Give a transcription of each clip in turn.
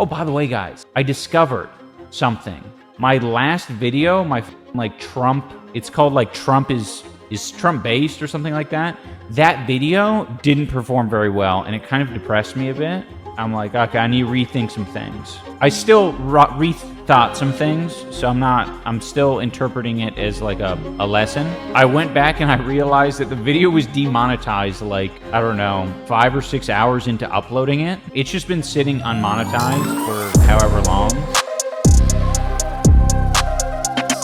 Oh, by the way, guys, I discovered something. My last video, my like Trump, it's called like Trump is Trump based or something like that. That video didn't perform very well, and it kind of depressed me a bit. I'm like, okay, I need to rethink some things. I still rethought some things, so I'm still interpreting it as like a lesson. I went back and I realized that the video was demonetized like, I don't know, 5 or 6 hours into uploading it. It's just been sitting unmonetized for however long.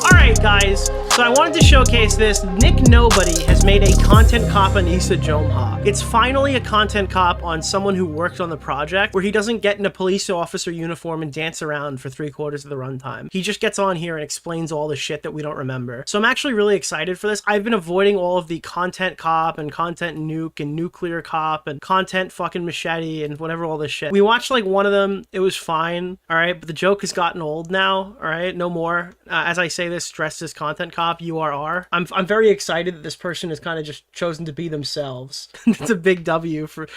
Alright guys, so I wanted to showcase this. Nick Nobody has made a content cop Anisa Jomha. It's finally a content cop on someone who worked on the project, where he doesn't get in a police officer uniform and dance around for 3/4 of the runtime. He just gets on here and explains all the shit that we don't remember. So I'm actually really excited for this. I've been avoiding all of the content cop and content nuke and nuclear cop and content fucking machete and whatever all this shit. We watched like one of them, it was fine, alright, but the joke has gotten old now, alright, no more. As I say this, dressed as content cop, URR. I'm very excited that this person has kind of just chosen to be themselves. It's a big W for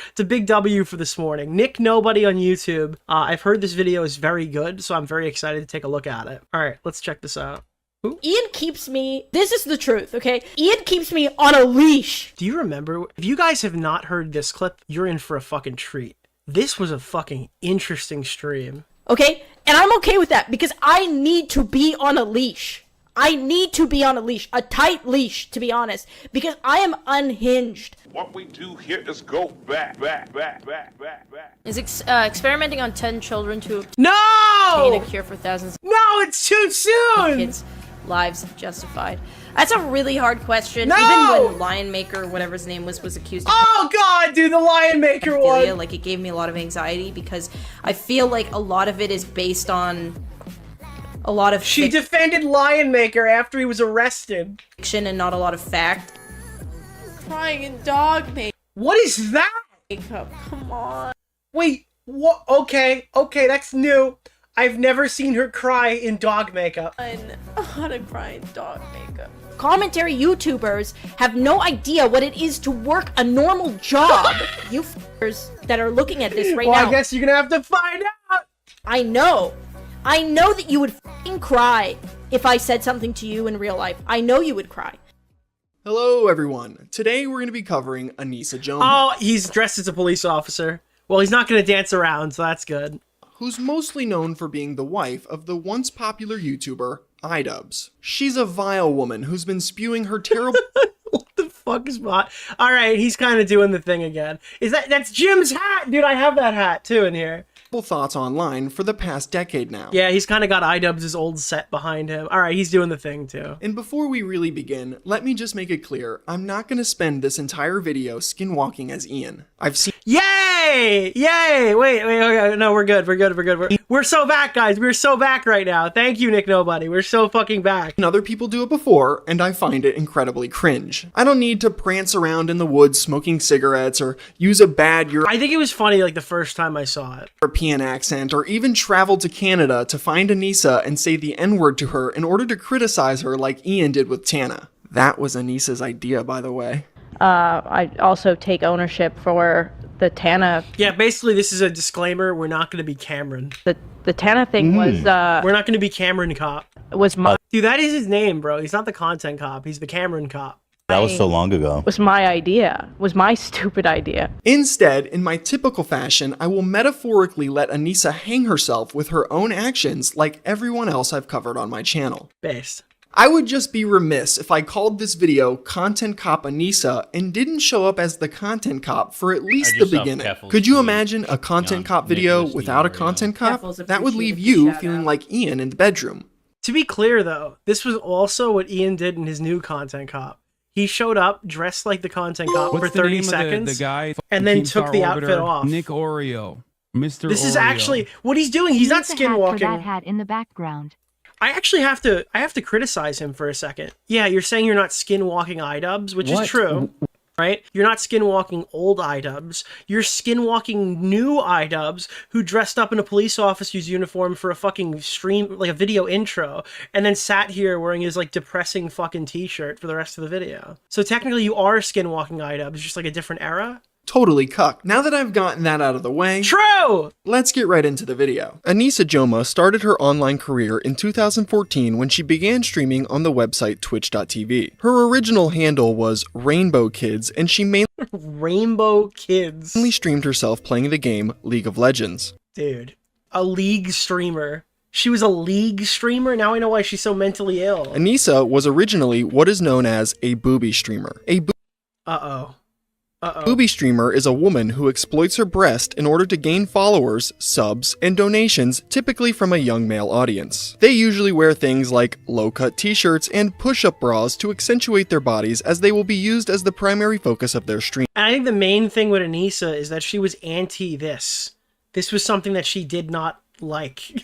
this morning. Nick Nobody on YouTube. I've heard this video is very good, so I'm very excited to take a look at it. All right, let's check this out. Ooh. Ian keeps me, this is the truth, okay? Ian keeps me on a leash. Do you remember? If you guys have not heard this clip, you're in for a fucking treat. This was a fucking interesting stream. Okay, and I'm okay with that because I need to be on a leash. I need to be on a leash, a tight leash, to be honest, because I am unhinged. What we do here is go back. Is experimenting on 10 children to obtain No! a cure for thousands No, it's too soon! of kids' lives justified. That's a really hard question. No! Even when Lion Maker, whatever his name was accused of Oh god, dude, the Lion Maker pedophilia, one! like, it gave me a lot of anxiety because I feel like a lot of it is based on a lot of She defended Lion Maker after he was arrested. fiction and not a lot of fact. Crying in dog What is that? makeup, come on. Wait, what? Okay, that's new. I've never seen her cry in dog makeup. How to cry in dog makeup. Commentary YouTubers have no idea what it is to work a normal job. You f***ers that are looking at this right Well, now. I guess you're gonna have to find out. I know that you would f***ing cry if I said something to you in real life. I know you would cry. Hello everyone, today we're going to be covering Anisa Jomha, Oh, he's dressed as a police officer. Well, he's not gonna dance around, so that's good. who's mostly known for being the wife of the once popular YouTuber, iDubbbz's. She's a vile woman who's been spewing her terrible What the fuck is bot? All right, he's kind of doing the thing again. That's Jim's hat, dude. I have that hat too in here. thoughts online for the past decade now. Yeah, he's kind of got iDubbbz's old set behind him. All right, he's doing the thing too. And before we really begin, let me just make it clear, I'm not going to spend this entire video skinwalking as Ian. I've seen Yay! Yay! Wait, okay, no, we're good. We're so back, guys. We're so back right now. Thank you, Nick Nobody. We're so fucking back. other people do it before, and I find it incredibly cringe. I don't need to prance around in the woods smoking cigarettes or use a bad I think it was funny like the first time I saw it. European accent or even travel to Canada to find Anisa and say the N-word to her in order to criticize her like Ian did with Tana. That was Anisa's idea, by the way. I also take ownership for the Tana. Yeah, basically this is a disclaimer. We're not going to be Cameron. The Tana thing was We're not going to be Cameron Cop. my Dude, that is his name, bro. He's not the content cop. He's the Cameron Cop. That was so long ago. was my idea. Was my stupid idea. Instead, in my typical fashion, I will metaphorically let Anisa hang herself with her own actions like everyone else I've covered on my channel. Based. I would just be remiss if I called this video Content Cop Anisa and didn't show up as the Content Cop for at least the beginning. Could you imagine a Content Cop video Nicholas without a DeOrio. Content Cop? Careful's That would leave appreciated you shout feeling out. like Ian in the bedroom. To be clear, though, this was also what Ian did in his new content cop. He showed up dressed like the content cop for 30 seconds, the guy and then Team took Star the Orbiter, outfit off. Nick Oreo. Mr. This is Oreo. actually what he's doing. He's not Needs a hat for that skinwalking. hat in the background. I actually have to criticize him for a second. Yeah, you're saying you're not skinwalking iDubbbz's, which is true. Right? You're not skinwalking old iDubbbz's. You're skinwalking new iDubbbz's who dressed up in a police officer's uniform for a fucking stream, like a video intro, and then sat here wearing his like depressing fucking t-shirt for the rest of the video. So technically you are skinwalking iDubbbz's, just like a different era. totally cucked. Now that I've gotten that out of the way, True! let's get right into the video. Anisa Jomha started her online career in 2014 when she began streaming on the website twitch.tv. Her original handle was Rainbow Kids, and she mainly Rainbow Kids. streamed herself playing the game League of Legends. Dude, a League streamer. She was a League streamer? Now I know why she's so mentally ill. Anisa was originally what is known as a booby streamer. Uh-oh. Booby streamer is a woman who exploits her breast in order to gain followers, subs, and donations, typically from a young male audience. They usually wear things like low-cut t-shirts and push-up bras to accentuate their bodies, as they will be used as the primary focus of their stream. And I think the main thing with Anisa is that she was anti this. This was something that she did not like.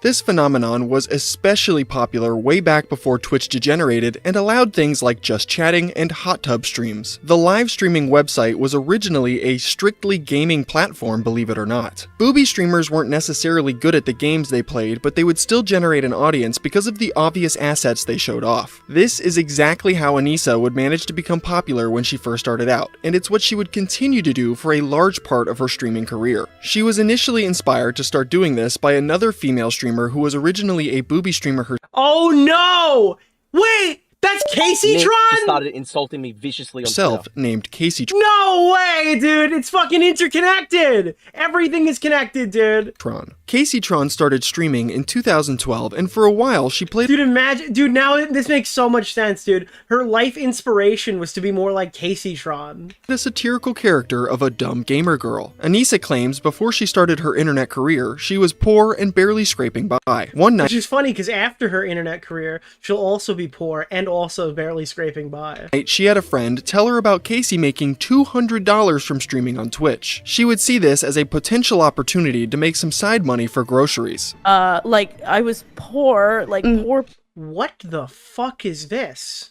This phenomenon was especially popular way back before Twitch degenerated and allowed things like just chatting and hot tub streams. The live streaming website was originally a strictly gaming platform, believe it or not. Booby streamers weren't necessarily good at the games they played, but they would still generate an audience because of the obvious assets they showed off. This is exactly how Anisa would manage to become popular when she first started out, and it's what she would continue to do for a large part of her streaming career. She was initially inspired to start doing this by another female streamer who was originally a booby streamer herself. Oh no! Wait! That's Casey Nick Tron? started insulting me viciously on Twitter. Named Casey No way, dude! It's fucking interconnected! Everything is connected, dude! Tron. Casey Tron started streaming in 2012, and for a while she played Dude, imagine, dude, now this makes so much sense, dude. Her life inspiration was to be more like Casey Tron. the satirical character of a dumb gamer girl. Anisa claims before she started her internet career, she was poor and barely scraping by. One night Which is funny, because after her internet career, she'll also be poor and also barely scraping by. she had a friend tell her about Casey making $200 from streaming on Twitch. She would see this as a potential opportunity to make some side money for groceries. Like, I was poor, like, poor. What the fuck is this?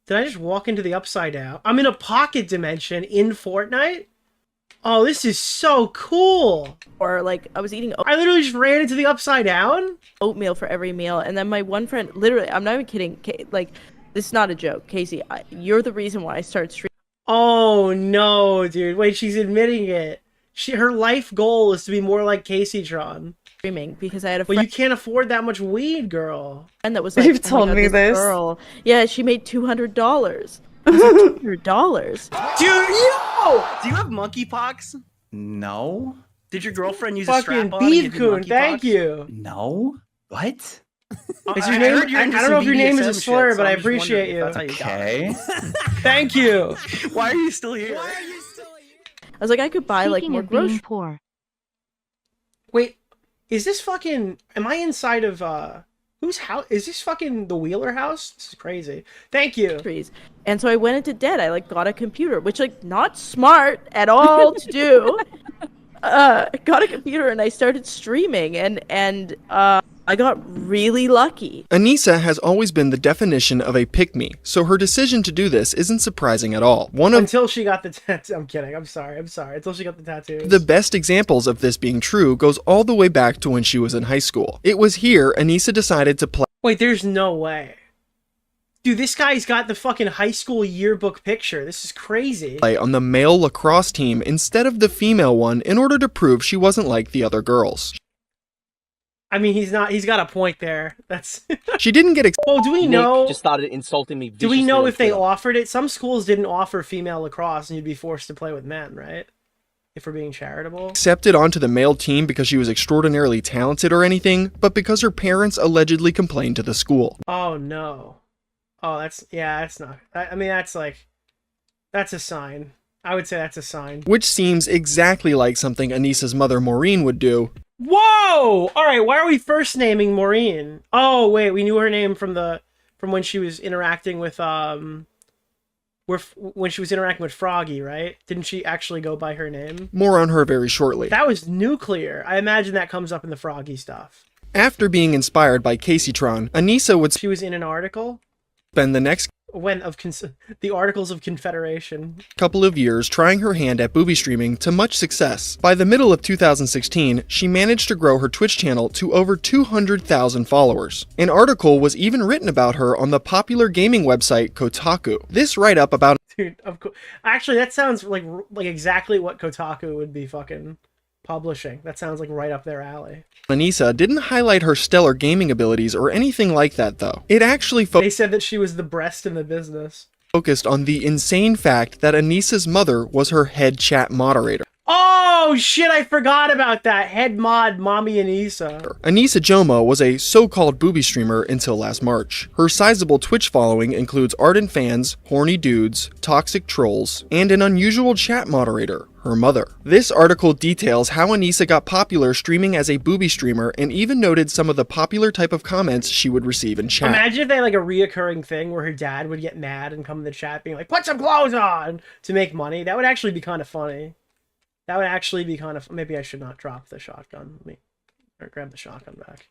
Did I just walk into the Upside Down? I'm in a pocket dimension in Fortnite? Oh, this is so cool! Or, like, I was eating I literally just ran into the Upside Down? oatmeal for every meal, and then my one friend, literally, I'm not even kidding, like, this is not a joke, Casey, you're the reason why I started streaming. Oh no, dude. Wait, she's admitting it. Her life goal is to be more like Casey Tron. Because I had a Well, friend you can't afford that much weed, girl. that was like, You've "Oh my told God, me this." girl." Yeah, she made $200. I was like, $200? Dude, yo! Do you have monkeypox? No. Did your girlfriend use a Fucking strap on? and Beef give you Coon, monkeypox? thank you. No. What? Is your name? I don't know if your name is a slur, but I appreciate you. That's how you got it. Thank you. Why are you still here? I was like, I could buy, like, more groceries. Wait, is this fucking... Am I inside of, whose house? Is this fucking the Wheeler house? This is crazy. Thank you. And so I went into debt. I, like, got a computer, which, like, not smart at all to do. Got a computer, and I started streaming, and I got really lucky. Anisa has always been the definition of a pick-me, so her decision to do this isn't surprising at all. Until she got the tattoo. I'm kidding. I'm sorry. Until she got the tattoos. The best examples of this being true goes all the way back to when she was in high school. It was here Anisa decided to play. Wait, there's no way. Dude, this guy's got the fucking high school yearbook picture. This is crazy. On the male lacrosse team instead of the female one in order to prove she wasn't like the other girls. I mean, he's got a point there. That's... She didn't get Well, do we Nick know... just started insulting me Do we viciously know on if they Twitter. offered it? Some schools didn't offer female lacrosse, and you'd be forced to play with men, right? If we're being charitable. accepted onto the male team because she was extraordinarily talented or anything, but because her parents allegedly complained to the school. Oh, no. Oh, that's not... I mean, that's like... That's a sign. I would say that's a sign. Which seems exactly like something Anisa's mother Maureen would do. Whoa! Alright, why are we first naming Maureen? Oh, wait, we knew her name from when she was interacting with, when she was interacting with Froggy, right? Didn't she actually go by her name? More on her very shortly. That was nuclear. I imagine that comes up in the Froggy stuff. After being inspired by Casey Tron, Anisa would She was in an article? spend the next the Articles of Confederation. couple of years trying her hand at booby streaming to much success. By the middle of 2016, she managed to grow her Twitch channel to over 200,000 followers. An article was even written about her on the popular gaming website Kotaku. This write-up about Dude, of course. Actually, that sounds like exactly what Kotaku would be fucking publishing. That sounds like right up their alley. Anisa didn't highlight her stellar gaming abilities or anything like that, though. It actually They said that she was the breast in the business. focused on the insane fact that Anisa's mother was her head chat moderator. Oh shit, I forgot about that. Head mod Mommy Anisa. Anisa Jomha was a so-called booby streamer until last March. Her sizable Twitch following includes ardent fans, horny dudes, toxic trolls, and an unusual chat moderator, her mother. This article details how Anisa got popular streaming as a booby streamer and even noted some of the popular type of comments she would receive in chat. Imagine if they had like a reoccurring thing where her dad would get mad and come in the chat being like, put some clothes on to make money. That would actually be kind of funny. That would actually be kind of... Maybe I should not drop the shotgun. Let me grab the shotgun back.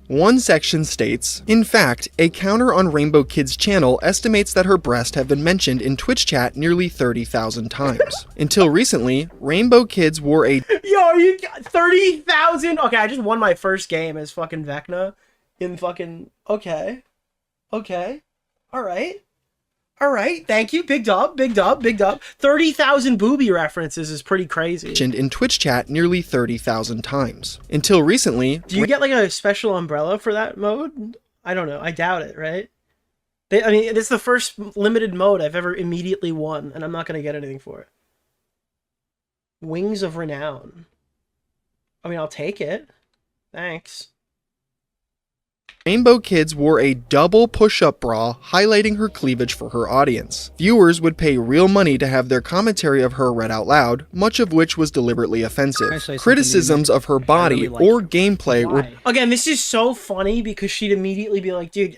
One section states, in fact, a counter on Rainbow Kid's channel estimates that her breast have been mentioned in Twitch chat nearly 30,000 times. Until recently, Rainbow Kids wore a... Yo, are you... 30,000? Okay, I just won my first game as fucking Vecna in fucking... Okay. Okay. Alright. Alright, thank you. Big dub, big dub, big dub. 30,000 booby references is pretty crazy. ...in Twitch chat nearly 30,000 times. Until recently... Do you get like a special umbrella for that mode? I don't know. I doubt it, right? I mean, it's the first limited mode I've ever immediately won, and I'm not going to get anything for it. Wings of Renown. I mean, I'll take it. Thanks. Rainbow Kids wore a double push-up bra highlighting her cleavage for her audience. Viewers would pay real money to have their commentary of her read out loud, much of which was deliberately offensive. Criticisms of her body or gameplay were... Again, this is so funny because she'd immediately be like, dude...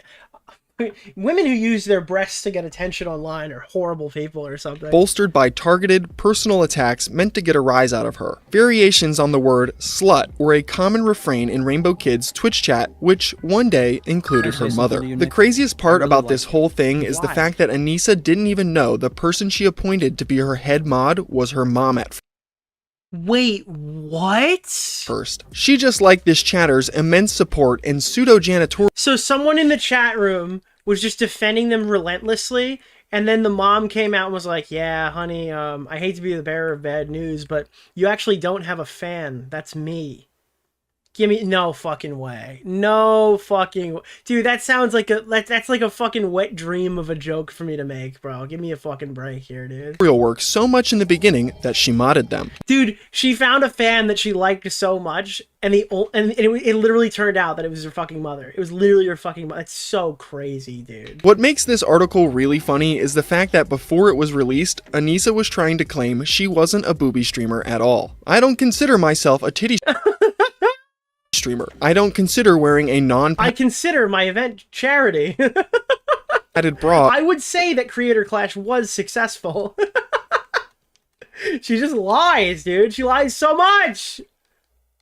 Women who use their breasts to get attention online are horrible people or something. Bolstered by targeted, personal attacks meant to get a rise out of her. Variations on the word slut were a common refrain in Rainbow Kids' Twitch chat, which one day included her mother. The craziest part about this whole thing is the fact that Anisa didn't even know the person she appointed to be her head mod was her mom at Wait, what? first. She just liked this chatter's immense support and pseudo-janitorial... So someone in the chat room was just defending them relentlessly, and then the mom came out and was like, yeah, honey, I hate to be the bearer of bad news, but you actually don't have a fan. That's me. Give me... No fucking way. No fucking... Dude, that sounds like a... That's like a fucking wet dream of a joke for me to make, bro. Give me a fucking break here, dude. ...work so much in the beginning that she modded them. Dude, she found a fan that she liked so much, and it literally turned out that it was her fucking mother. It was literally her fucking mother. It's so crazy, dude. What makes this article really funny is the fact that before it was released, Anisa was trying to claim she wasn't a booby streamer at all. I don't consider myself a titty streamer. I don't consider wearing a I consider my event charity. padded bra. I would say that Creator Clash was successful. She just lies, dude. She lies so much.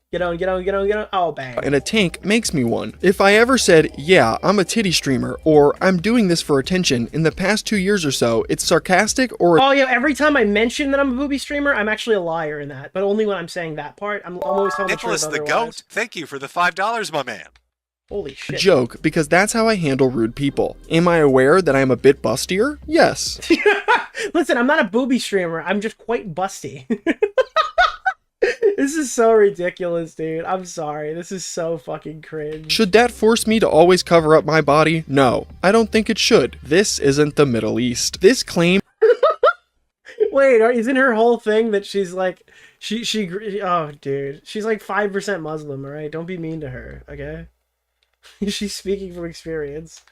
Get on, get on, get on, get on. Oh, bang. And a tank makes me one. If I ever said, yeah, I'm a titty streamer, or I'm doing this for attention, in the past 2 years or so, it's sarcastic or... Oh, yeah, every time I mention that I'm a booby streamer, I'm actually a liar in that. But only when I'm saying that part. I'm always telling Nicholas the truth the otherwise. Goat, thank you for the $5, my man. Holy shit. Joke, because that's how I handle rude people. Am I aware that I'm a bit bustier? Yes. Listen, I'm not a booby streamer. I'm just quite busty. This is so ridiculous, dude. I'm sorry. This is so fucking cringe. Should that force me to always cover up my body? No, I don't think it should. This isn't the Middle East. This claim... Wait, isn't her whole thing that she's like... Oh, dude. She's like 5% Muslim, alright? Don't be mean to her, okay? She's speaking from experience.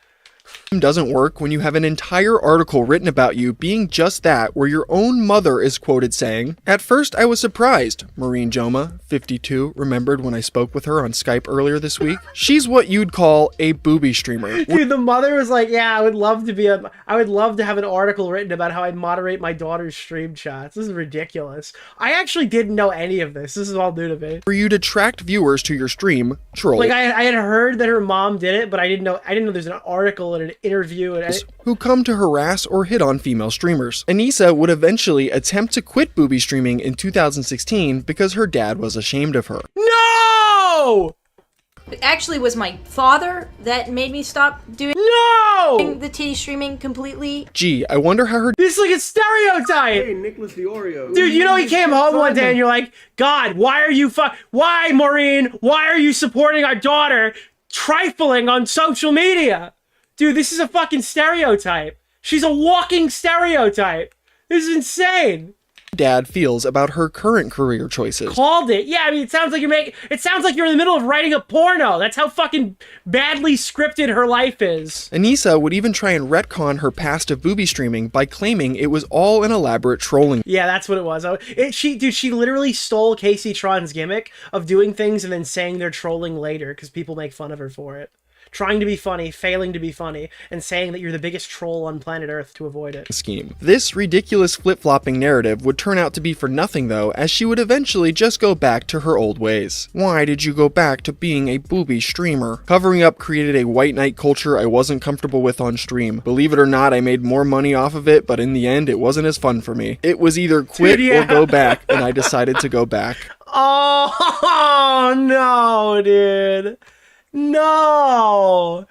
Doesn't work when you have an entire article written about you being just that, where your own mother is quoted saying, "At first I was surprised," Maureen Jomha, 52, remembered when I spoke with her on Skype earlier this week. She's what you'd call a booby streamer. Dude, the mother was like, yeah, I would love to have an article written about how I'd moderate my daughter's stream chats. This is ridiculous. I actually didn't know any of this. This is all new to me. For you to attract viewers to your stream, troll. Like, I had heard that her mom did it, but I didn't know there's an article and an interview and who come to harass or hit on female streamers. Anisa would eventually attempt to quit booby streaming in 2016 because her dad was ashamed of her. No! It actually was my father that made me stop doing the titty streaming completely. Gee, I wonder how her— This is like a stereotype! Hey, Nicholas DeOrio. Dude, you know he came home one day and you're like, God, why are you why, Maureen? Why are you supporting our daughter trifling on social media? Dude, this is a fucking stereotype. She's a walking stereotype. This is insane. Dad feels about her current career choices. Called it. Yeah, I mean, it sounds like you're in the middle of writing a porno. That's how fucking badly scripted her life is. Anisa would even try and retcon her past of booby streaming by claiming it was all an elaborate trolling. Yeah, that's what it was. She literally stole Casey Tron's gimmick of doing things and then saying they're trolling later because people make fun of her for it. Trying to be funny, failing to be funny, and saying that you're the biggest troll on planet Earth to avoid it. Scheme. This ridiculous flip-flopping narrative would turn out to be for nothing though, as she would eventually just go back to her old ways. Why did you go back to being a booby streamer? Covering up created a white knight culture I wasn't comfortable with on stream. Believe it or not, I made more money off of it, but in the end, it wasn't as fun for me. It was either quit or go back, and I decided to go back. Oh, no, dude. No,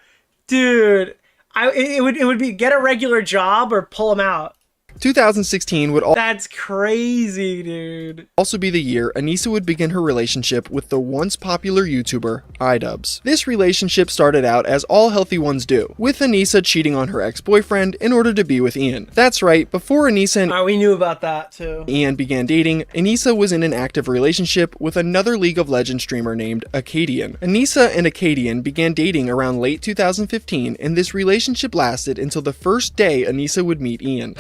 dude, it would be get a regular job or pull him out. 2016 would That's crazy, dude. Also be the year Anisa would begin her relationship with the once popular YouTuber, iDubbbz's. This relationship started out as all healthy ones do, with Anisa cheating on her ex-boyfriend in order to be with Ian. That's right, before Anisa and we knew about that too. Ian began dating, Anisa was in an active relationship with another League of Legends streamer named Acadian. Anisa and Acadian began dating around late 2015, and this relationship lasted until the first day Anisa would meet Ian.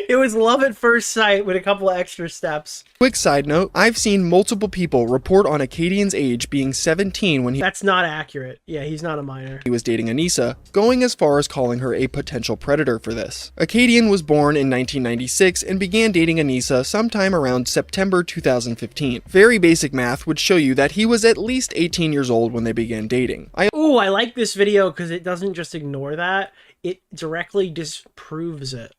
It was love at first sight with a couple of extra steps. Quick side note, I've seen multiple people report on Acadian's age being 17 when That's not accurate. Yeah, he's not a minor. He was dating Anisa, going as far as calling her a potential predator for this. Acadian was born in 1996 and began dating Anisa sometime around September 2015. Very basic math would show you that he was at least 18 years old when they began dating. I like this video because it doesn't just ignore that, it directly disproves it.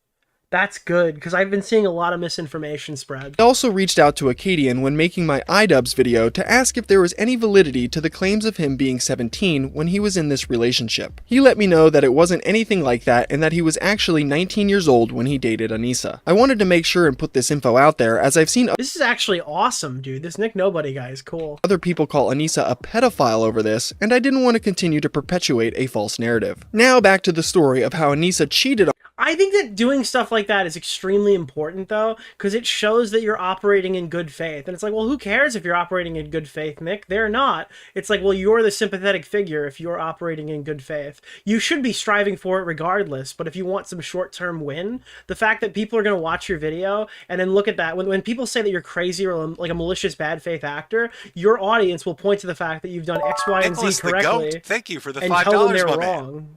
That's good, because I've been seeing a lot of misinformation spread. I also reached out to Acadian when making my iDubbbz's video to ask if there was any validity to the claims of him being 17 when he was in this relationship. He let me know that it wasn't anything like that and that he was actually 19 years old when he dated Anisa. I wanted to make sure and put this info out there as I've seen— This is actually awesome, dude. This Nick Nobody guy is cool. Other people call Anisa a pedophile over this, and I didn't want to continue to perpetuate a false narrative. Now back to the story of how Anisa cheated on— I think that doing stuff like that is extremely important, though, because it shows that you're operating in good faith. And it's like, well, who cares if you're operating in good faith, Nick? They're not. It's like, well, you're the sympathetic figure if you're operating in good faith. You should be striving for it regardless, but if you want some short-term win, the fact that people are going to watch your video and then look at that, when people say that you're crazy or like a malicious bad faith actor, your audience will point to the fact that you've done X, Y, and Z correctly. Thank you for the $5, and tell them they're wrong.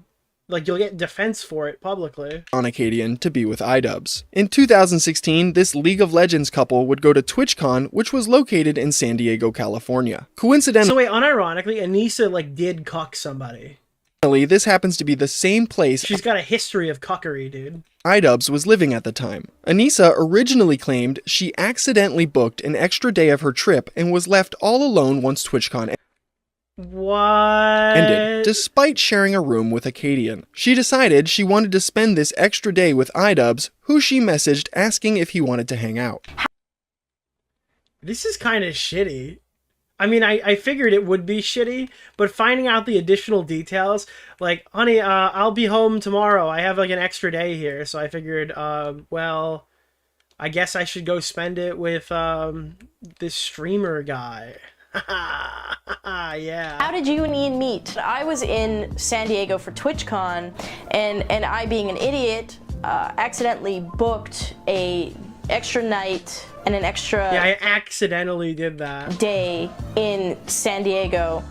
Like, you'll get defense for it publicly. On Acadian to be with iDubbbz's. In 2016, this League of Legends couple would go to TwitchCon, which was located in San Diego, California. Coincidentally— So wait, unironically, Anisa, like, did cuck somebody. This happens to be the same place— She's got a history of cuckery, dude. iDubbbz's was living at the time. Anisa originally claimed she accidentally booked an extra day of her trip and was left all alone once TwitchCon What? ended, despite sharing a room with Acadian. She decided she wanted to spend this extra day with iDubbbz's, who she messaged asking if he wanted to hang out. This is kind of shitty. I mean, I figured it would be shitty, but finding out the additional details, like, honey, I'll be home tomorrow. I have, like, an extra day here, so I figured, well, I guess I should go spend it with, this streamer guy. Yeah. How did you and Ian meet? I was in San Diego for TwitchCon, and I, being an idiot, accidentally booked a extra night and an extra— Yeah, I accidentally did that. —day in San Diego.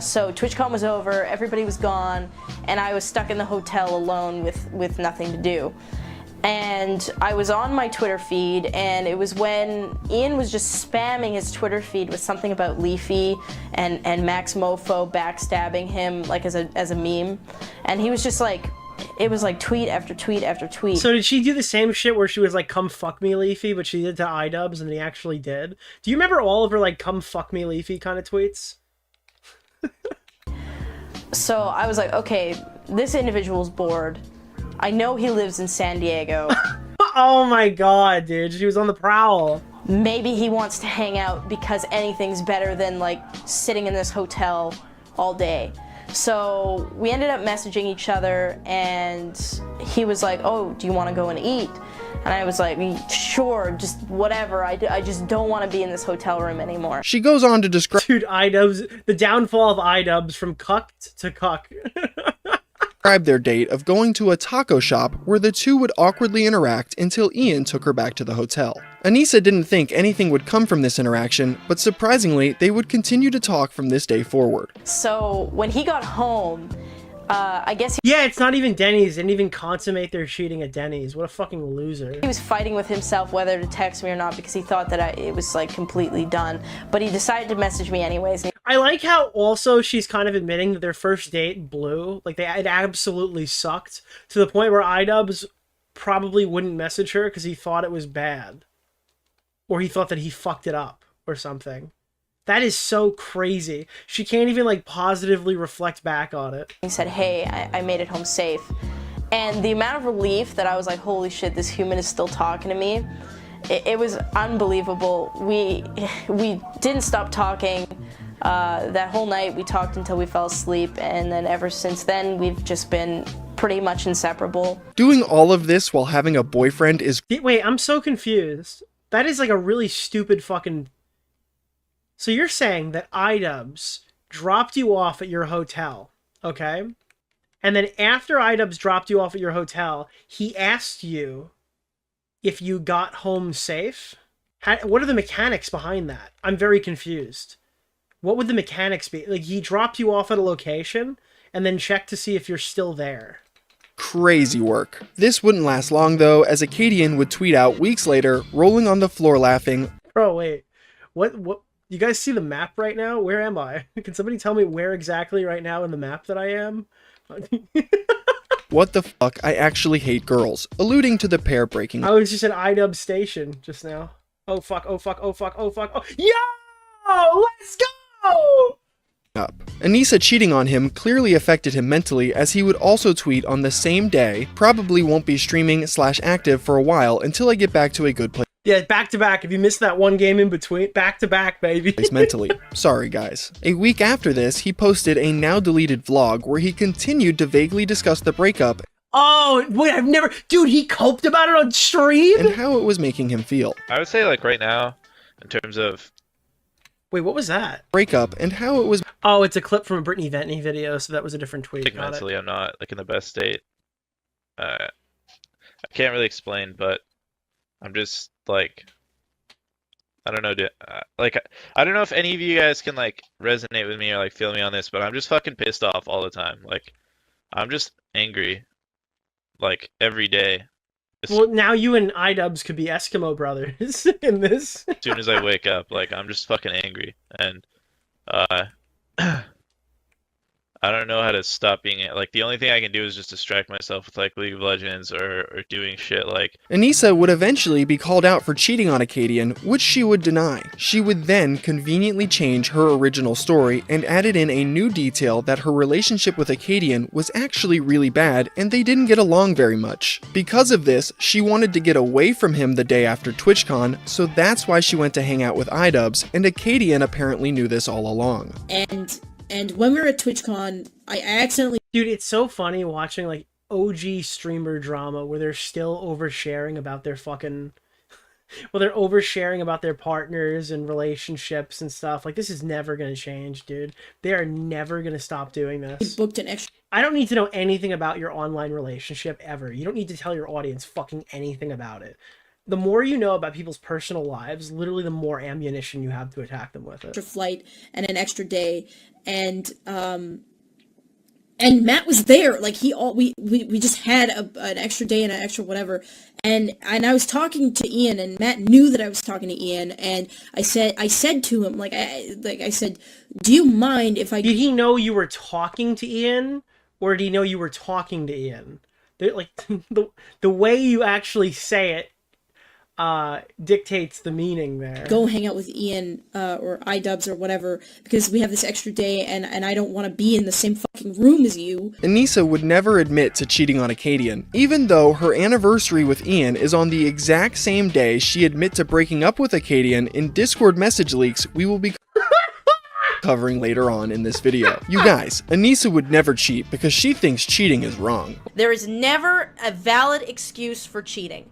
So TwitchCon was over, everybody was gone, and I was stuck in the hotel alone with nothing to do. And I was on my Twitter feed, and it was when Ian was just spamming his Twitter feed with something about Leafy and Max Mofo backstabbing him, like, as a meme. And he was just like it was like tweet after tweet after tweet. So did she do the same shit where she was like, come fuck me, Leafy, but she did to iDubbbz and he actually did? Do you remember all of her like, come fuck me, Leafy kind of tweets? So I was like, okay, this individual's bored. I know he lives in San Diego. Oh my god, dude. She was on the prowl. Maybe he wants to hang out because anything's better than like sitting in this hotel all day. So we ended up messaging each other and he was like, oh, do you want to go and eat? And I was like, sure, just whatever. I just don't want to be in this hotel room anymore. She goes on to describe Dude, iDubbbz, the downfall of iDubbbz from cucked to cuck. their date of going to a taco shop where the two would awkwardly interact until Ian took her back to the hotel. Anisa didn't think anything would come from this interaction, but surprisingly, they would continue to talk from this day forward. So when he got home, I guess Yeah, it's not even Denny's. They didn't even consummate their cheating at Denny's. What a fucking loser. he was fighting with himself whether to text me or not because he thought that it was like completely done. But he decided to message me anyways. I like how also she's kind of admitting that their first date blew. Like, it absolutely sucked. To the point where iDubbbz probably wouldn't message her because he thought it was bad. Or he thought that he fucked it up or something. That is so crazy. She can't even, like, positively reflect back on it. He said, hey, I made it home safe. And the amount of relief that I was like, holy shit, this human is still talking to me. It was unbelievable. We didn't stop talking. That whole night we talked until we fell asleep. And then ever since then, we've just been pretty much inseparable. Doing all of this while having a boyfriend is... Wait, I'm so confused. That is like a really stupid fucking... So you're saying that iDubbbz dropped you off at your hotel, okay? And then after iDubbbz dropped you off at your hotel, he asked you if you got home safe? What are the mechanics behind that? I'm very confused. What would the mechanics be? Like, he dropped you off at a location and then checked to see if you're still there. Crazy work. This wouldn't last long though, as Acadian would tweet out weeks later, rolling on the floor laughing. Bro, wait. What? You guys see the map right now? Where am I? Can somebody tell me where exactly right now in the map that I am? What the fuck, I actually hate girls, alluding to the pair breaking I was just at iDubbbz station just now. Oh fuck, oh fuck, oh fuck, oh fuck, oh yo! Let's go! up. Anisa cheating on him clearly affected him mentally, as he would also tweet on the same day, probably won't be streaming/active for a while until I get back to a good place. Yeah, back to back. If you missed that one game in between, back to back, baby. Mentally. Sorry, guys. A week after this, he posted a now deleted vlog where he continued to vaguely discuss the breakup. Oh, wait, I've never... Dude, he coped about it on stream? And how it was making him feel. I would say, like, right now, in terms of... Wait, what was that? Breakup, and how it was... Oh, it's a clip from a Brittany Ventney video, so that was a different tweet. Like, mentally, I'm not, like, in the best state. I can't really explain, but I'm just, like... I don't know, like, I don't know if any of you guys can, like, resonate with me or, like, feel me on this, but I'm just fucking pissed off all the time. Like, I'm just angry, like, every day. Well, now you and iDubbbz could be Eskimo brothers in this. As soon as I wake up, like, I'm just fucking angry. And, I don't know how to stop being, like, the only thing I can do is just distract myself with, like, League of Legends or doing shit, like... Anisa would eventually be called out for cheating on Acadian, which she would deny. She would then conveniently change her original story and added in a new detail that her relationship with Acadian was actually really bad and they didn't get along very much. Because of this, she wanted to get away from him the day after TwitchCon, so that's why she went to hang out with iDubbbz, and Acadian apparently knew this all along. And when we were at TwitchCon, I accidentally... Dude, it's so funny watching, like, OG streamer drama where they're still oversharing about their fucking... Well, they're oversharing about their partners and relationships and stuff. Like, this is never gonna change, dude. They are never gonna stop doing this. Booked an extra... I don't need to know anything about your online relationship ever. You don't need to tell your audience fucking anything about it. The more you know about people's personal lives, literally the more ammunition you have to attack them with it. Extra flight and an extra day, and Matt was there. Like, we just had an extra day and an extra whatever, and I was talking to Ian, and Matt knew that I was talking to Ian, and I said to him, I said, do you mind if I... Did he know you were talking to Ian, or did he know you were talking to Ian? Like the way you actually say it dictates the meaning there. Go hang out with Ian or iDubbbz or whatever because we have this extra day and I don't want to be in the same fucking room as you. Anisa would never admit to cheating on Acadian, even though her anniversary with Ian is on the exact same day she admit to breaking up with Acadian in Discord message leaks we will be covering later on in this video. You guys, Anisa would never cheat because she thinks cheating is wrong. There is never a valid excuse for cheating.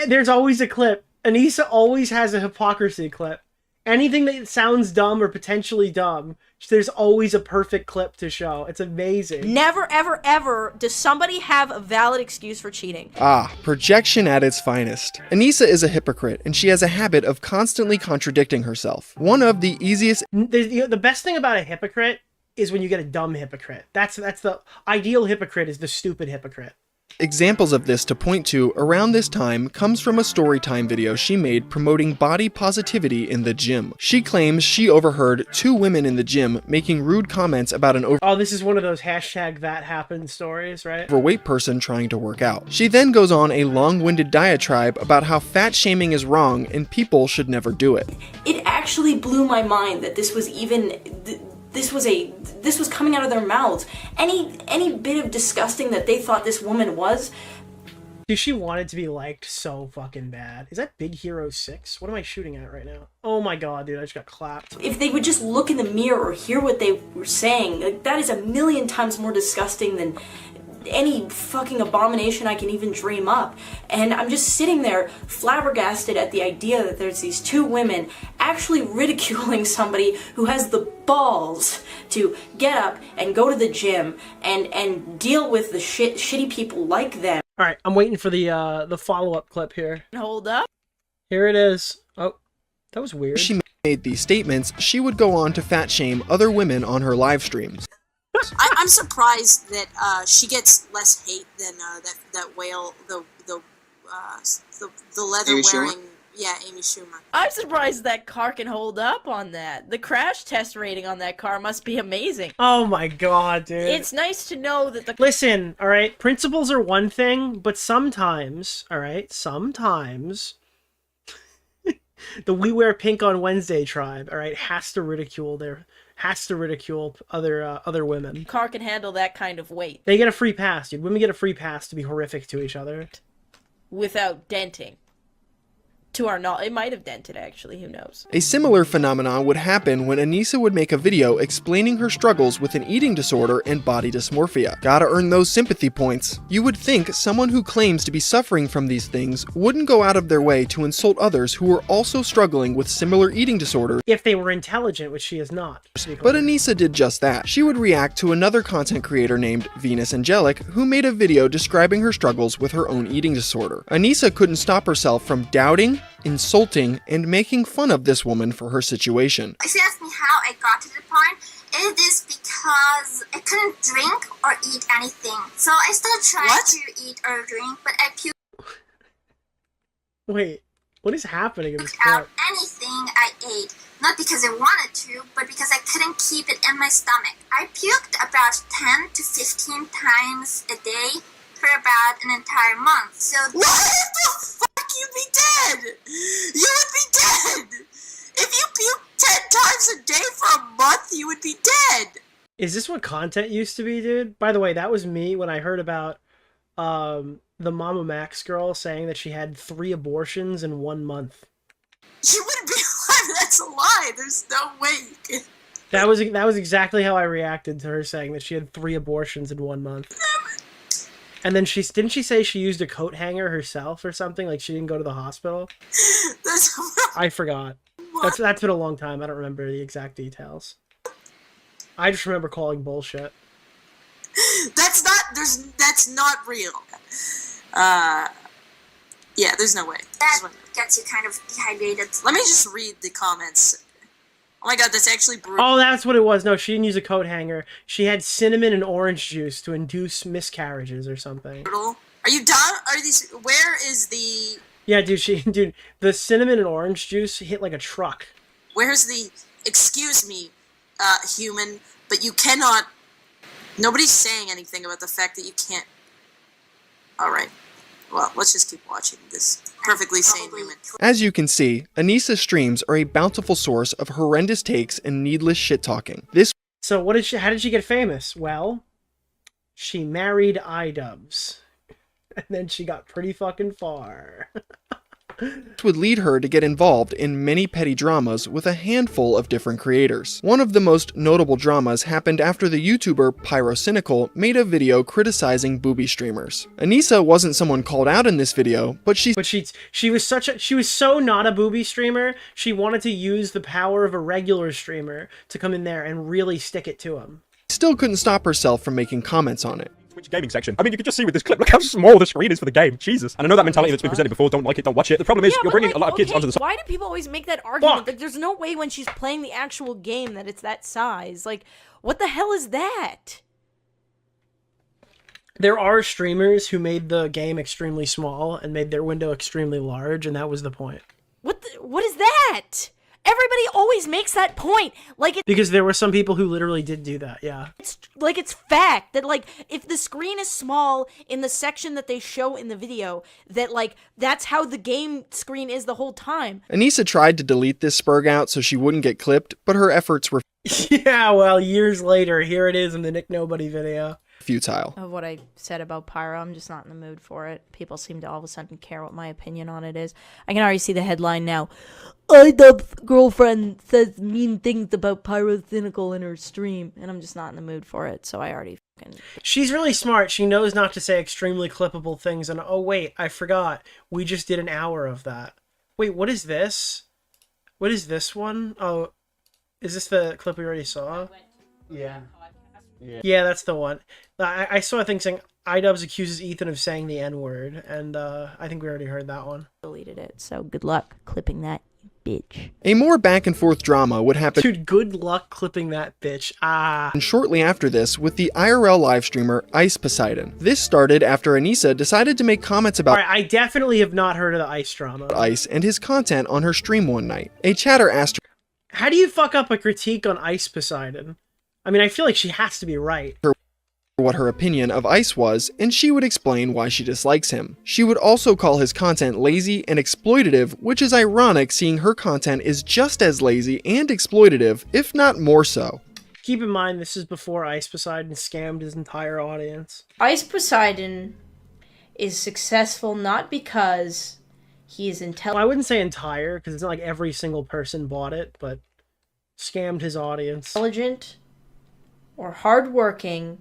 There's always a clip. Anisa always has a hypocrisy clip. Anything that sounds dumb or potentially dumb, there's always a perfect clip to show. It's amazing. Never, ever, ever does somebody have a valid excuse for cheating. Ah, projection at its finest. Anisa is a hypocrite, and she has a habit of constantly contradicting herself. One of the easiest... The best thing about a hypocrite is when you get a dumb hypocrite. That's the ideal hypocrite is the stupid hypocrite. Examples of this to point to around this time comes from a storytime video she made promoting body positivity in the gym. She claims she overheard 2 women in the gym making rude comments about an Oh, this is one of those hashtag that happened stories, right? overweight person trying to work out. She then goes on a long-winded diatribe about how fat shaming is wrong and people should never do it. It actually blew my mind that this was even... This was coming out of their mouths. Any bit of disgusting that they thought this woman was. Dude, she wanted to be liked so fucking bad. Is that Big Hero 6? What am I shooting at right now? Oh my god, dude, I just got clapped. If they would just look in the mirror or hear what they were saying, like, that is a million times more disgusting than any fucking abomination I can even dream up. And I'm just sitting there flabbergasted at the idea that there's these 2 women actually ridiculing somebody who has the balls to get up and go to the gym and deal with the shitty people like them. All right, I'm waiting for the follow-up clip here. Hold up. Here it is. Oh, that was weird. She made these statements, she would go on to fat shame other women on her live streams. I'm surprised that she gets less hate than that whale, the leather wearing, Amy Schumer. I'm surprised that car can hold up on that. The crash test rating on that car must be amazing. Oh my god, dude. It's nice to know that the... Listen, alright, principles are one thing, but sometimes, alright, sometimes... the We Wear Pink on Wednesday tribe, alright, has to ridicule other women. car can handle that kind of weight. They get a free pass, dude. Women get a free pass to be horrific to each other. Without denting. To our knowledge, it might have dented actually, who knows. A similar phenomenon would happen when Anisa would make a video explaining her struggles with an eating disorder and body dysmorphia. Gotta earn those sympathy points. You would think someone who claims to be suffering from these things wouldn't go out of their way to insult others who are also struggling with similar eating disorders if they were intelligent, which she is not. But Anisa did just that. She would react to another content creator named Venus Angelic who made a video describing her struggles with her own eating disorder. Anisa couldn't stop herself from doubting, insulting, and making fun of this woman for her situation. If you ask me how I got to the point, it is because I couldn't drink or eat anything. So I still tried to eat or drink, but I puked Wait, what is happening in this out clip? anything I ate. Not because I wanted to, but because I couldn't keep it in my stomach. I puked about 10 to 15 times a day for about an entire month. So what the fuck? You'd be dead! You would be dead! If you puke 10 times a day for a month, you would be dead! Is this what content used to be, dude? By the way, that was me when I heard about the Mama Max girl saying that she had 3 abortions in 1 month. You wouldn't be alive, that's a lie! There's no way! That was exactly how I reacted to her saying that she had 3 abortions in 1 month. And then didn't she say she used a coat hanger herself or something? Like she didn't go to the hospital? I forgot. That's been a long time. I don't remember the exact details. I just remember calling bullshit. That's not real. Yeah, there's no way. That gets you kind of dehydrated. Let me just read the comments. Oh my god, that's actually brutal. Oh, that's what it was. No, she didn't use a coat hanger. She had cinnamon and orange juice to induce miscarriages or something. Brutal. Are you done? Where is the... Yeah, dude, the cinnamon and orange juice hit like a truck. Where's the... Excuse me, human, but you cannot Nobody's saying anything about the fact that you can't. Alright. Well, let's just keep watching this perfectly sane human. As you can see, Anisa streams are a bountiful source of horrendous takes and needless shit-talking. So how did she get famous? Well, she married iDubbbz's. And then she got pretty fucking far. This would lead her to get involved in many petty dramas with a handful of different creators. One of the most notable dramas happened after the YouTuber Pyrocynical made a video criticizing booby streamers. Anisa wasn't someone called out in this video, but she was so not a booby streamer, she wanted to use the power of a regular streamer to come in there and really stick it to him. Still couldn't stop herself from making comments on it. Twitch gaming section. I mean, you can just see with this clip, look how small the screen is for the game. Jesus. And I know that mentality that's been presented before, don't like it, don't watch it. The problem is, you're bringing a lot of kids onto the... Why do people always make that argument? Like, there's no way when she's playing the actual game that it's that size. Like, what the hell is that? There are streamers who made the game extremely small and made their window extremely large, and that was the point. What is that? Everybody always makes that point. Like, because there were some people who literally did do that, yeah. It's fact that, like, if the screen is small in the section that they show in the video, that, like, that's how the game screen is the whole time. Anisa tried to delete this spurg out so she wouldn't get clipped, but her efforts were yeah, well, years later, here it is in the Nick Nobody video. Futile. Of what I said about Pyro, I'm just not in the mood for it. People seem to all of a sudden care what my opinion on it is. I can already see the headline now. iDubbbz's girlfriend says mean things about Pyrocynical in her stream, and I'm just not in the mood for it, so I already fucking... She's really smart. She knows not to say extremely clippable things, and oh wait, I forgot. We just did an hour of that. Wait, what is this? What is this one? Oh, is this the clip we already saw? Yeah. Yeah, that's the one. I saw a thing saying iDubbbz accuses Ethan of saying the N-word, and I think we already heard that one. Deleted it, so good luck clipping that, bitch. A more back-and-forth drama would happen. Dude, good luck clipping that bitch. And shortly after this, with the IRL live streamer Ice Poseidon. This started after Anisa decided to make comments about I definitely have not heard of the Ice drama. Ice and his content on her stream one night. A chatter asked her, how do you fuck up a critique on Ice Poseidon? I mean, I feel like she has to be right. What her opinion of Ice was, and she would explain why she dislikes him. She would also call his content lazy and exploitative, which is ironic seeing her content is just as lazy and exploitative, if not more so. Keep in mind, this is before Ice Poseidon scammed his entire audience. Ice Poseidon is successful not because he is intelligent. Well, I wouldn't say entire, because it's not like every single person bought it, but scammed his audience. Intelligent or hardworking.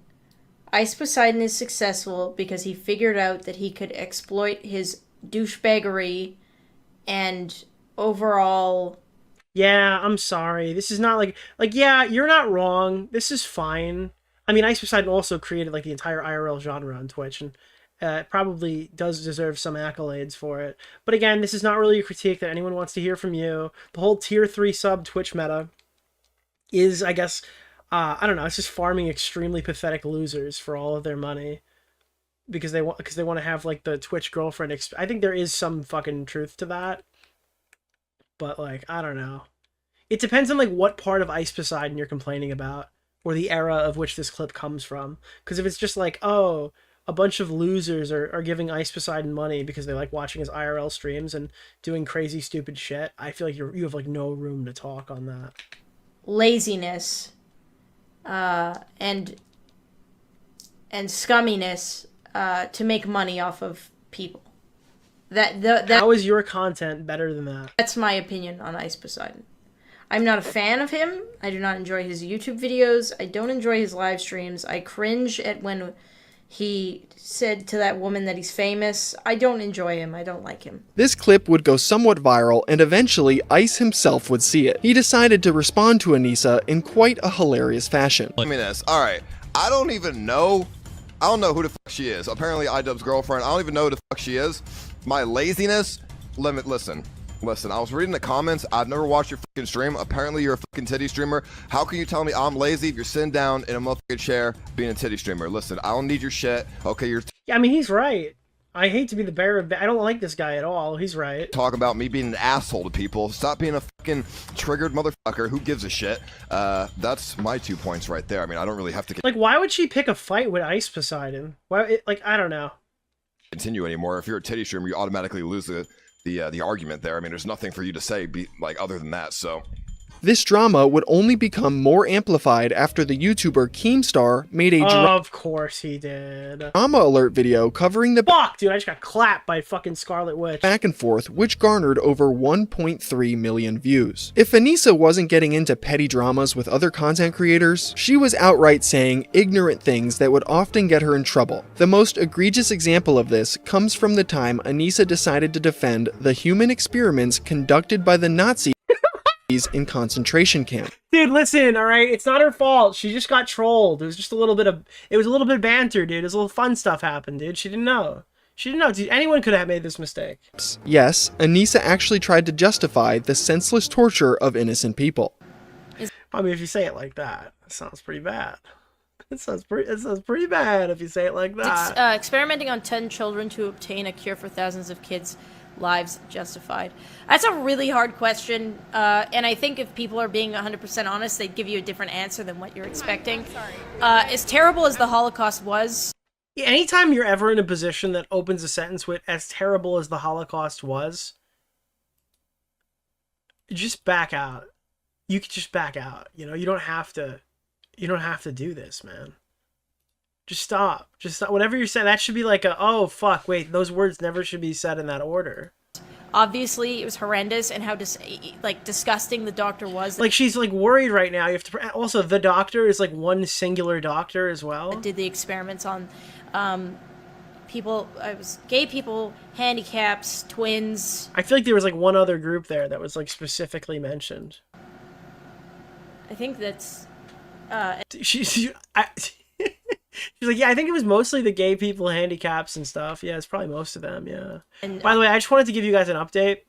Ice Poseidon is successful because he figured out that he could exploit his douchebaggery and overall... Yeah, I'm sorry. This is not like, yeah, you're not wrong. This is fine. I mean, Ice Poseidon also created, like, the entire IRL genre on Twitch, and probably does deserve some accolades for it. But again, this is not really a critique that anyone wants to hear from you. The whole tier 3 sub Twitch meta is, I guess... I don't know. It's just farming extremely pathetic losers for all of their money, because they want to have like the Twitch girlfriend. I think there is some fucking truth to that, but like I don't know. It depends on like what part of Ice Poseidon you're complaining about, or the era of which this clip comes from. Because if it's just like, oh, a bunch of losers are giving Ice Poseidon money because they like watching his IRL streams and doing crazy stupid shit, I feel like you have like no room to talk on that. Laziness. And scumminess to make money off of people. How is your content better than that? That's my opinion on Ice Poseidon. I'm not a fan of him. I do not enjoy his YouTube videos. I don't enjoy his live streams. I cringe at when he said to that woman that he's famous. I don't enjoy him. I don't like him. This clip would go somewhat viral, and eventually Ice himself would see it. He decided to respond to Anisa in quite a hilarious fashion. Let me this. Alright, I don't know who the fuck she is. Apparently iDubbbz's girlfriend. I don't even know who the fuck she is. My laziness, listen, I was reading the comments. I've never watched your fucking stream. Apparently you're a fucking titty streamer. How can you tell me I'm lazy if you're sitting down in a motherfucking chair being a titty streamer? Listen, I don't need your shit. Okay, yeah, I mean, he's right. I hate to be the bearer of I don't like this guy at all. He's right. Talk about me being an asshole to people. Stop being a fucking triggered motherfucker. Who gives a shit? That's my 2 points right there. I mean, I don't really have to Like, why would she pick a fight with Ice Poseidon? Why? Like, I don't know. Continue anymore. If you're a titty streamer, you automatically lose the argument there. I mean, there's nothing for you to say other than that. So. This drama would only become more amplified after the YouTuber Keemstar made a Of course he did. drama alert video covering the Fuck, dude, I just got clapped by fucking Scarlet Witch. back and forth, which garnered over 1.3 million views. If Anisa wasn't getting into petty dramas with other content creators, she was outright saying ignorant things that would often get her in trouble. The most egregious example of this comes from the time Anisa decided to defend the human experiments conducted by the Nazis in concentration camp. Dude, listen, all right, it's not her fault. She just got trolled. It was just a little bit of banter, dude. It was a little fun stuff happened, dude. She didn't know. She didn't know. Dude, anyone could have made this mistake. Yes, Anisa actually tried to justify the senseless torture of innocent people. I mean, if you say it like that, it sounds pretty bad. It sounds pretty bad if you say it like that. Experimenting on 10 children to obtain a cure for thousands of kids' lives justified? That's a really hard question, and I think if people are being 100% honest, they'd give you a different answer than what you're expecting. As terrible as the Holocaust was... Yeah, anytime you're ever in a position that opens a sentence with, as terrible as the Holocaust was, just back out. You could just back out. You know, you don't have to do this, man. Just stop. Just stop. Whatever you're saying, that should be like a, oh, fuck, wait, those words never should be said in that order. Obviously, it was horrendous, and how disgusting the doctor was. Like, she's, like, worried right now. You have to... Also, the doctor is, like, one singular doctor as well. Did the experiments on people... gay people, handicaps, twins. I feel like there was, like, one other group there that was, like, specifically mentioned. I think that's... She's like, yeah, I think it was mostly the gay people, handicaps, and stuff. Yeah, it's probably most of them, yeah. And, by the way, I just wanted to give you guys an update.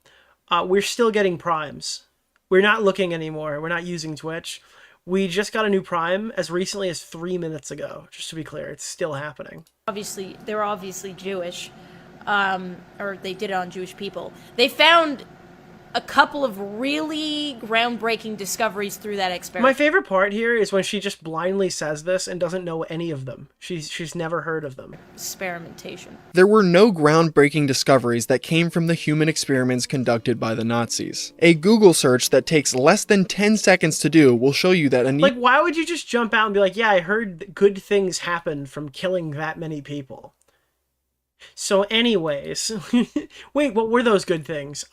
We're still getting primes. We're not looking anymore. We're not using Twitch. We just got a new prime as recently as 3 minutes ago, just to be clear. It's still happening. Obviously, they were obviously Jewish, or they did it on Jewish people. They found a couple of really groundbreaking discoveries through that experiment. My favorite part here is when she just blindly says this and doesn't know any of them. She's never heard of them. Experimentation. There were no groundbreaking discoveries that came from the human experiments conducted by the Nazis. A Google search that takes less than 10 seconds to do will show you that Like, why would you just jump out and be like, yeah, I heard good things happened from killing that many people? So anyways, wait, what were those good things?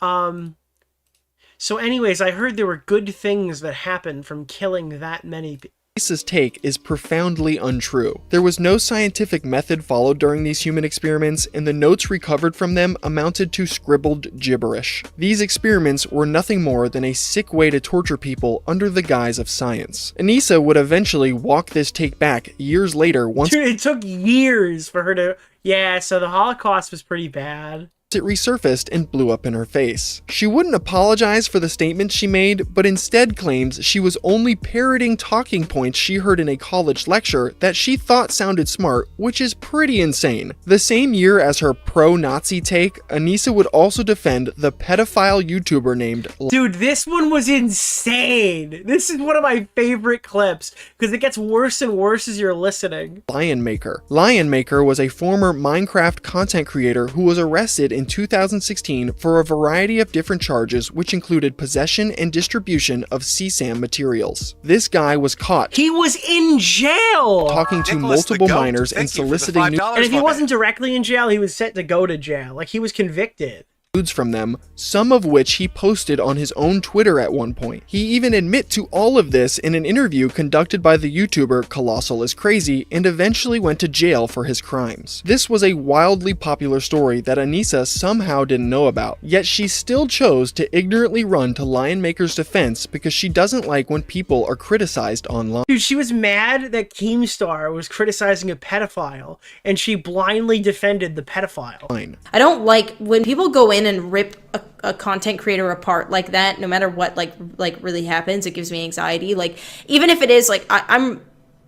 So anyways, I heard there were good things that happened from killing that many people. Anisa's take is profoundly untrue. There was no scientific method followed during these human experiments, and the notes recovered from them amounted to scribbled gibberish. These experiments were nothing more than a sick way to torture people under the guise of science. Anisa would eventually walk this take back years later once Dude, it took years for her to... Yeah, so the Holocaust was pretty bad. It resurfaced and blew up in her face. She wouldn't apologize for the statements she made, but instead claims she was only parroting talking points she heard in a college lecture that she thought sounded smart, which is pretty insane. The same year as her pro-Nazi take, Anisa would also defend the pedophile YouTuber named... Dude, this one was insane! This is one of my favorite clips, because it gets worse and worse as you're listening. Lionmaker. Lionmaker was a former Minecraft content creator who was arrested in 2016 for a variety of different charges, which included possession and distribution of CSAM materials. This guy was caught. He was in jail! Talking to multiple minors and soliciting new... And if he wasn't directly in jail, he was set to go to jail. Like, he was convicted. From them, some of which he posted on his own Twitter at one point. He even admit to all of this in an interview conducted by the YouTuber Colossal is Crazy, and eventually went to jail for his crimes. This was a wildly popular story that Anisa somehow didn't know about, yet she still chose to ignorantly run to Lionmaker's defense because she doesn't like when people are criticized online. Dude, she was mad that Keemstar was criticizing a pedophile, and she blindly defended the pedophile. I don't like when people go in and rip a content creator apart like that, no matter what like really happens. It gives me anxiety. Like, even if it is like I'm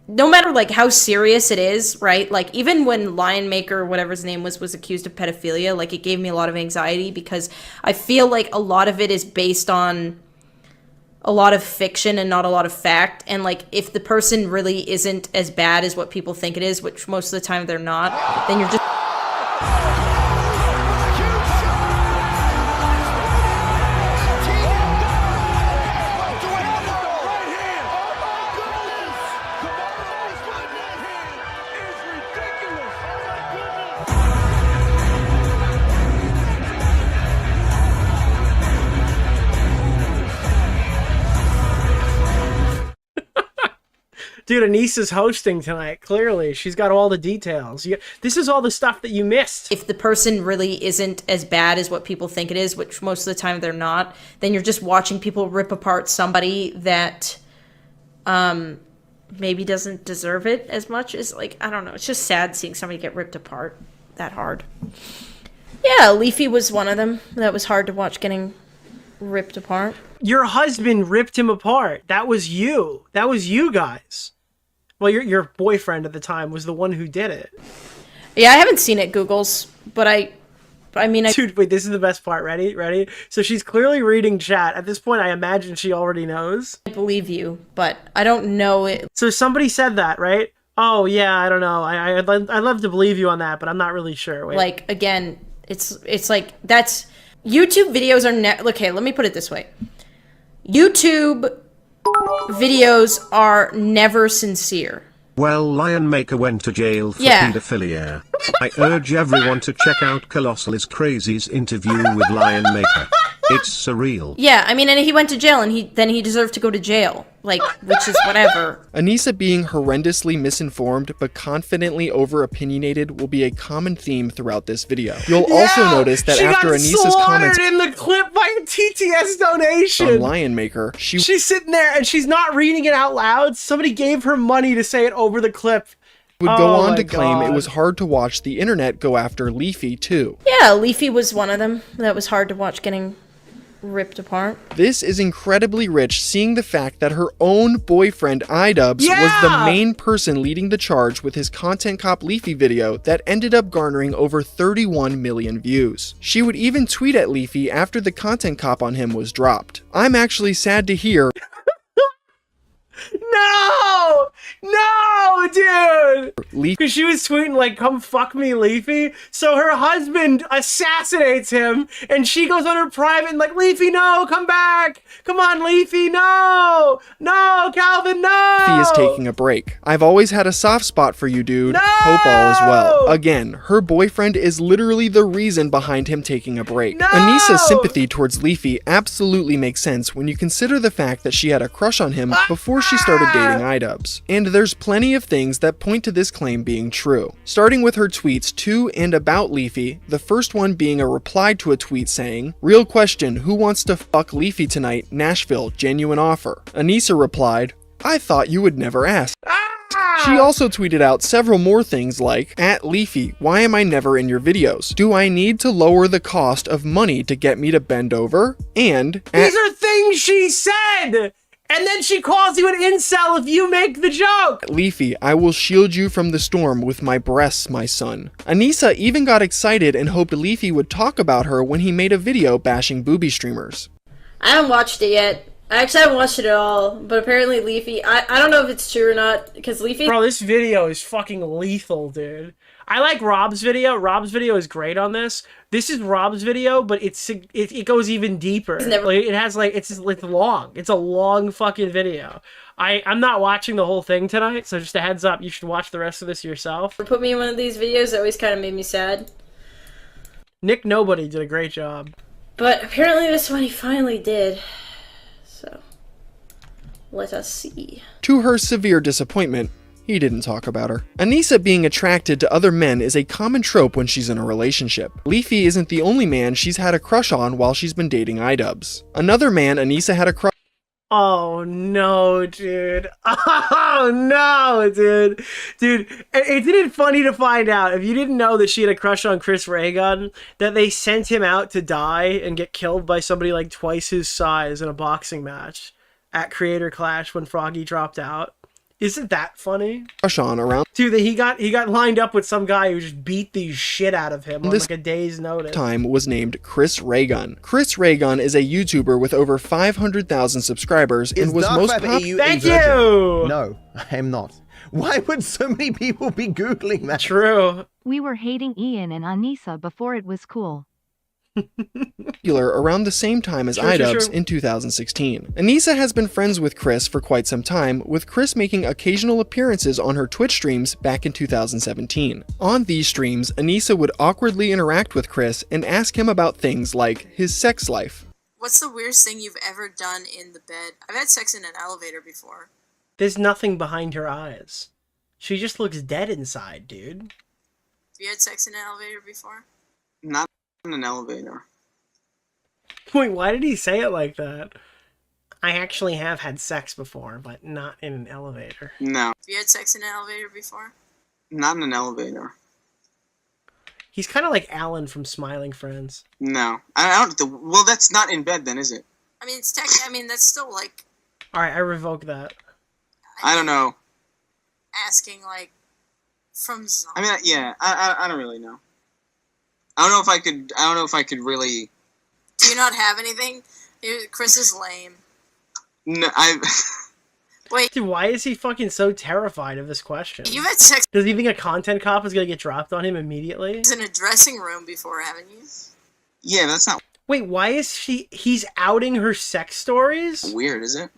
no matter like how serious it is, right? Like even when Lion Maker, whatever his name was accused of pedophilia, like it gave me a lot of anxiety because I feel like a lot of it is based on a lot of fiction and not a lot of fact. And like if the person really isn't as bad as what people think it is, which most of the time they're not, then you're just Dude, Anisa's hosting tonight. Clearly, she's got all the details. This is all the stuff that you missed. If the person really isn't as bad as what people think it is, which most of the time they're not, then you're just watching people rip apart somebody that maybe doesn't deserve it as much as, like, I don't know. It's just sad seeing somebody get ripped apart that hard. Yeah, Leafy was one of them. That was hard to watch getting ripped apart. Your husband ripped him apart. That was you. That was you guys. Well, your boyfriend at the time was the one who did it. Yeah, I haven't seen it, Googles, but I mean... Dude, wait, this is the best part. Ready? So she's clearly reading chat. At this point, I imagine she already knows. I believe you, but I don't know it. So somebody said that, right? Oh, yeah, I don't know. I'd love to believe you on that, but I'm not really sure. Wait. Like, again, it's like, that's... YouTube videos are... Okay, let me put it this way. YouTube videos are never sincere. Well, Lion Maker went to jail for pedophilia. I urge everyone to check out Colossal's Crazy's interview with Lion Maker. It's surreal. Yeah, I mean, and he went to jail, and then he deserved to go to jail. Like, which is whatever. Anisa being horrendously misinformed but confidently over-opinionated will be a common theme throughout this video. You'll also notice that after Anisa's comments in the clip by a TTS donation on Lion Maker, she's sitting there and she's not reading it out loud. Somebody gave her money to say it over the clip. Would go on to claim it was hard to watch the internet go after Leafy too. Yeah, Leafy was one of them. That was hard to watch getting ripped apart. This is incredibly rich, seeing the fact that her own boyfriend iDubbbz was the main person leading the charge with his Content Cop Leafy video that ended up garnering over 31 million views. She would even tweet at Leafy after the Content Cop on him was dropped. I'm actually sad to hear No, dude! Because she was tweeting, like, come fuck me, Leafy. So her husband assassinates him, and she goes on her private and like, Leafy, no, come back! Come on, Leafy, no! No, Calvin, no! Leafy is taking a break. I've always had a soft spot for you, dude. No! Hope all is well. Again, her boyfriend is literally the reason behind him taking a break. No! Anisa's sympathy towards Leafy absolutely makes sense when you consider the fact that she had a crush on him before she started dating iDubbbz. And there's plenty of things that point to this claim being true. Starting with her tweets to and about Leafy, the first one being a reply to a tweet saying, "Real question, who wants to fuck Leafy tonight? Nashville, genuine offer." Anisa replied, "I thought you would never ask." She also tweeted out several more things like, @Leafy, why am I never in your videos? Do I need to lower the cost of money to get me to bend over? And these are things she said! And then she calls you an incel if you make the joke! Leafy, I will shield you from the storm with my breasts, my son. Anisa even got excited and hoped Leafy would talk about her when he made a video bashing booby streamers. I haven't watched it yet. I actually haven't watched it at all, but apparently Leafy, I don't know if it's true or not, because Leafy... Bro, this video is fucking lethal, dude. I like Rob's video. Rob's video is great on this. This is Rob's video, but it goes even deeper. Like, it has like it's long. It's a long fucking video. I'm not watching the whole thing tonight, so just a heads up, you should watch the rest of this yourself. Put me in one of these videos that always kind of made me sad. Nick Nobody did a great job. But apparently this one he finally did. So, let us see. To her severe disappointment, he didn't talk about her. Anisa being attracted to other men is a common trope when she's in a relationship. Leafy isn't the only man she's had a crush on while she's been dating iDubbbz. Another man Anisa had a crush. Oh no, dude. Oh no, dude. Dude, isn't it funny to find out, if you didn't know that she had a crush on Chris Raygun, that they sent him out to die and get killed by somebody like twice his size in a boxing match at Creator Clash when Froggy dropped out? Isn't that funny? crush on around Dude, that he got lined up with some guy who just beat the shit out of him on this like a day's notice. time was named Chris Raygun. Chris Raygun is a YouTuber with over 500,000 subscribers and was most popular. Thank you! No, I am not. Why would so many people be Googling that? True. We were hating Ian and Anisa before it was cool. Around the same time as iDubbbz in 2016. Anisa has been friends with Chris for quite some time, with Chris making occasional appearances on her Twitch streams back in 2017. On these streams, Anisa would awkwardly interact with Chris and ask him about things like his sex life. What's the weirdest thing you've ever done in the bed? I've had sex in an elevator before. There's nothing behind her eyes. She just looks dead inside, dude. Have you had sex in an elevator before? Not in an elevator. Wait, why did he say it like that? I actually have had sex before, but not in an elevator. No. Have you had sex in an elevator before? Not in an elevator. He's kind of like Alan from Smiling Friends. No. I don't. Well, that's not in bed then, is it? I mean, that's still like... Alright, I revoke that. I don't know. Asking, like, from Zom. I mean, yeah, I don't really know. I don't know if I could really... Do you not have anything? Chris is lame. No, Wait. Dude, why is he fucking so terrified of this question? You've had sex... Does he think a content cop is gonna get dropped on him immediately? in a dressing room before, haven't you? Yeah, that's not... Wait, why is he's outing her sex stories? Weird, is it?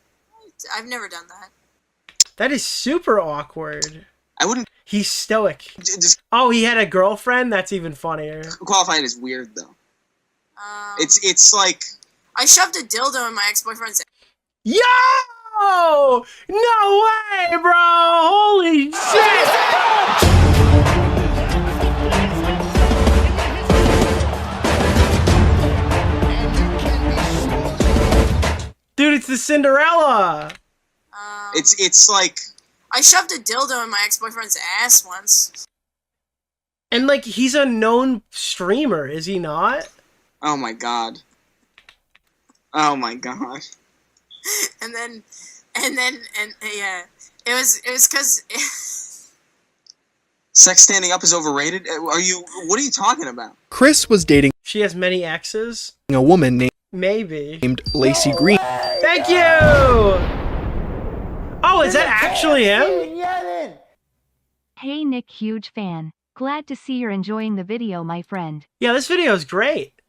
I've never done that. That is super awkward. I wouldn't... He's stoic. Oh, he had a girlfriend? That's even funnier. Qualified as weird, though. It's like... I shoved a dildo in my ex-boyfriend's... Yo! No way, bro! Holy shit! Dude, it's the Cinderella! It's like... I shoved a dildo in my ex-boyfriend's ass once. And, like, he's a known streamer, is he not? Oh my god. Oh my god. And yeah. It was cause... Sex standing up is overrated? What are you talking about? Chris was dating She has many exes? a woman Maybe. named Lacey Green. Thank you! Oh, is that actually him? Hey Nick, huge fan. Glad to see you're enjoying the video, my friend. Yeah, this video is great.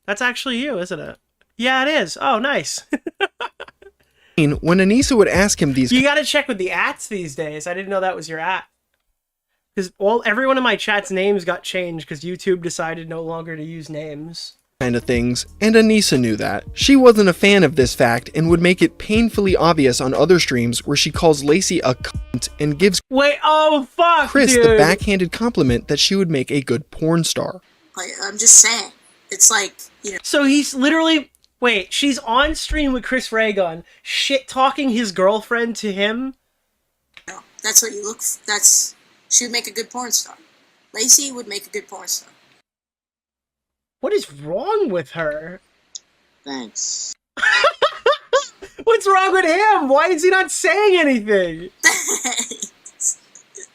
That's actually you, isn't it? Yeah, it is. Oh, nice. When Anisa would ask him these You gotta check with the ats these days. I didn't know that was your at. Because everyone in my chat's names got changed because YouTube decided no longer to use names. kind of things, and Anisa knew that. She wasn't a fan of this fact and would make it painfully obvious on other streams where she calls Lacey a cunt and gives Chris dude. the backhanded compliment that she would make a good porn star. Like, I'm just saying. It's like, you know. So he's literally... Wait, she's on stream with Chris Raygun, shit-talking his girlfriend to him? No, that's what you look for. She would make a good porn star. Lacey would make a good porn star. What is wrong with her? Thanks. What's wrong with him? Why is he not saying anything?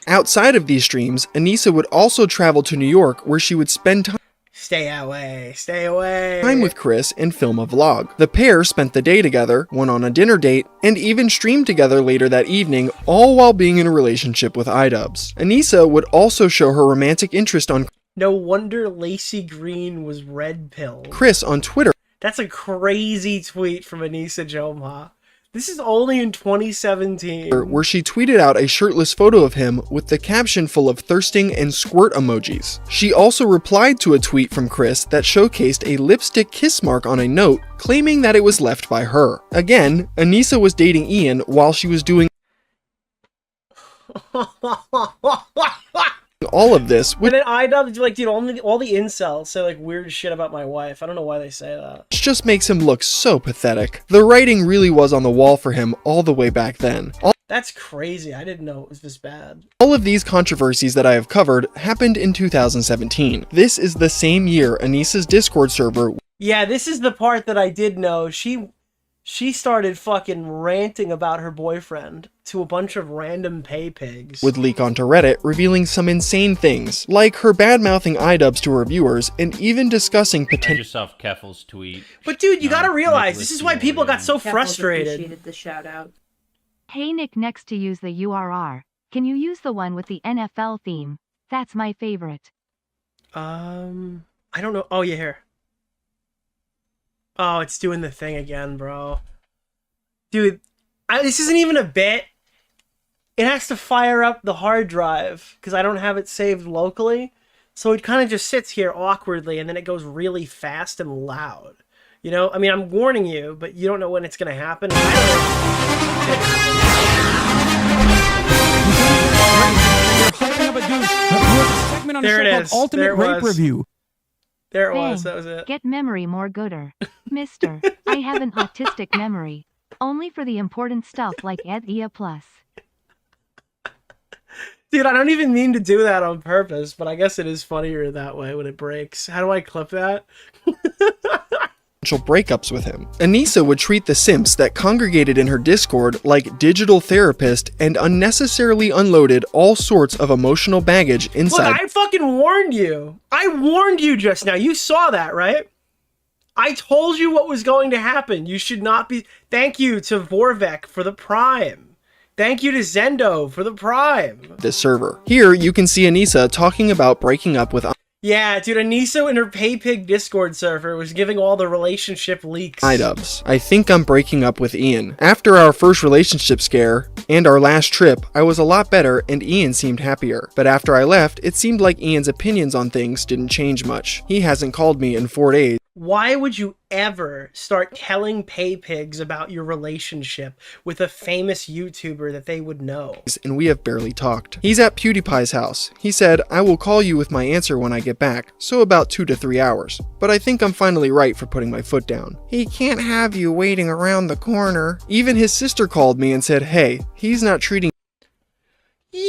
Outside of these streams, Anisa would also travel to New York where she would spend time Stay away, stay away. with Chris and film a vlog. The pair spent the day together, went on a dinner date, and even streamed together later that evening, all while being in a relationship with iDubbbz's. Anisa would also show her romantic interest on No wonder Lacey Green was red pilled. Chris on Twitter. That's a crazy tweet from Anisa Jomha. This is only in 2017. Where she tweeted out a shirtless photo of him with the caption full of thirsting and squirt emojis. She also replied to a tweet from Chris that showcased a lipstick kiss mark on a note, claiming that it was left by her. Again, Anisa was dating Ian while she was doing all of this, And then iDubbbz, like, dude, all the incels say, like, weird shit about my wife. I don't know why they say that. which just makes him look so pathetic. The writing really was on the wall for him all the way back then. That's crazy. I didn't know it was this bad. All of these controversies that I have covered happened in 2017. This is the same year Anisa's Discord server. Yeah, this is the part that I did know. She She started fucking ranting about her boyfriend to a bunch of random pay pigs. Would leak onto Reddit, revealing some insane things, like her bad-mouthing iDubbbz to her viewers, and even discussing potential. yourself Keffel's tweet. But dude, you gotta realize, this is why people got so frustrated. Appreciated the shout out. Hey Nick, next to use the URR, can you use the one with the NFL theme? That's my favorite. I don't know. Oh, yeah, here. Oh, it's doing the thing again, bro. Dude, this isn't even a bit. It has to fire up the hard drive because I don't have it saved locally. So it kind of just sits here awkwardly and then it goes really fast and loud. You know, I mean, I'm warning you, but you don't know when it's going to happen. There it is. Ultimate Rape Review. There it Bang. was. That was it. Get memory more gooder. Mister, I have an autistic memory. Only for the important stuff like EA Plus. Dude, I don't even mean to do that on purpose, but I guess it is funnier that way when it breaks. How do I clip that? breakups with him. Anisa would treat the simps that congregated in her Discord like digital therapist and unnecessarily unloaded all sorts of emotional baggage inside. Look, I fucking warned you. I warned you just now. You saw that, right? I told you what was going to happen. You should not be... Thank you to Vorvek for the Prime. Thank you to Zendo for the Prime. This server. Here, you can see Anisa talking about breaking up with Yeah, dude, Anisa in her PayPig Discord server was giving all the relationship leaks. iDubbbz. I think I'm breaking up with Ian. After our first relationship scare and our last trip, I was a lot better and Ian seemed happier. But after I left, it seemed like Ian's opinions on things didn't change much. He hasn't called me in 4 days. Why would you ever start telling PayPigs about your relationship with a famous YouTuber that they would know? And we have barely talked. He's at PewDiePie's house. He said, I will call you with my answer when I get back, so about 2 to 3 hours. But I think I'm finally right for putting my foot down. He can't have you waiting around the corner. Even his sister called me and said, hey, he's not treating Yo!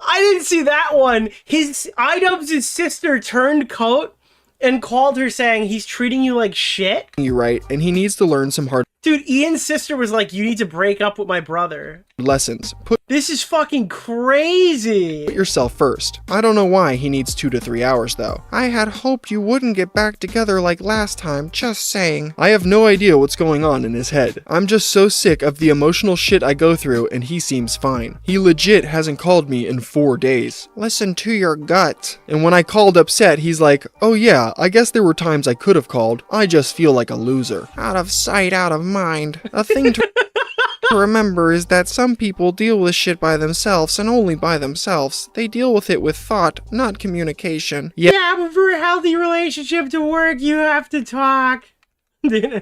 I didn't see that one. iDubbbz's sister turned coat and called her saying he's treating you like shit. you right, and he needs to learn some hard Dude, Ian's sister was like, you need to break up with my brother. lessons. This is fucking crazy. Put yourself first. I don't know why he needs 2 to 3 hours though. I had hoped you wouldn't get back together like last time, just saying. I have no idea what's going on in his head. I'm just so sick of the emotional shit I go through and he seems fine. He legit hasn't called me in 4 days. Listen to your gut. And when I called upset, he's like, oh yeah, I guess there were times I could have called. I just feel like a loser. Out of sight, out of mind. A thing to remember is that some people deal with shit by themselves and only by themselves. They deal with it with thought, not communication. Yeah, but for a healthy relationship to work, you have to talk. Yeah,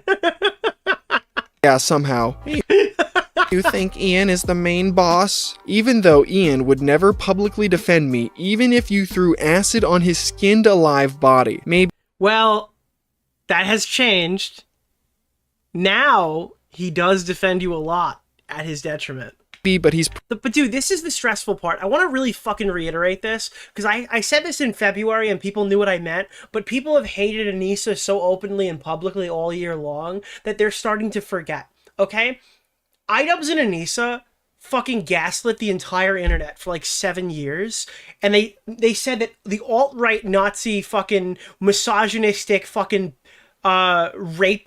somehow. You think Ian is the main boss? Even though Ian would never publicly defend me, even if you threw acid on his skinned alive body. Maybe. Well, that has changed. Now, he does defend you a lot at his detriment. But he's... But dude, this is the stressful part. I want to really fucking reiterate this, because I said this in February and people knew what I meant, but people have hated Anisa so openly and publicly all year long that they're starting to forget, okay? iDubbbz and Anisa fucking gaslit the entire internet for like 7 years, and they said that the alt-right Nazi fucking misogynistic fucking rapists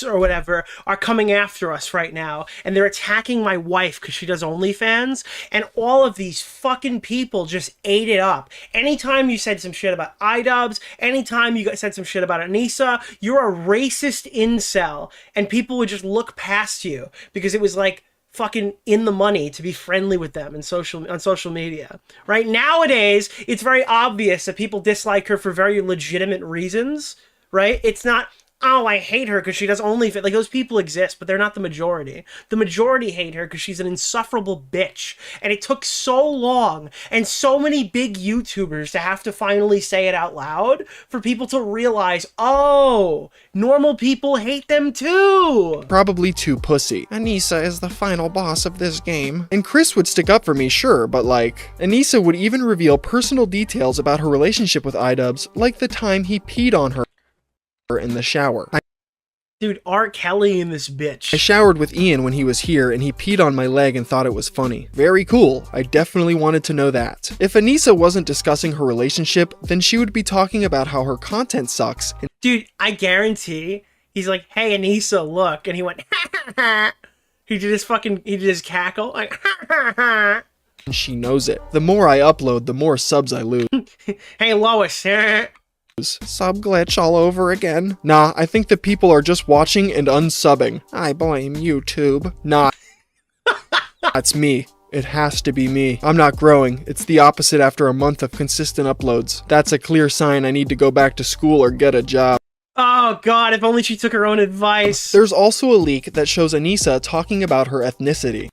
or whatever are coming after us right now, and they're attacking my wife because she does OnlyFans, and all of these fucking people just ate it up. Anytime you said some shit about iDubbbz, anytime you said some shit about Anisa, you're a racist incel, and people would just look past you because it was like fucking in the money to be friendly with them on social media. Right? Nowadays, it's very obvious that people dislike her for very legitimate reasons. Right? It's not, oh, I hate her because she does OnlyFans. Like, those people exist, but they're not the majority. The majority hate her because she's an insufferable bitch. And it took so long and so many big YouTubers to have to finally say it out loud for people to realize, oh, normal people hate them too. Probably too pussy. Anisa is the final boss of this game. And Chris would stick up for me, sure, but like, Anisa would even reveal personal details about her relationship with iDubbbz, like the time he peed on her in the shower. Dude, R. Kelly in this bitch. I showered with Ian when he was here and he peed on my leg and thought it was funny. Very cool. I definitely wanted to know that. If Anisa wasn't discussing her relationship, then she would be talking about how her content sucks. Dude, I guarantee he's like, hey Anisa, look. And he went, ha ha ha. He did his cackle. Like, ha ha ha. And she knows it. The more I upload, the more subs I lose. Hey Lois. Sub glitch all over again. Nah, I think the people are just watching and unsubbing. I blame YouTube. Nah. That's me. It has to be me. I'm not growing. It's the opposite after a month of consistent uploads. That's a clear sign I need to go back to school or get a job. Oh god, if only she took her own advice. There's also a leak that shows Anisa talking about her ethnicity.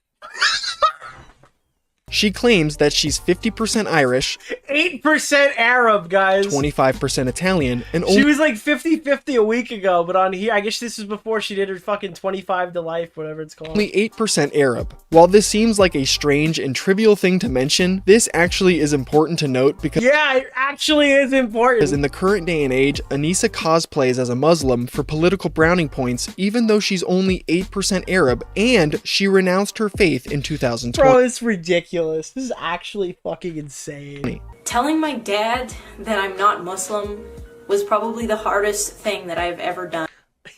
She claims that she's 50% Irish, 8% Arab, guys, 25% Italian, and she was like 50-50 a week ago, but on here, I guess this is before she did her fucking 25 to life, whatever it's called. Only 8% Arab. While this seems like a strange and trivial thing to mention, this actually is important to note because yeah, it actually is important. Because in the current day and age, Anisa cosplays as a Muslim for political browning points, even though she's only 8% Arab, and she renounced her faith in 2020. Bro, it's ridiculous. This is actually fucking insane. Telling my dad that I'm not Muslim was probably the hardest thing that I've ever done.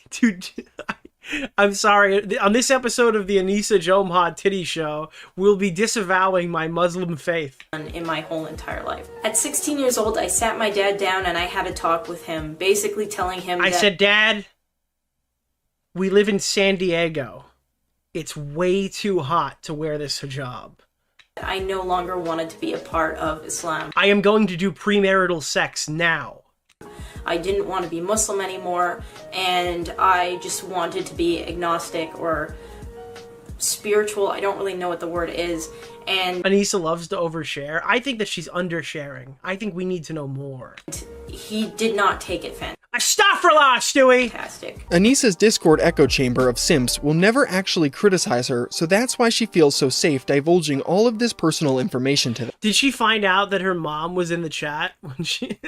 Dude, I'm sorry. On this episode of the Anisa Jomha Titty Show, we'll be disavowing my Muslim faith. In my whole entire life. At 16 years old, I sat my dad down and I had a talk with him, basically telling him I said, Dad, we live in San Diego. It's way too hot to wear this hijab. I no longer wanted to be a part of Islam. I am going to do premarital sex now. I didn't want to be Muslim anymore, and I just wanted to be agnostic or spiritual. I don't really know what the word is. And Anisa loves to overshare. I think that she's undersharing. I think we need to know more. He did not take it fantastic. Astaghfirullah, Stewie! Fantastic. Anisa's Discord echo chamber of simps will never actually criticize her, so that's why she feels so safe divulging all of this personal information to them. Did she find out that her mom was in the chat when she...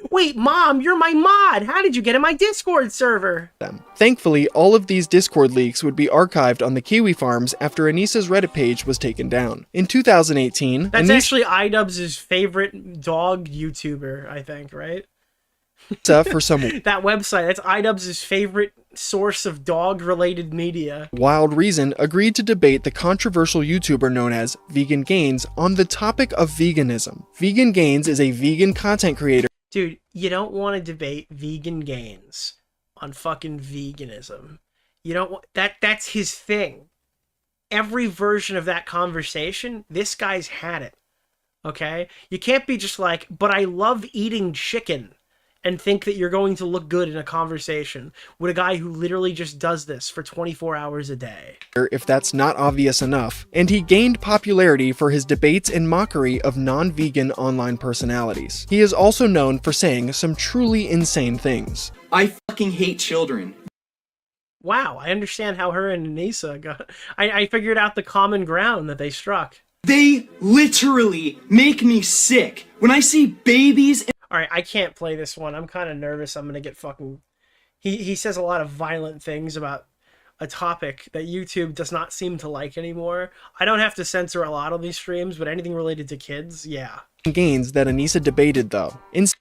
Wait, Mom, you're my mod! How did you get in my Discord server? Thankfully, all of these Discord leaks would be archived on the Kiwi Farms after Anisa's Reddit page was taken down. In 2018... That's actually iDubbbz's favorite dog YouTuber, I think, right? For some that website, that's iDubbbz's favorite source of dog-related media. Wild reason agreed to debate the controversial YouTuber known as Vegan Gains on the topic of veganism. Vegan Gains is a vegan content creator. Dude, you don't want to debate Vegan Gains on fucking veganism. You don't want that's his thing. Every version of that conversation, this guy's had it. Okay? You can't be just like, but I love eating chicken, and think that you're going to look good in a conversation with a guy who literally just does this for 24 hours a day. If that's not obvious enough, and he gained popularity for his debates and mockery of non-vegan online personalities. He is also known for saying some truly insane things. I fucking hate children. Wow, I understand how her and Anisa got... I figured out the common ground that they struck. They literally make me sick. When I see babies... Alright, I can't play this one. I'm kind of nervous I'm gonna get fucking... He says a lot of violent things about a topic that YouTube does not seem to like anymore. I don't have to censor a lot on these streams, but anything related to kids, yeah. Gains that Anisa debated though.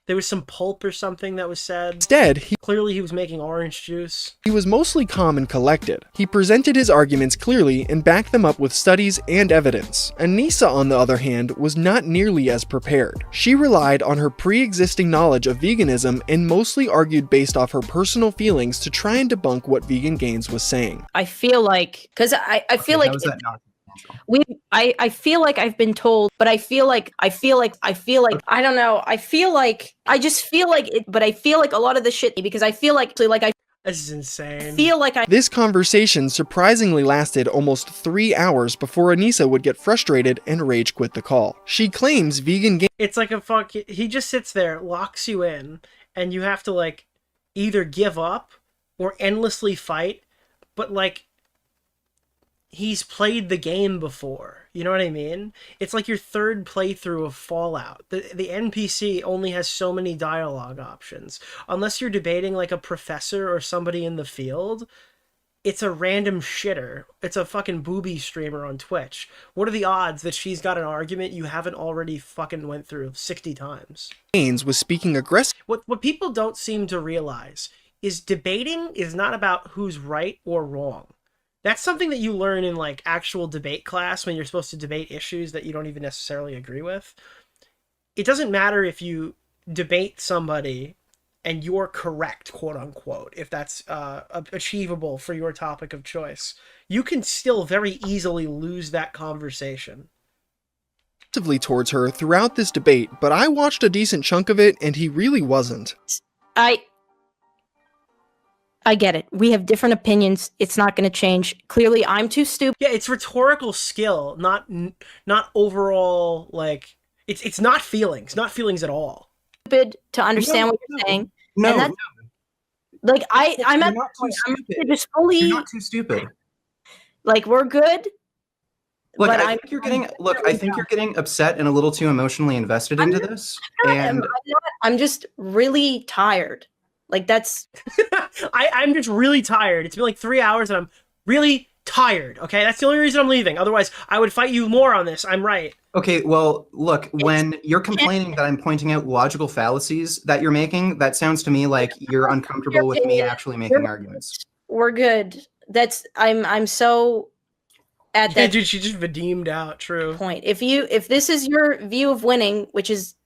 There was some pulp or something that was said. Instead, clearly he was making orange juice. He was mostly calm and collected. He presented his arguments clearly and backed them up with studies and evidence. Anisa, on the other hand, was not nearly as prepared. She relied on her pre-existing knowledge of veganism and mostly argued based off her personal feelings to try and debunk what Vegan Gains was saying. I feel like, because I feel like I feel like I've been told, but I feel like I don't know. I just feel like it, but I feel like a lot of the shit, because I feel like this is insane. This conversation surprisingly lasted almost 3 hours before Anisa would get frustrated and rage quit the call. She claims Vegan Gains... It's like a fuck... He just sits there, locks you in, and you have to, like, either give up or endlessly fight, but, like, he's played the game before. You know what I mean? It's like your third playthrough of Fallout. The NPC only has so many dialogue options. Unless you're debating like a professor or somebody in the field, it's a random shitter. It's a fucking booby streamer on Twitch. What are the odds that she's got an argument you haven't already fucking went through 60 times? Gaines was speaking aggressive. What people don't seem to realize is debating is not about who's right or wrong. That's something that you learn in like actual debate class when you're supposed to debate issues that you don't even necessarily agree with. It doesn't matter if you debate somebody and you're correct, quote unquote, if that's achievable for your topic of choice. You can still very easily lose that conversation. Towards her throughout this debate, but I watched a decent chunk of it and he really wasn't. I get it. We have different opinions. It's not going to change. Clearly, I'm too stupid. Yeah, it's rhetorical skill, not overall, like, it's not feelings. Not feelings at all. Stupid to understand what you're saying. No. Like, I'm at the point, I'm just fully... You're not too stupid. Like, we're good. Look, I think you're getting upset and a little too emotionally invested into this. I'm just really tired. Like, that's... I'm just really tired. It's been like 3 hours and I'm really tired, okay? That's the only reason I'm leaving. Otherwise, I would fight you more on this. I'm right. Okay, well, look, when you're complaining that I'm pointing out logical fallacies that you're making, that sounds to me like you're uncomfortable with me actually making arguments. We're good. I'm so... At that dude, she just redeemed out, true. Point. If this is your view of winning, which is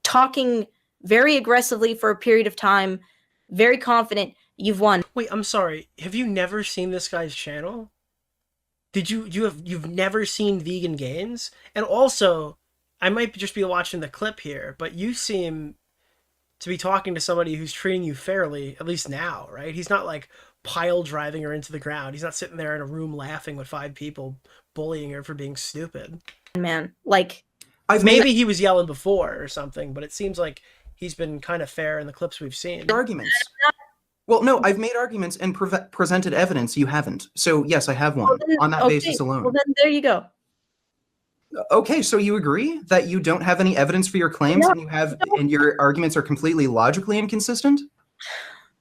talking very aggressively for a period of time, very confident, you've won. Wait, I'm sorry. Have you never seen this guy's channel? You've never seen Vegan Gains? And also, I might just be watching the clip here, but you seem to be talking to somebody who's treating you fairly, at least now, right? He's not like pile driving her into the ground. He's not sitting there in a room laughing with 5 people bullying her for being stupid. Man, like... Maybe he was yelling before or something, but it seems like he's been kind of fair in the clips we've seen. Arguments. Well, no, I've made arguments and presented evidence. You haven't. So, yes, I have one on that basis alone. Well, then there you go. Okay, so you agree that you don't have any evidence for your claims and your arguments are completely logically inconsistent?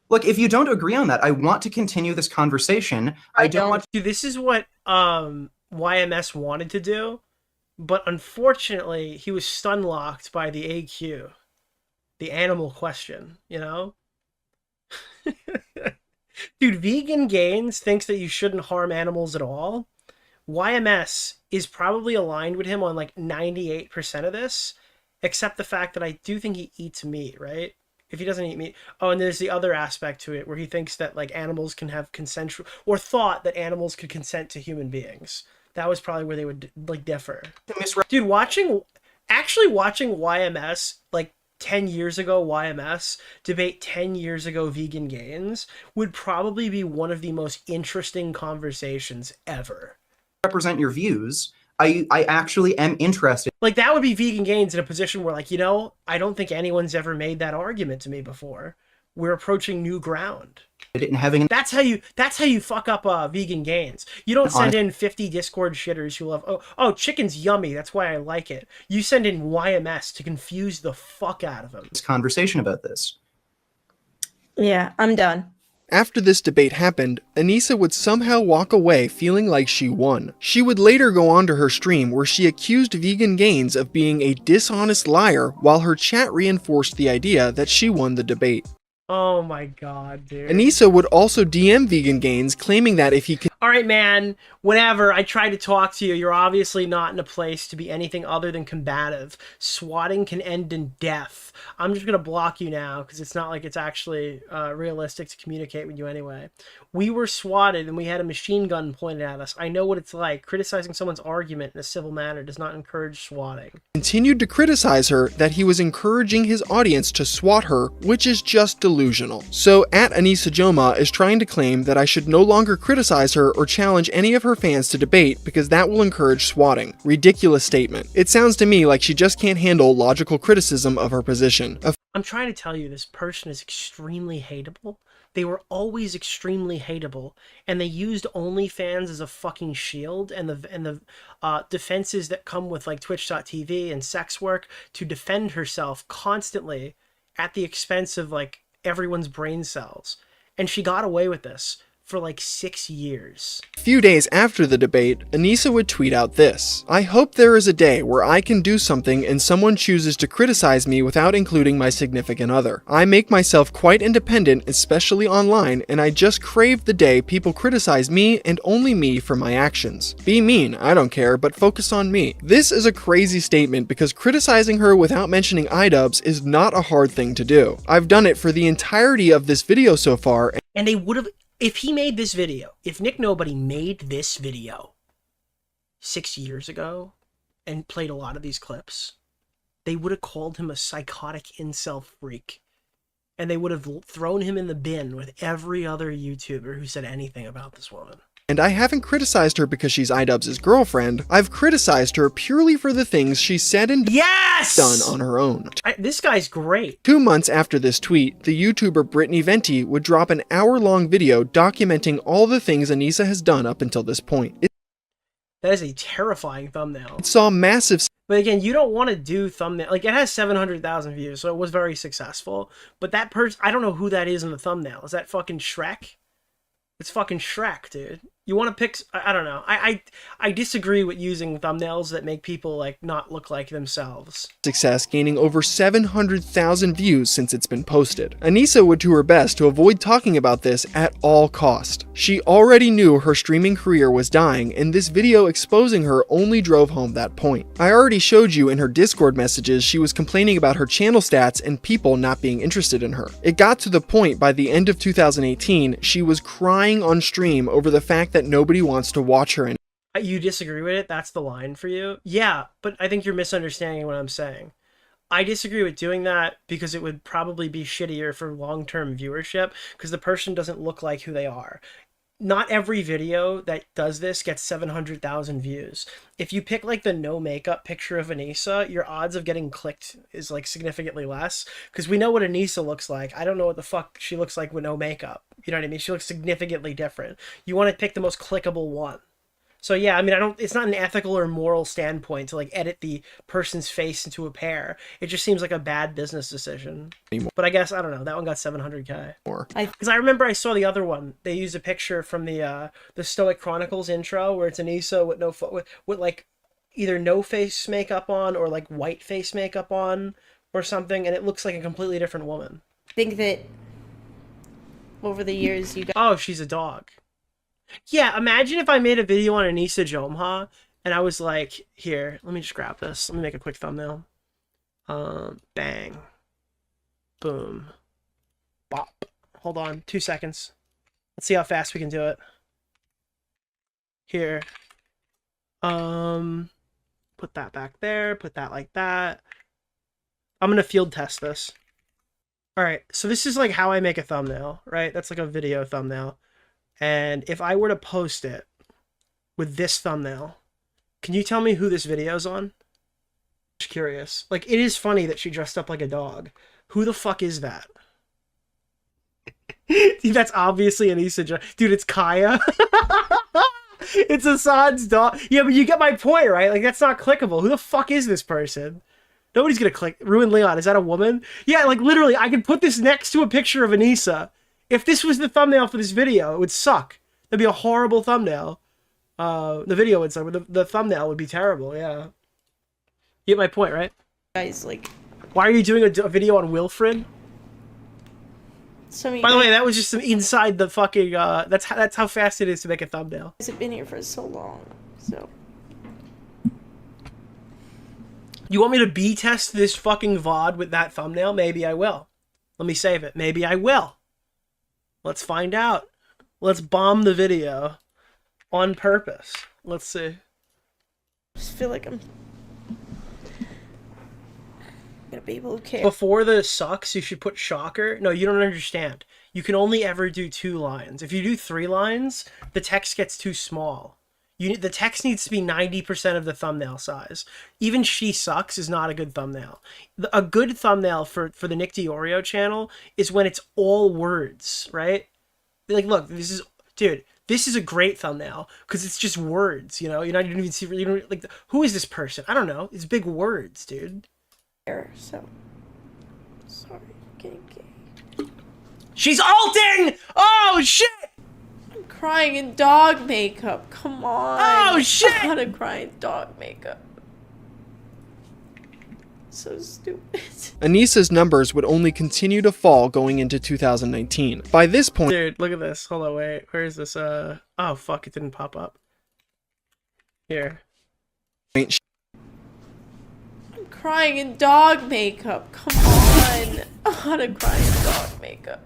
Look, if you don't agree on that, I want to continue this conversation. I don't want to... This is what YMS wanted to do, but unfortunately, he was stun-locked by the AQ. The animal question, you know? Dude, Vegan Gains thinks that you shouldn't harm animals at all. YMS is probably aligned with him on like 98% of this, except the fact that I do think he eats meat, right? If he doesn't eat meat. Oh, and there's the other aspect to it where he thinks that like animals can have consensual, or thought that animals could consent to human beings. That was probably where they would like differ. Dude, watching YMS like 10 years ago YMS debate 10 years ago Vegan Gains would probably be one of the most interesting conversations ever. Represent your views. I actually am interested. Like, that would be Vegan Gains in a position where, like, you know, I don't think anyone's ever made that argument to me before. We're approaching new ground. That's how you fuck up Vegan Gains. You don't send in 50 Discord shitters who love, oh, chicken's yummy, that's why I like it. You send in YMS to confuse the fuck out of him. This conversation about this. Yeah, I'm done. After this debate happened, Anisa would somehow walk away feeling like she won. She would later go on to her stream where she accused Vegan Gains of being a dishonest liar while her chat reinforced the idea that she won the debate. Oh my god, dude. Anisa would also DM Vegan Gains, claiming that if he could... Alright, man, whenever I try to talk to you, you're obviously not in a place to be anything other than combative. Swatting can end in death. I'm just gonna block you now, because it's not like it's actually realistic to communicate with you anyway. We were swatted, and we had a machine gun pointed at us. I know what it's like. Criticizing someone's argument in a civil manner does not encourage swatting. Continued to criticize her that he was encouraging his audience to swat her, which is just delusional. So, at Anisa Jomha is trying to claim that I should no longer criticize her or challenge any of her fans to debate because that will encourage swatting. Ridiculous statement. It sounds to me like she just can't handle logical criticism of her position. I'm trying to tell you, this person is extremely hateable. they were always extremely hateable, and they used OnlyFans as a fucking shield, and the defenses that come with like Twitch.tv and sex work to defend herself constantly at the expense of like everyone's brain cells. And she got away with this for like 6 years. A few days after the debate, Anisa would tweet out this: "I hope there is a day where I can do something and someone chooses to criticize me without including my significant other. I make myself quite independent, especially online, and I just crave the day people criticize me and only me for my actions. Be mean, I don't care, but focus on me." This is a crazy statement because criticizing her without mentioning iDubbbz's is not a hard thing to do. I've done it for the entirety of this video so far, and they would have, if he made this video, if Nick Nobody made this video 6 years ago and played a lot of these clips, they would have called him a psychotic incel freak. And they would have thrown him in the bin with every other YouTuber who said anything about this woman. And I haven't criticized her because she's iDubbbz's girlfriend. I've criticized her purely for the things she said and done on her own. This guy's great. 2 months after this tweet, the YouTuber Brittany Venti would drop an hour-long video documenting all the things Anisa has done up until this point. That is a terrifying thumbnail. It saw massive... But again, you don't want to do thumbnail. Like, it has 700,000 views, so it was very successful. But that person, I don't know who that is in the thumbnail. Is that fucking Shrek? It's fucking Shrek, dude. You want to pick... I don't know. I disagree with using thumbnails that make people, like, not look like themselves. Success, gaining over 700,000 views since it's been posted. Anisa would do her best to avoid talking about this at all cost. She already knew her streaming career was dying, and this video exposing her only drove home that point. I already showed you in her Discord messages she was complaining about her channel stats and people not being interested in her. It got to the point by the end of 2018 she was crying on stream over the fact that nobody wants to watch her. You disagree with it? That's the line for you? Yeah, but I think you're misunderstanding what I'm saying. I disagree with doing that because it would probably be shittier for long-term viewership because the person doesn't look like who they are. Not every video that does this gets 700,000 views. If you pick like the no makeup picture of Anisa, your odds of getting clicked is like significantly less because we know what Anisa looks like. I don't know what the fuck she looks like with no makeup. You know what I mean? She looks significantly different. You want to pick the most clickable one. So yeah, I mean, it's not an ethical or moral standpoint to like edit the person's face into a pear. It just seems like a bad business decision. But I guess, I don't know, that one got 700K. Because I remember I saw the other one. They used a picture from the Stoic Chronicles intro where it's Anisa with no with like either no face makeup on or like white face makeup on or something, and it looks like a completely different woman. I think that over the years you got... Oh, she's a dog. Yeah, imagine if I made a video on Anisa Jomha and I was like, here, let me just grab this. Let me make a quick thumbnail. Bang. Boom. Bop. Hold on, 2 seconds. Let's see how fast we can do it. Here. Put that back there, put that like that. I'm gonna field test this. Alright, so this is like how I make a thumbnail, right? That's like a video thumbnail. And if I were to post it with this thumbnail, can you tell me who this video's on? Just curious. Like, it is funny that she dressed up like a dog. Who the fuck is that? That's obviously Anisa. Dude, it's Kaya. It's Assad's dog. Yeah, but you get my point, right? Like, that's not clickable. Who the fuck is this person? Nobody's gonna click. Ruin Leon, is that a woman? Yeah, like, literally, I could put this next to a picture of Anisa. If this was the thumbnail for this video, it would suck. That'd be a horrible thumbnail. The video would suck, but the thumbnail would be terrible, yeah. You get my point, right? Guys, like... Why are you doing a video on Wilfred? So by the way, that was just some inside the fucking, that's how fast it is to make a thumbnail. I've been here for so long, so... You want me to B-test this fucking VOD with that thumbnail? Maybe I will. Let me save it. Maybe I will. Let's find out. Let's bomb the video on purpose. Let's see. I just feel like I'm gonna be able to care. Before the sucks, you should put shocker. No, you don't understand. You can only ever do 2 lines. If you do 3 lines, the text gets too small. The text needs to be 90% of the thumbnail size. Even "she sucks" is not a good thumbnail. A good thumbnail for the Nick DeOrio channel is when it's all words, right? Like, look, this is a great thumbnail because it's just words, you know? You don't even see, like, who is this person? I don't know. It's big words, dude. So, sorry, getting gay. She's alting! Oh, shit! I'm crying in dog makeup. Come on. Oh, shit! I gotta cry in dog makeup. So stupid. Anisa's numbers would only continue to fall going into 2019. By this point... Dude, look at this. Hold on, wait. Where is this? Oh, fuck, it didn't pop up. Here. I'm crying in dog makeup. Come on. I gotta cry in dog makeup.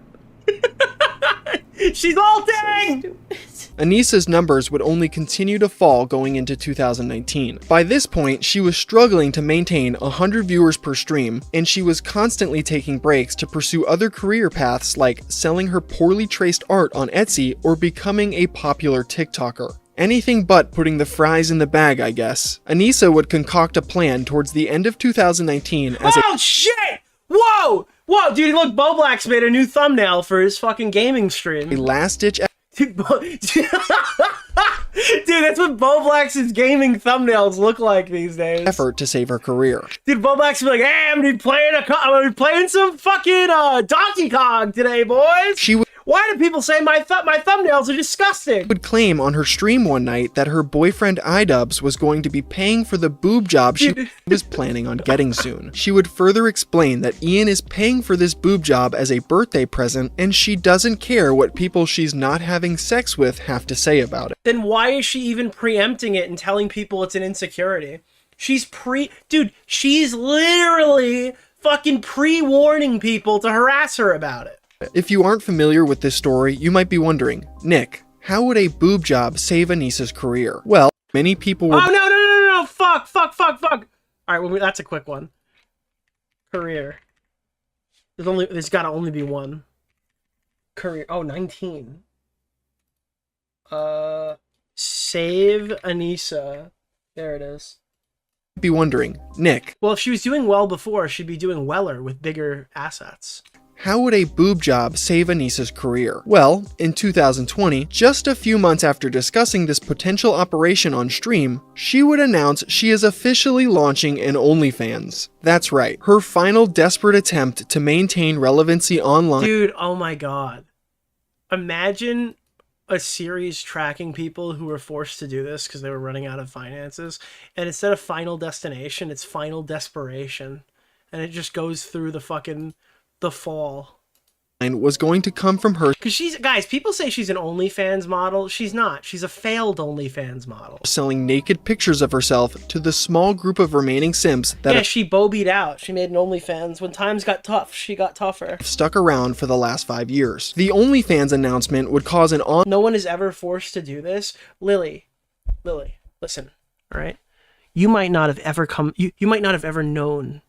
She's alting! So Anisa's numbers would only continue to fall going into 2019. By this point, she was struggling to maintain 100 viewers per stream, and she was constantly taking breaks to pursue other career paths like selling her poorly traced art on Etsy or becoming a popular TikToker. Anything but putting the fries in the bag, I guess. Anisa would concoct a plan towards the end of 2019 as Oh, shit! Whoa! Whoa, dude, look, Boblax made a new thumbnail for his fucking gaming stream. a last-ditch Dude, that's what Boblax's gaming thumbnails look like these days. effort to save her career. Dude, Boblax would be like, hey, I'm gonna be playing some fucking Donkey Kong today, boys. She Why do people say my thumbnails are disgusting? would claim on her stream one night that her boyfriend iDubbbz's was going to be paying for the boob job she was planning on getting soon. She would further explain that Ian is paying for this boob job as a birthday present, and she doesn't care what people she's not having sex with have to say about it. Then why is she even preempting it and telling people it's an insecurity? She's literally fucking pre-warning people to harass her about it. If you aren't familiar with this story, you might be wondering, Nick, how would a boob job save Anisa's career? Well, many people were- Oh, no, fuck. Alright, well, that's a quick one. Career. There's gotta only be one. Career, 19. Save Anisa. There it is. be wondering, Nick, Well, if she was doing well before, she'd be doing weller with bigger assets. how would a boob job save Anisa's career? Well, in 2020, just a few months after discussing this potential operation on stream, she would announce she is officially launching an OnlyFans. That's right, her final desperate attempt to maintain relevancy online. Dude, oh my god. Imagine a series tracking people who were forced to do this because they were running out of finances, and instead of Final Destination, it's Final Desperation. And it just goes through the fall. Was going to come from her Because guys, people say she's an OnlyFans model. She's not. She's a failed OnlyFans model. selling naked pictures of herself to the small group of remaining simps that Yeah, have she bobied out. She made an OnlyFans. When times got tough, she got tougher. stuck around for the last 5 years. The OnlyFans announcement would cause an No one is ever forced to do this. Lily, listen, all right? You might not have ever you might not have ever known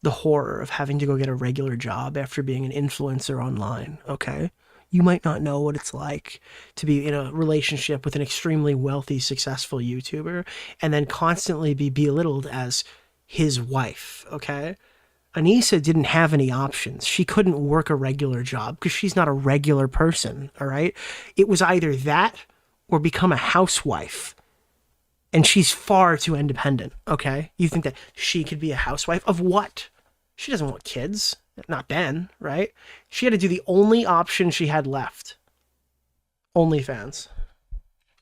the horror of having to go get a regular job after being an influencer online, okay? You might not know what it's like to be in a relationship with an extremely wealthy, successful YouTuber and then constantly be belittled as his wife, okay? Anisa didn't have any options. She couldn't work a regular job because she's not a regular person, all right? It was either that or become a housewife. And she's far too independent, okay? You think that she could be a housewife of what? She doesn't want kids. Not then, right? She had to do the only option she had left. OnlyFans.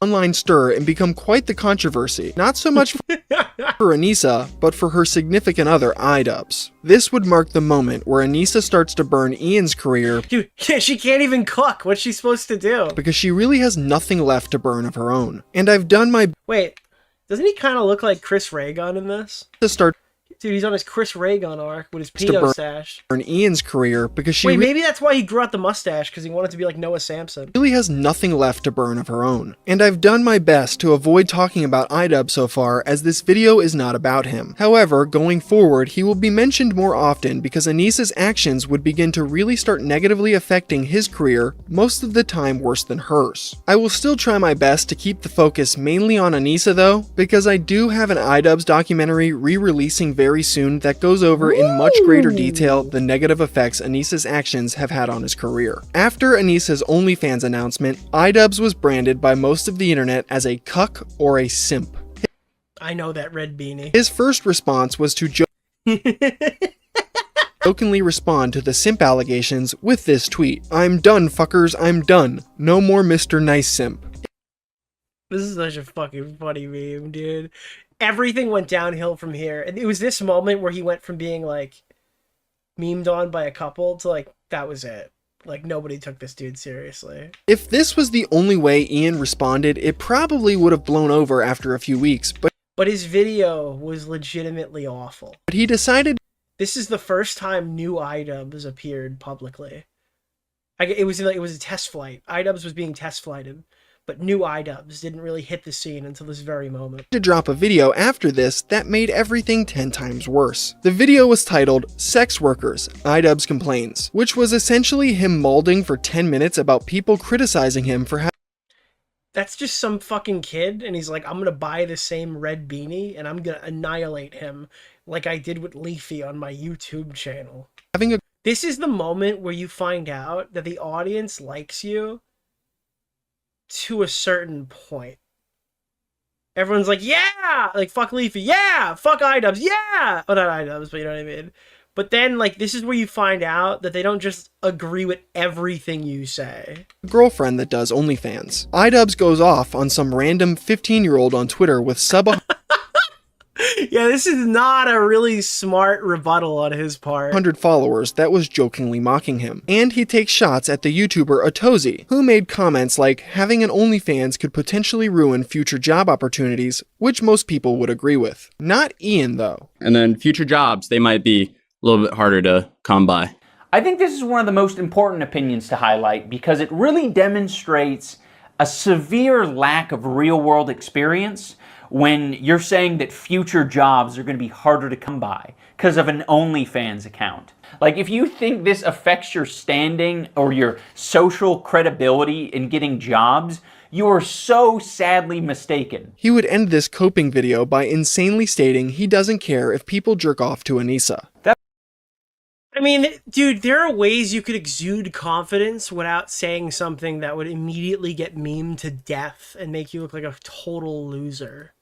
online stir and become quite the controversy. Not so much for Anisa, but for her significant other, iDubbbz's. This would mark the moment where Anisa starts to burn Ian's career. Dude, she can't even cook. What's she supposed to do? Because she really has nothing left to burn of her own. And I've done my Wait, doesn't he kind of look like Chris Ray Gun in this? to start Dude, he's on his Chris Ray-Gun arc with his to pedo burn stash. Ian's career because she Wait, maybe that's why he grew out the mustache, because he wanted to be like Noah Samson. really has nothing left to burn of her own. And I've done my best to avoid talking about iDubbbz so far, as this video is not about him. However, going forward, he will be mentioned more often because Anisa's actions would begin to really start negatively affecting his career, most of the time worse than hers. I will still try my best to keep the focus mainly on Anisa though, because I do have an iDubbbz documentary re-releasing very soon that goes over in much greater detail the negative effects Anisa's actions have had on his career. After Anisa's OnlyFans announcement, iDubbbz was branded by most of the internet as a cuck or a simp. I know that red beanie. His first response was to jokingly respond to the simp allegations with this tweet: "I'm done, fuckers, I'm done. No more Mr. Nice Simp." This is such a fucking funny meme, dude. Everything went downhill from here. And it was this moment where he went from being, like, memed on by a couple to, like, that was it. Like, nobody took this dude seriously. If this was the only way Ian responded, it probably would have blown over after a few weeks, But his video was legitimately awful. But he decided... This is the first time new iDubbbz appeared publicly. It was a test flight. iDubbbz was being test flighted. But new iDubbbz didn't really hit the scene until this very moment. To drop a video after this that made everything 10 times worse. The video was titled "Sex Workers, iDubbbz Complains," which was essentially him mauling for 10 minutes about people criticizing him for That's just some fucking kid, and he's like, I'm gonna buy the same red beanie, and I'm gonna annihilate him like I did with Leafy on my YouTube channel. This is the moment where you find out that the audience likes you to a certain point. Everyone's like, yeah! Like, fuck Leafy, yeah! Fuck iDubbbz, yeah! Oh, not iDubbbz, but you know what I mean. But then, like, this is where you find out that they don't just agree with everything you say. girlfriend that does OnlyFans. iDubbbz goes off on some random 15-year-old on Twitter with Yeah, this is not a really smart rebuttal on his part. 100 followers that was jokingly mocking him. And he takes shots at the YouTuber Otozi, who made comments like having an OnlyFans could potentially ruin future job opportunities, which most people would agree with. Not Ian, though. And then future jobs, they might be a little bit harder to come by. I think this is one of the most important opinions to highlight because it really demonstrates a severe lack of real-world experience when you're saying that future jobs are going to be harder to come by because of an OnlyFans account. Like, if you think this affects your standing or your social credibility in getting jobs, you are so sadly mistaken. He would end this coping video by insanely stating he doesn't care if people jerk off to Anisa. I mean, dude, there are ways you could exude confidence without saying something that would immediately get memed to death and make you look like a total loser.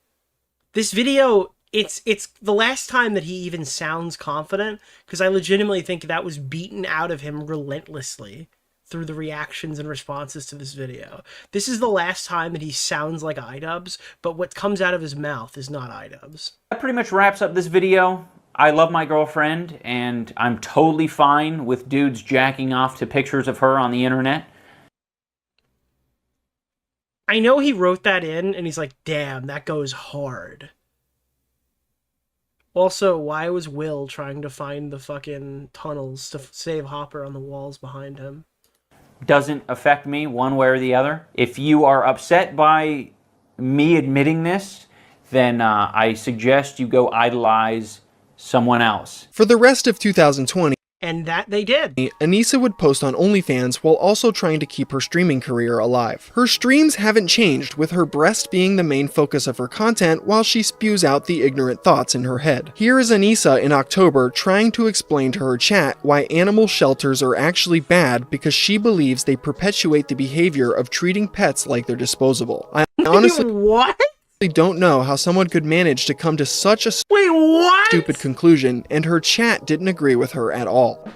This video, it's the last time that he even sounds confident, because I legitimately think that was beaten out of him relentlessly through the reactions and responses to this video. This is the last time that he sounds like iDubbbz, but what comes out of his mouth is not iDubbbz. That pretty much wraps up this video. I love my girlfriend, and I'm totally fine with dudes jacking off to pictures of her on the internet. I know he wrote that in, and he's like, damn, that goes hard. Also, why was Will trying to find the fucking tunnels to save Hopper on the walls behind him? Doesn't affect me one way or the other. If you are upset by me admitting this, then I suggest you go idolize someone else. For the rest of 2020, and that they did. Anisa would post on OnlyFans while also trying to keep her streaming career alive. Her streams haven't changed, with her breast being the main focus of her content while she spews out the ignorant thoughts in her head. Here is Anisa in October trying to explain to her chat why animal shelters are actually bad because she believes they perpetuate the behavior of treating pets like they're disposable. I honestly what? Don't know how someone could manage to come to such a stupid conclusion, and her chat didn't agree with her at all.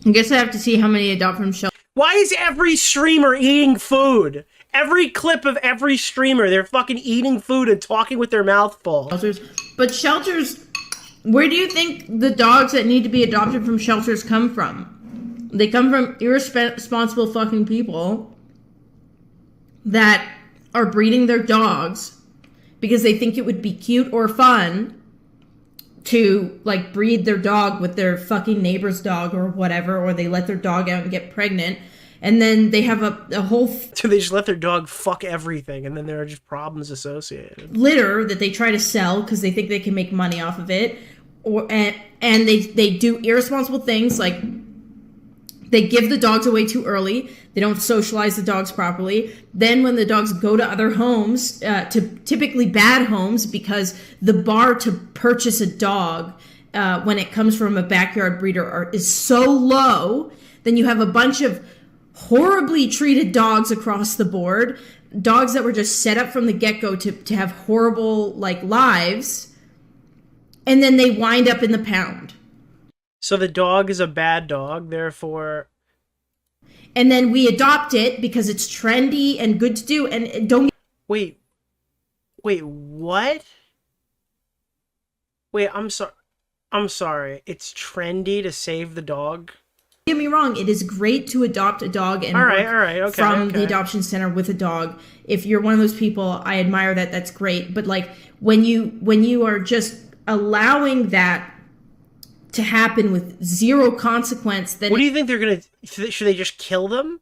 I guess I have to see how many adopt from shelters. Why is every streamer eating food? Every clip of every streamer, they're fucking eating food and talking with their mouth full. But shelters, where do you think the dogs that need to be adopted from shelters come from? They come from irresponsible fucking people that are breeding their dogs because they think it would be cute or fun to like breed their dog with their fucking neighbor's dog or whatever, or they let their dog out and get pregnant, and then they have a whole So they just let their dog fuck everything, and then there are just problems associated. litter that they try to sell because they think they can make money off of it, or and they do irresponsible things like they give the dogs away too early. They don't socialize the dogs properly. Then when the dogs go to other homes, to typically bad homes, because the bar to purchase a dog when it comes from a backyard breeder is so low, then you have a bunch of horribly treated dogs across the board, dogs that were just set up from the get-go to have horrible like lives, and then they wind up in the pound. So the dog is a bad dog, therefore... And then we adopt it because it's trendy and good to do, and don't... Wait, what? Wait, I'm sorry. It's trendy to save the dog? Don't get me wrong, it is great to adopt a dog and okay, from the adoption center with a dog. If you're one of those people, I admire that. That's great. But like when you are just allowing that to happen with zero consequence, then what do you think they're gonna? Should they just kill them?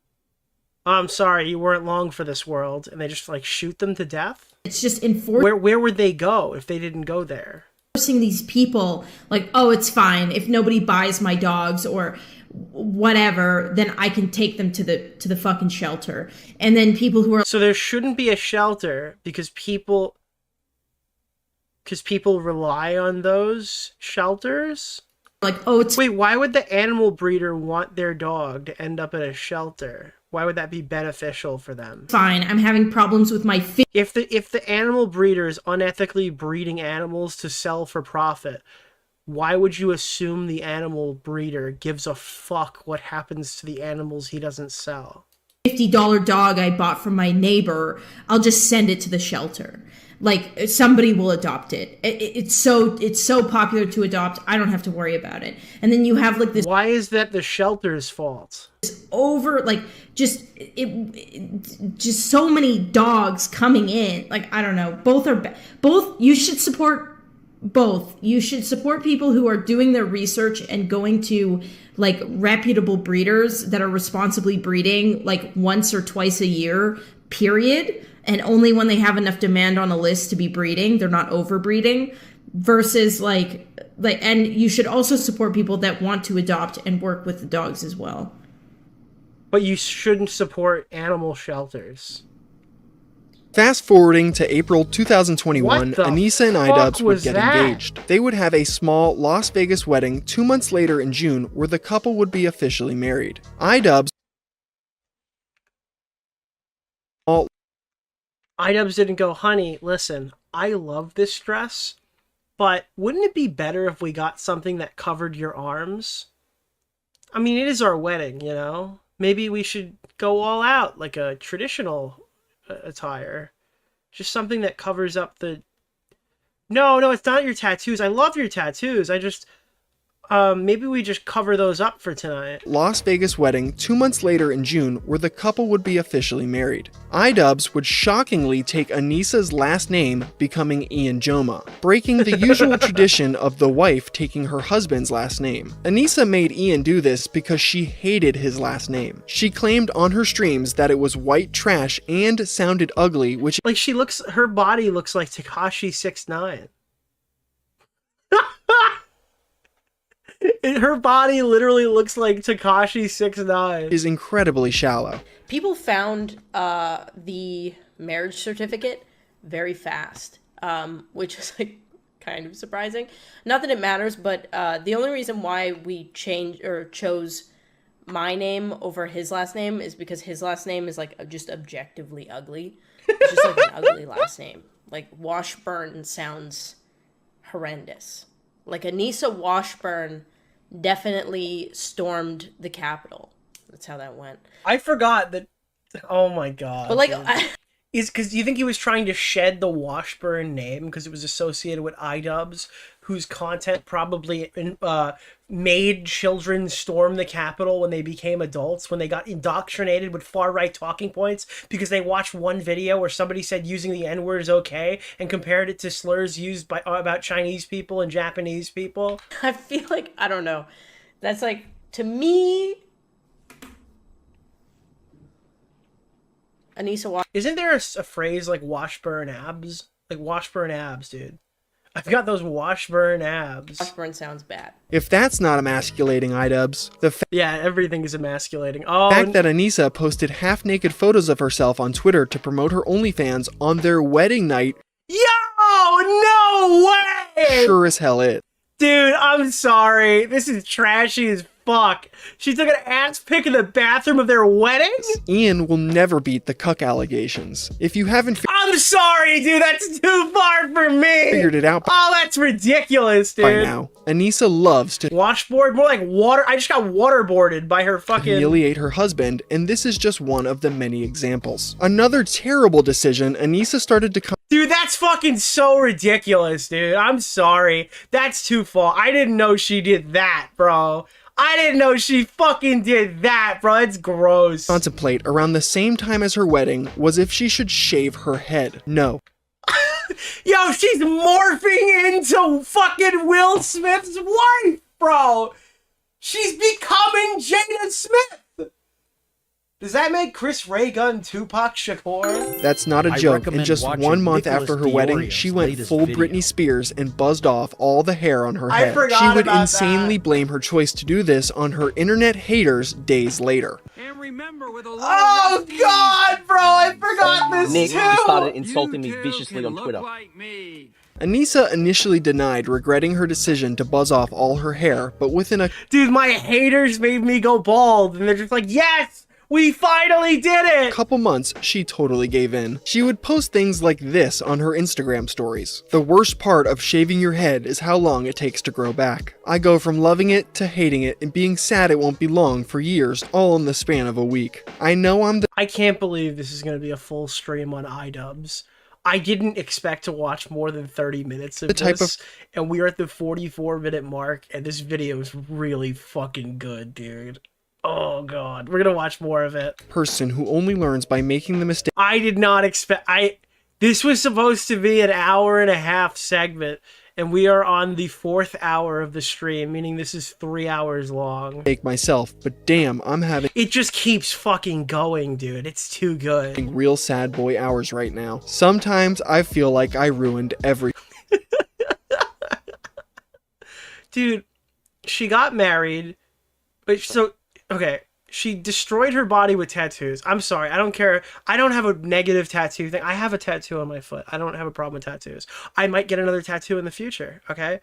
Oh, I'm sorry, you weren't long for this world, and they just like shoot them to death. It's just enforcing. Where would they go if they didn't go there? Forcing these people like, oh, it's fine if nobody buys my dogs or whatever, then I can take them to the fucking shelter. And then people who are so there shouldn't be a shelter because people rely on those shelters. Like, oh, it's wait, why would the animal breeder want their dog to end up at a shelter? Why would that be beneficial for them? Fine, I'm having problems with my if the animal breeder is unethically breeding animals to sell for profit, why would you assume the animal breeder gives a fuck what happens to the animals he doesn't sell? $50 dog I bought from my neighbor, I'll just send it to the shelter. Like somebody will adopt it. It's so popular to adopt. I don't have to worry about it. And then you have like this. Why is that the shelter's fault? Over like just so many dogs coming in. Like I don't know. Both. You should support both. You should support people who are doing their research and going to like reputable breeders that are responsibly breeding like once or twice a year. Period. And only when they have enough demand on a list to be breeding, they're not overbreeding, versus like, and you should also support people that want to adopt and work with the dogs as well. But you shouldn't support animal shelters. Fast forwarding to April 2021, Anisa and iDubbbz would get engaged. They would have a small Las Vegas wedding 2 months later in June where the couple would be officially married. iDubbbz didn't go, honey, listen, I love this dress, but wouldn't it be better if we got something that covered your arms? I mean, it is our wedding, you know? Maybe we should go all out, like a traditional attire. Just something that covers up the... No, it's not your tattoos. I love your tattoos. I just... maybe we just cover those up for tonight. Las Vegas wedding 2 months later in June where the couple would be officially married. iDubbbz would shockingly take Anisa's last name, becoming Ian Jomha, breaking the usual tradition of the wife taking her husband's last name. Anisa made Ian do this because she hated his last name. She claimed on her streams that it was white trash and sounded ugly, which like her body looks like Tekashi 6ix9ine. Her body literally looks like Tekashi 6ix9ine. Is incredibly shallow. People found the marriage certificate very fast, which is like kind of surprising. Not that it matters, but the only reason why we chose my name over his last name is because his last name is like just objectively ugly. It's just like an ugly last name. Like Washburn sounds horrendous. Like Anisa Washburn definitely stormed the Capitol. That's how that went. I forgot that. Oh my god. But like, is because do you think he was trying to shed the Washburn name because it was associated with iDubbbz, whose content probably made children storm the Capitol when they became adults, when they got indoctrinated with far-right talking points because they watched one video where somebody said using the N-word is okay and compared it to slurs used by about Chinese people and Japanese people? I feel like, I don't know. That's like, to me... Anisa Isn't there a phrase like Washburn abs? Like Washburn abs, dude. I've got those Washburn abs. Washburn sounds bad. If that's not emasculating iDubbbz, the yeah, everything is emasculating. fact that Anisa posted half-naked photos of herself on Twitter to promote her OnlyFans on their wedding night. Yo, no way! Sure as hell is. Dude, I'm sorry. This is trashy as fuck. She took an ass pic in the bathroom of their wedding? Ian will never beat the cuck allegations. If you haven't I'm sorry, dude. That's too far for me. Figured it out Oh, that's ridiculous, dude. by now, Anisa loves to Washboard? More like water. I just got waterboarded by her fucking... humiliate her husband, and this is just one of the many examples. Another terrible decision, Anisa started to come... Dude, that's fucking so ridiculous, dude. I'm sorry. That's too far. I didn't know she did that, bro. I didn't know she fucking did that, bro. It's gross. contemplate around the same time as her wedding was if she should shave her head. No. Yo, she's morphing into fucking Will Smith's wife, bro. She's becoming Jada Smith. Does that make Chris Ray Gun Tupac Shakur? That's not a joke. In just 1 month after her wedding, she went full Britney Spears and buzzed off all the hair on her I head. forgot She would about insanely blame her choice to do this on her internet haters days later. Oh God, bro! I forgot this Nick too. started insulting me viciously on Twitter. Anisa initially denied regretting her decision to buzz off all her hair, but within a... Dude, my haters made me go bald, and they're just like, yes! We finally did it! couple months, she totally gave in. She would post things like this on her Instagram stories. The worst part of shaving your head is how long it takes to grow back. I go from loving it to hating it and being sad it won't be long for years, all in the span of a week. I know I can't believe this is going to be a full stream on iDubbbz. I didn't expect to watch more than 30 minutes of this, and we are at the 44-minute mark, and this video is really fucking good, dude. Oh God, we're gonna watch more of it. Person who only learns by making the mistake. I did not expect. This was supposed to be an 1.5-hour segment, and we are on the 4th hour of the stream, meaning this is 3 hours long. Make myself, but damn, I'm having. It just keeps fucking going, dude. It's too good. Real sad boy hours right now. Sometimes I feel like I ruined everything. Dude, she got married, but so. Okay, she destroyed her body with tattoos. I'm sorry, I don't care. I don't have a negative tattoo thing. I have a tattoo on my foot. I don't have a problem with tattoos. I might get another tattoo in the future, okay?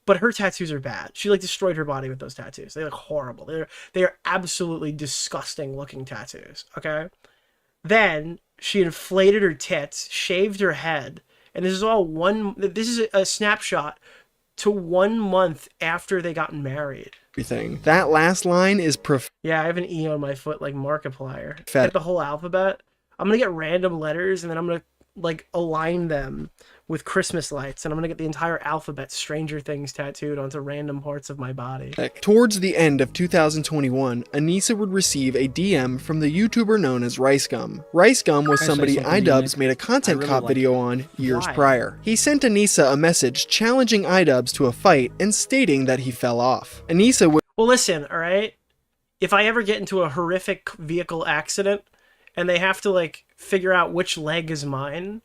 But her tattoos are bad. She like destroyed her body with those tattoos. They look horrible. They are absolutely disgusting looking tattoos, okay? Then she inflated her tits, shaved her head, and this is a snapshot to 1 month after they got married. Everything. That last line is Yeah, I have an E on my foot like Markiplier. Fat. Get the whole alphabet. I'm gonna get random letters and then I'm gonna like align them with Christmas lights, and I'm gonna get the entire alphabet Stranger Things tattooed onto random parts of my body. Towards the end of 2021, Anisa would receive a DM from the YouTuber known as RiceGum. RiceGum was somebody iDubbbz made a content cop video on years prior. He sent Anisa a message challenging iDubbbz to a fight and stating that he fell off. Anisa would... Well, listen, alright? If I ever get into a horrific vehicle accident and they have to like figure out which leg is mine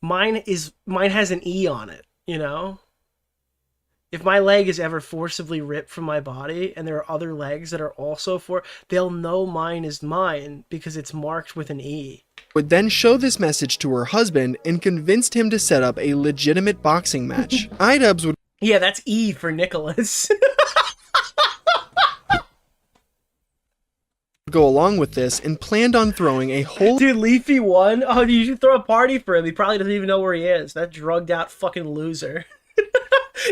has an E on it, you know? If my leg is ever forcibly ripped from my body and there are other legs that are also they'll know mine is mine because it's marked with an E. Would then show this message to her husband and convinced him to set up a legitimate boxing match. iDubbbz would... Yeah, that's E for Nicholas. go along with this and planned on throwing a whole... Dude, Leafy won? Oh, you should throw a party for him. He probably doesn't even know where he is. That drugged out fucking loser.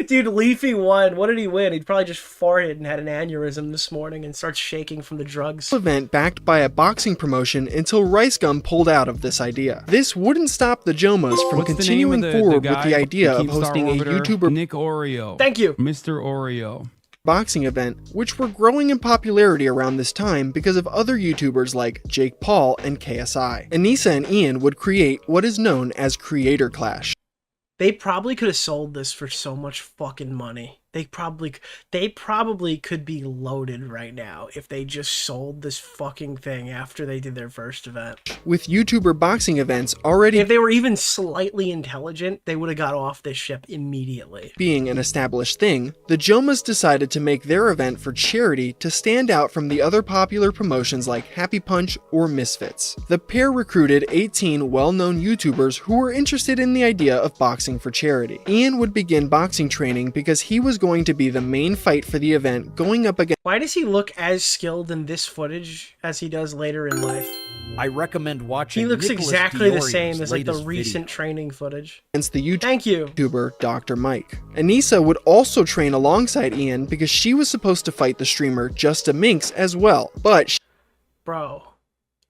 Dude, Leafy won. What did he win? He probably just farted and had an aneurysm this morning and starts shaking from the drugs. Event backed by a boxing promotion until Rice Gum pulled out of this idea. This wouldn't stop the Jomhas from continuing forward with the idea of hosting a YouTuber Nick Oreo. Thank you, Mr. Oreo. Boxing event, which were growing in popularity around this time because of other YouTubers like Jake Paul and KSI. Anisa and Ian would create what is known as Creator Clash. They probably could have sold this for so much fucking money. They probably could be loaded right now if they just sold this fucking thing after they did their first event. With YouTuber boxing events already if they were even slightly intelligent, they would have got off this ship immediately. Being an established thing, the Jomhas decided to make their event for charity to stand out from the other popular promotions like Happy Punch or Misfits. The pair recruited 18 well-known YouTubers who were interested in the idea of boxing for charity. Ian would begin boxing training because he was going to be the main fight for the event, going up against— Why does he look as skilled in this footage as he does later in life? I recommend watching. He looks Nicholas exactly the DeOrio's same as like the latest recent video. training footage. Against the Thank you. YouTuber Dr. Mike. Anisa would also train alongside Ian because she was supposed to fight the streamer Justa Minx as well, but Bro,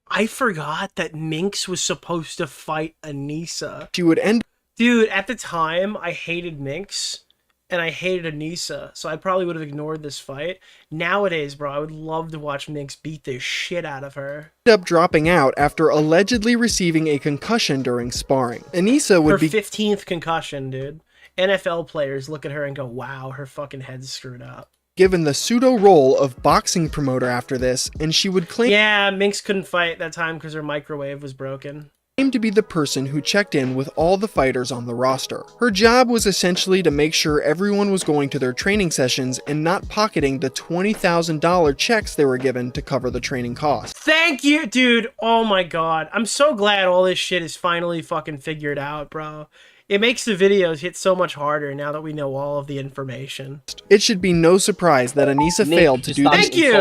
I forgot that Minx was supposed to fight Anisa. she would end— Dude, at the time, I hated Minx and I hated Anisa, so I probably would have ignored this fight. Nowadays, bro, I would love to watch Minx beat the shit out of her. up dropping out after allegedly receiving a concussion during sparring. Anisa would Her be 15th concussion, dude. NFL players look at her and go, wow, her fucking head's screwed up. given the pseudo role of boxing promoter after this, and she would claim— Yeah, Minx couldn't fight that time because her microwave was broken. To be the person who checked in with all the fighters on the roster. Her job was essentially to make sure everyone was going to their training sessions and not pocketing the $20,000 checks they were given to cover the training costs. Thank you, dude. Oh my god. I'm so glad all this shit is finally fucking figured out, bro. It makes the videos hit so much harder now that we know all of the information. It should be no surprise that Anisa failed to do Thank these you.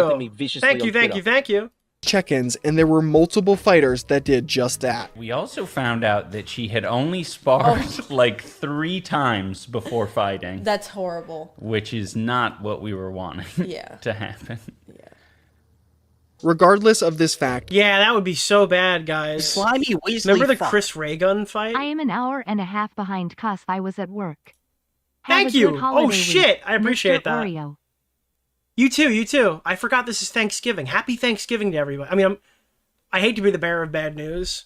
Thank you. check-ins, and there were multiple fighters that did just that. We also found out that she had only sparred like 3 times before fighting. That's horrible. Which is not what we were wanting to happen. Regardless of this fact, yeah, that would be so bad, guys. Slimy Weasley. Remember the Chris Ray gun fight? I am an hour and a half behind cuz I was at work. Thank you. Oh shit, I appreciate that. Oreo. You too, you too. I forgot this is Thanksgiving. Happy Thanksgiving to everybody. I mean, I hate to be the bearer of bad news.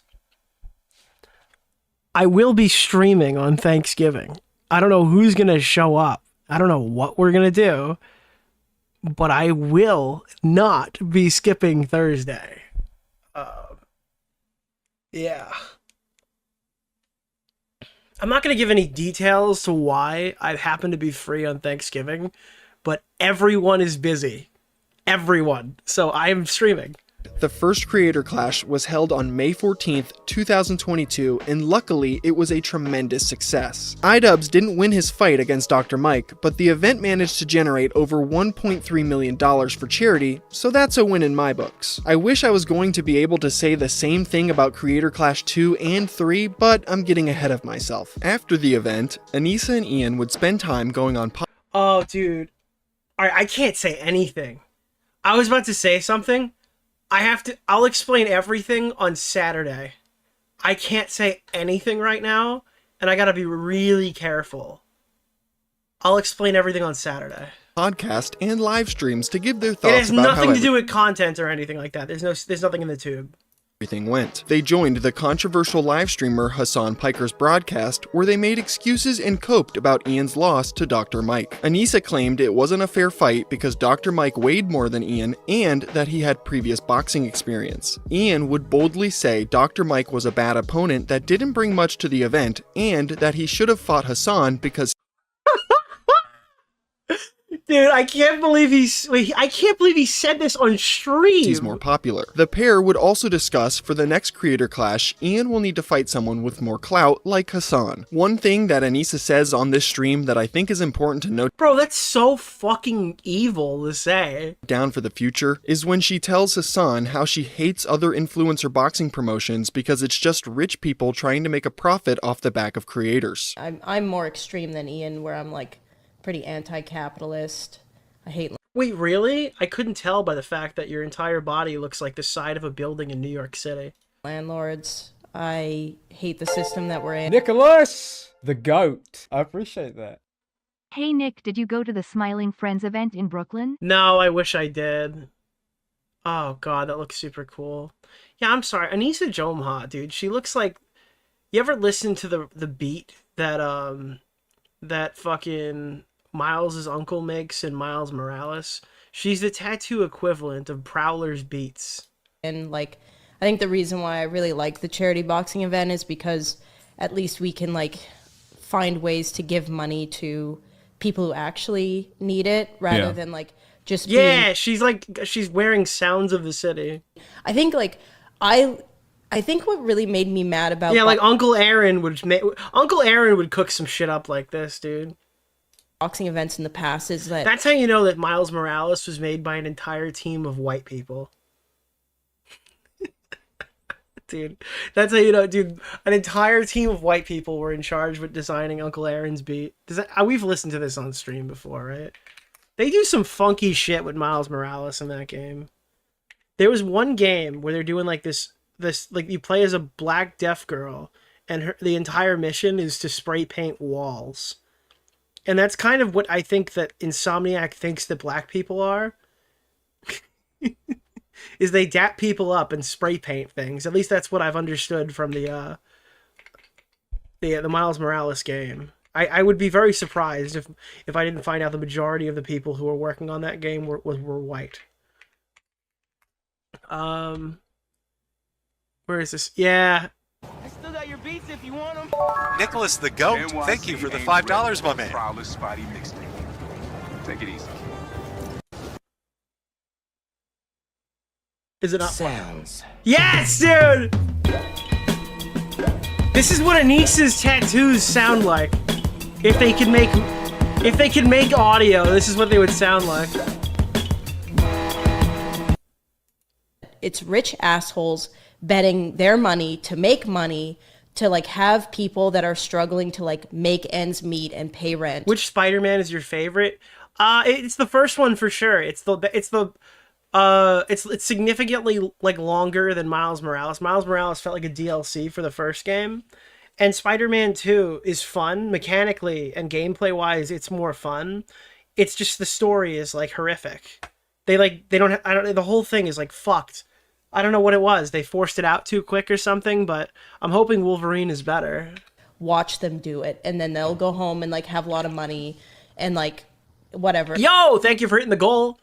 I will be streaming on Thanksgiving. I don't know who's going to show up. I don't know what we're going to do. But I will not be skipping Thursday. Yeah. I'm not going to give any details to why I happen to be free on Thanksgiving. But everyone is busy. Everyone. So I am streaming. the first Creator Clash was held on May 14th, 2022, and luckily it was a tremendous success. iDubbbz didn't win his fight against Dr. Mike, but the event managed to generate over $1.3 million for charity, so that's a win in my books. I wish I was going to be able to say the same thing about Creator Clash 2 and 3, but I'm getting ahead of myself. After the event, Anisa and Ian would spend time going on Oh, dude. Alright, I can't say anything. I was about to say something. I'll explain everything on Saturday. I can't say anything right now, and I gotta be really careful. I'll explain everything on Saturday. podcast and live streams to give their It thoughts has about nothing how to do with content or anything like that. There's nothing in the tube. everything went. They joined the controversial live streamer Hassan Piker's broadcast, where they made excuses and coped about Ian's loss to Dr. Mike. Anisa claimed it wasn't a fair fight because Dr. Mike weighed more than Ian and that he had previous boxing experience. Ian would boldly say Dr. Mike was a bad opponent that didn't bring much to the event and that he should have fought Hassan because Dude, I can't believe he said this on stream. he's more popular. The pair would also discuss for the next Creator Clash, Ian will need to fight someone with more clout like Hassan. One thing that Anisa says on this stream that I think is important to note Bro, that's so fucking evil to say. down for the future is when she tells Hassan how she hates other influencer boxing promotions because it's just rich people trying to make a profit off the back of creators. I'm more extreme than Ian, where I'm like, pretty anti-capitalist. I hate. Wait, really? I couldn't tell by the fact that your entire body looks like the side of a building in New York City. Landlords. I hate the system that we're in. Nicholas, the goat. I appreciate that. Hey Nick, did you go to the Smiling Friends event in Brooklyn? No, I wish I did. Oh god, that looks super cool. Yeah, I'm sorry. Anisa Jomha, dude, she looks like... You ever listen to the beat that that fucking Miles' uncle makes in Miles Morales? She's the tattoo equivalent of Prowler's beats. And like, I think the reason why I really like the charity boxing event is because at least we can like find ways to give money to people who actually need it rather than like just being... she's wearing Sounds of the City. I think like I think what really made me mad about like Uncle Aaron would cook some shit up like this, dude. Boxing events in the past is that that's how you know that Miles Morales was made by an entire team of white people. Dude, that's how you know, dude. An entire team of white people were in charge with designing Uncle Aaron's beat. We've listened to this on stream before, right? They do some funky shit with Miles Morales in that game. There was one game where they're doing like this like you play as a black deaf girl, and the entire mission is to spray paint walls. And that's kind of what I think that Insomniac thinks that black people are. Is they dap people up and spray paint things. At least that's what I've understood from the Miles Morales game. I would be very surprised if I didn't find out the majority of the people who were working on that game were white. Where is this? Yeah. I still got your beats if you want them. Nicholas the Goat, thank you for the $5, my man. Take it easy. Is it not? Sounds. Yes, dude! This is what Anisa's tattoos sound like. If they could make audio, this is what they would sound like. It's rich assholes betting their money to make money to like have people that are struggling to like make ends meet and pay rent. Which Spider-Man is your favorite? It's the first one for sure. It's significantly like longer than Miles Morales. Miles Morales felt like a DLC for the first game. And Spider-Man 2 is fun mechanically and gameplay wise. It's more fun. It's just the story is like horrific. The whole thing is like fucked. I don't know what it was. They forced it out too quick or something, but I'm hoping Wolverine is better. Watch them do it, and then they'll go home and like have a lot of money and like whatever. Yo, thank you for hitting the goal.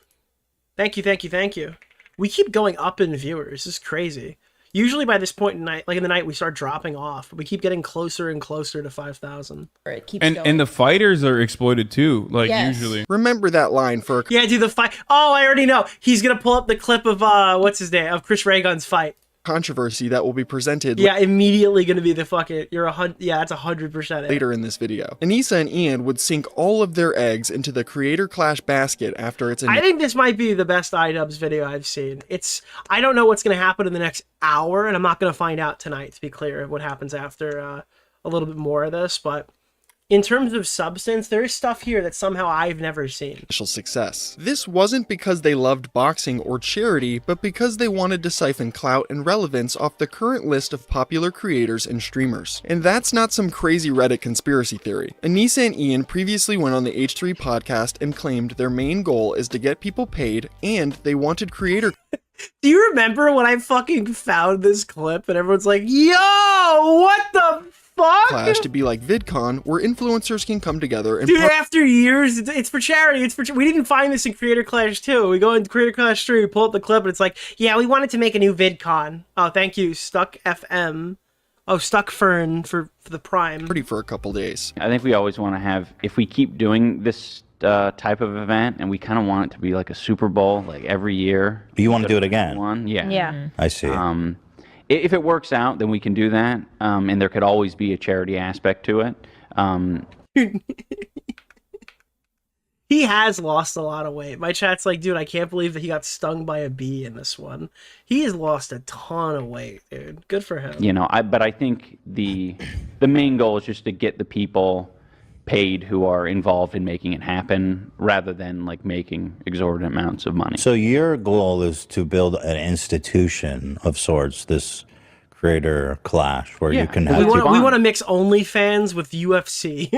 Thank you. We keep going up in viewers. This is crazy. Usually by this point in the night, we start dropping off. But we keep getting closer and closer to 5,000. It keeps going. And the fighters are exploited too, like usually. Remember that line for... Yeah, dude, the fight... Oh, I already know. He's going to pull up the clip of, what's his name? Of Chris Ray Gun's fight. Controversy that will be presented. Yeah, immediately going to be the fucking... that's 100% later in this video. Anisa and Ian would sink all of their eggs into the Creator Clash basket after its... I think this might be the best iDubbbz video I've seen. I don't know what's going to happen in the next hour, and I'm not going to find out tonight, to be clear, what happens after a little bit more of this, but... In terms of substance, there is stuff here that somehow I've never seen. Success. This wasn't because they loved boxing or charity, but because they wanted to siphon clout and relevance off the current list of popular creators and streamers. And that's not some crazy Reddit conspiracy theory. Anisa and Ian previously went on the H3 podcast and claimed their main goal is to get people paid, and they wanted creator... Do you remember when I fucking found this clip and everyone's like, yo, what the fuck? Clash to be like VidCon, where influencers can come together and... Dude, after years, it's for charity. We didn't find this in Creator Clash 2. We go into Creator Clash 3, we pull up the clip, and it's like, yeah, we wanted to make a new VidCon. Oh, thank you, Stuck FM. Oh, Stuck Fern for the Prime. For a couple days. I think we always want to have, if we keep doing this type of event, and we kind of want it to be like a Super Bowl, like every year. You want to do it again? Yeah. I see. If it works out, then we can do that, and there could always be a charity aspect to it. He has lost a lot of weight. My chat's like, dude, I can't believe that he got stung by a bee in this one. He has lost a ton of weight, dude. Good for him. But I think the main goal is just to get the people paid who are involved in making it happen rather than like making exorbitant amounts of money. So your goal is to build an institution of sorts, this creator clash, where you can have we want to mix OnlyFans with UFC.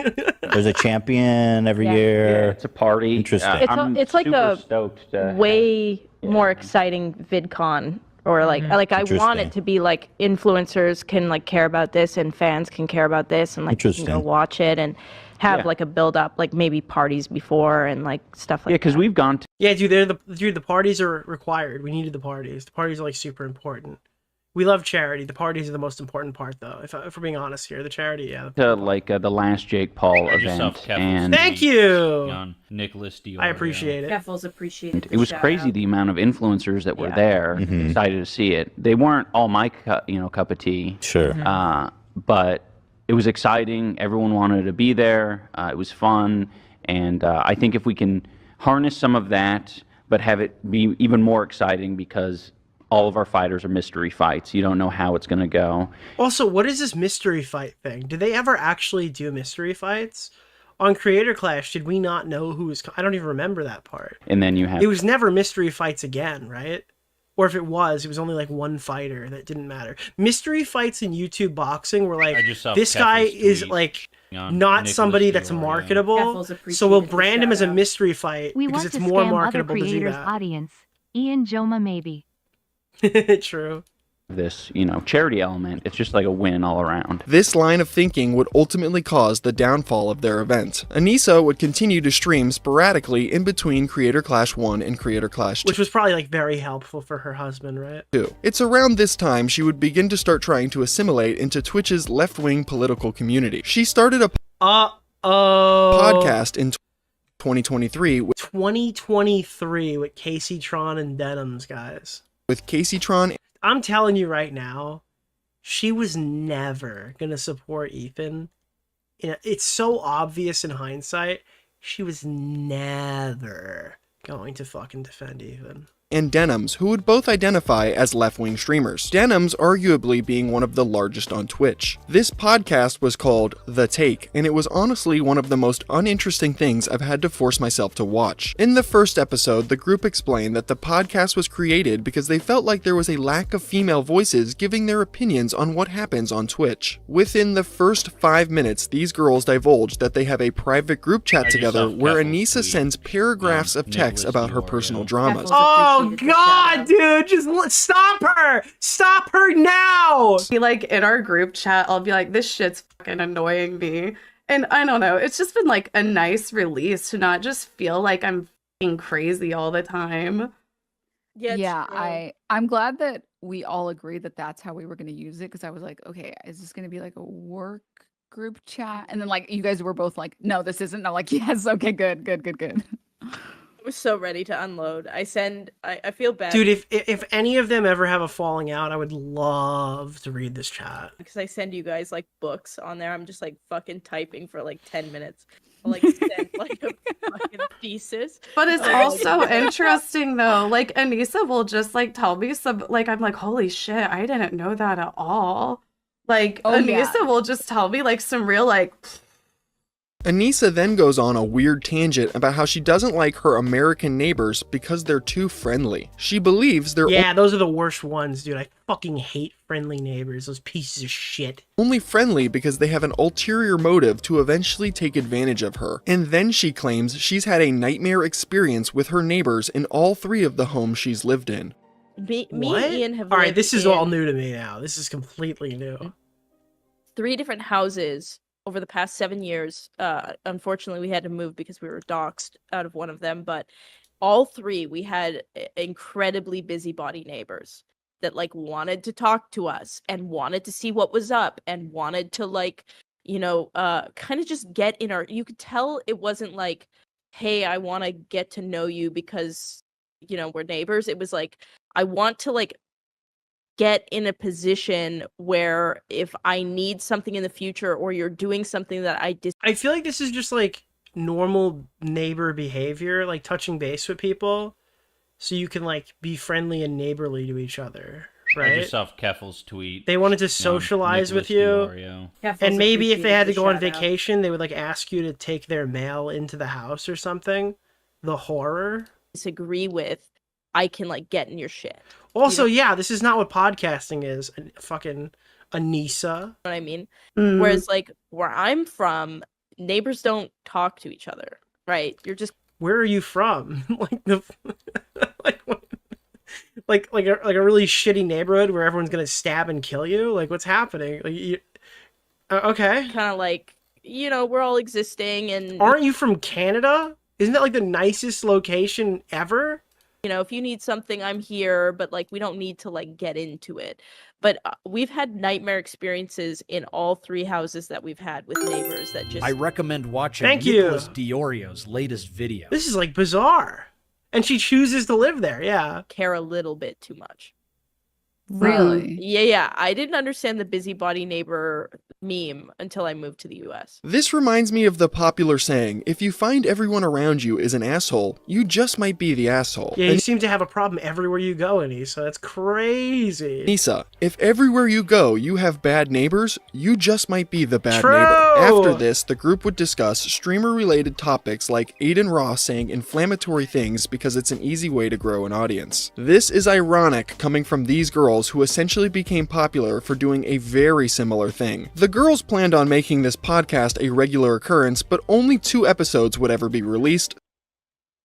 There's a champion every year. Yeah, it's a party. Interesting. It's like a stoked to way more exciting VidCon. Or like I want it to be like influencers can like care about this and fans can care about this and like you can go watch it and have like a build up, like maybe parties before and like stuff like that. Yeah, because we've gone to dude, the parties are required. We needed the parties. The parties are like super important. We love charity. The parties are the most important part, though. If we're being honest here, the charity, the last Jake Paul event, and thank you, on Nicholas DeOrio. I appreciate it. Keffels appreciated. It was crazy the amount of influencers that were there. Excited to see it. They weren't all my cup of tea. Sure. But it was exciting. Everyone wanted to be there. It was fun, and I think if we can harness some of that, but have it be even more exciting because all of our fighters are mystery fights. You don't know how it's going to go. Also, what is this mystery fight thing? Did they ever actually do mystery fights? On Creator Clash, did we not know who was... I don't even remember that part. And then you have... It was never mystery fights again, right? Or if it was only like one fighter that didn't matter. Mystery fights in YouTube boxing were like, this guy is like not somebody that's marketable, so we'll brand him as a mystery fight because it's more marketable to do that. Audience. Ian Jomha maybe. True. This, charity element, it's just like a win all around. This line of thinking would ultimately cause the downfall of their event. Anisa would continue to stream sporadically in between Creator Clash 1 and Creator Clash 2. Which was probably like very helpful for her husband, right? It's around this time she would begin to start trying to assimilate into Twitch's left-wing political community. She started a podcast in 2023 with 2023 with Casey Tron and Denims, guys. With Casey Tron. I'm telling you right now, she was never gonna support Ethan. It's so obvious in hindsight. She was never going to fucking defend Ethan. And Denims, who would both identify as left-wing streamers. Denims arguably being one of the largest on Twitch. This podcast was called The Take, and it was honestly one of the most uninteresting things I've had to force myself to watch. In the first episode, the group explained that the podcast was created because they felt like there was a lack of female voices giving their opinions on what happens on Twitch. Within the first 5 minutes, these girls divulged that they have a private group chat together where Anisa sends paragraphs of text about her personal dramas. Oh God, dude, just stop her! Stop her now! Like in our group chat, I'll be like, this shit's fucking annoying me. And I don't know, it's just been like a nice release to not just feel like I'm fucking crazy all the time. Yeah, I'm glad that we all agreed that that's how we were going to use it, because I was like, okay, is this going to be like a work group chat? And then like you guys were both like, no, this isn't. I'm like, yes, okay, good. I was so ready to unload. I feel bad. Dude, if any of them ever have a falling out, I would love to read this chat. Because I send you guys like books on there. I'm just like fucking typing for like 10 minutes. I'll like send like a fucking thesis. But it's also interesting though. Like Anisa will just like tell me some, like I'm like, holy shit, I didn't know that at all. Like Anisa will just tell me like some real like... Anisa then goes on a weird tangent about how she doesn't like her American neighbors because they're too friendly. She believes they're those are the worst ones, dude. I fucking hate friendly neighbors. Those pieces of shit. Only friendly because they have an ulterior motive to eventually take advantage of her. And then she claims she's had a nightmare experience with her neighbors in all 3 of the homes she's lived in. Me and Ian have Alright, this is all new to me now. This is completely new. 3 different houses over the past 7 years. Unfortunately, we had to move because we were doxxed out of one of them, but all 3, we had incredibly busybody neighbors that like wanted to talk to us and wanted to see what was up and wanted to like, kind of just get in our, you could tell it wasn't like, hey, I want to get to know you because, we're neighbors. It was like, I want to like get in a position where if I need something in the future or you're doing something that I feel like this is just like normal neighbor behavior, like touching base with people so you can like be friendly and neighborly to each other. I right? just saw Keffel's tweet. They wanted to socialize with you, DeOrio. and maybe if they had to go on vacation, they would like ask you to take their mail into the house or something. The horror. Disagree with, I can like get in your shit. Also, yeah, this is not what podcasting is. Fucking Anisa. You know what I mean? Mm. Whereas like where I'm from, neighbors don't talk to each other, right? You're just. Where are you from? Like the like a really shitty neighborhood where everyone's gonna stab and kill you? Like what's happening? Like okay. Kind of like, you know, we're all existing and. Aren't you from Canada? Isn't that like the nicest location ever? You know, if you need something, I'm here, but like we don't need to like get into it. But we've had nightmare experiences in all 3 houses that we've had with neighbors that just. I recommend watching Nicholas DeOrio's latest video. This is like bizarre. And she chooses to live there, yeah. Care a little bit too much. Really? Yeah. I didn't understand the busybody neighbor meme until I moved to the US. This reminds me of the popular saying, if you find everyone around you is an asshole, you just might be the asshole. Yeah, you seem to have a problem everywhere you go, Anisa. That's crazy. Anisa, if everywhere you go you have bad neighbors, you just might be the bad True. neighbor. After this, the group would discuss streamer-related topics like Aiden Ross saying inflammatory things because it's an easy way to grow an audience. This is ironic coming from these girls who essentially became popular for doing a very similar thing. The girls planned on making this podcast a regular occurrence, but only 2 episodes would ever be released.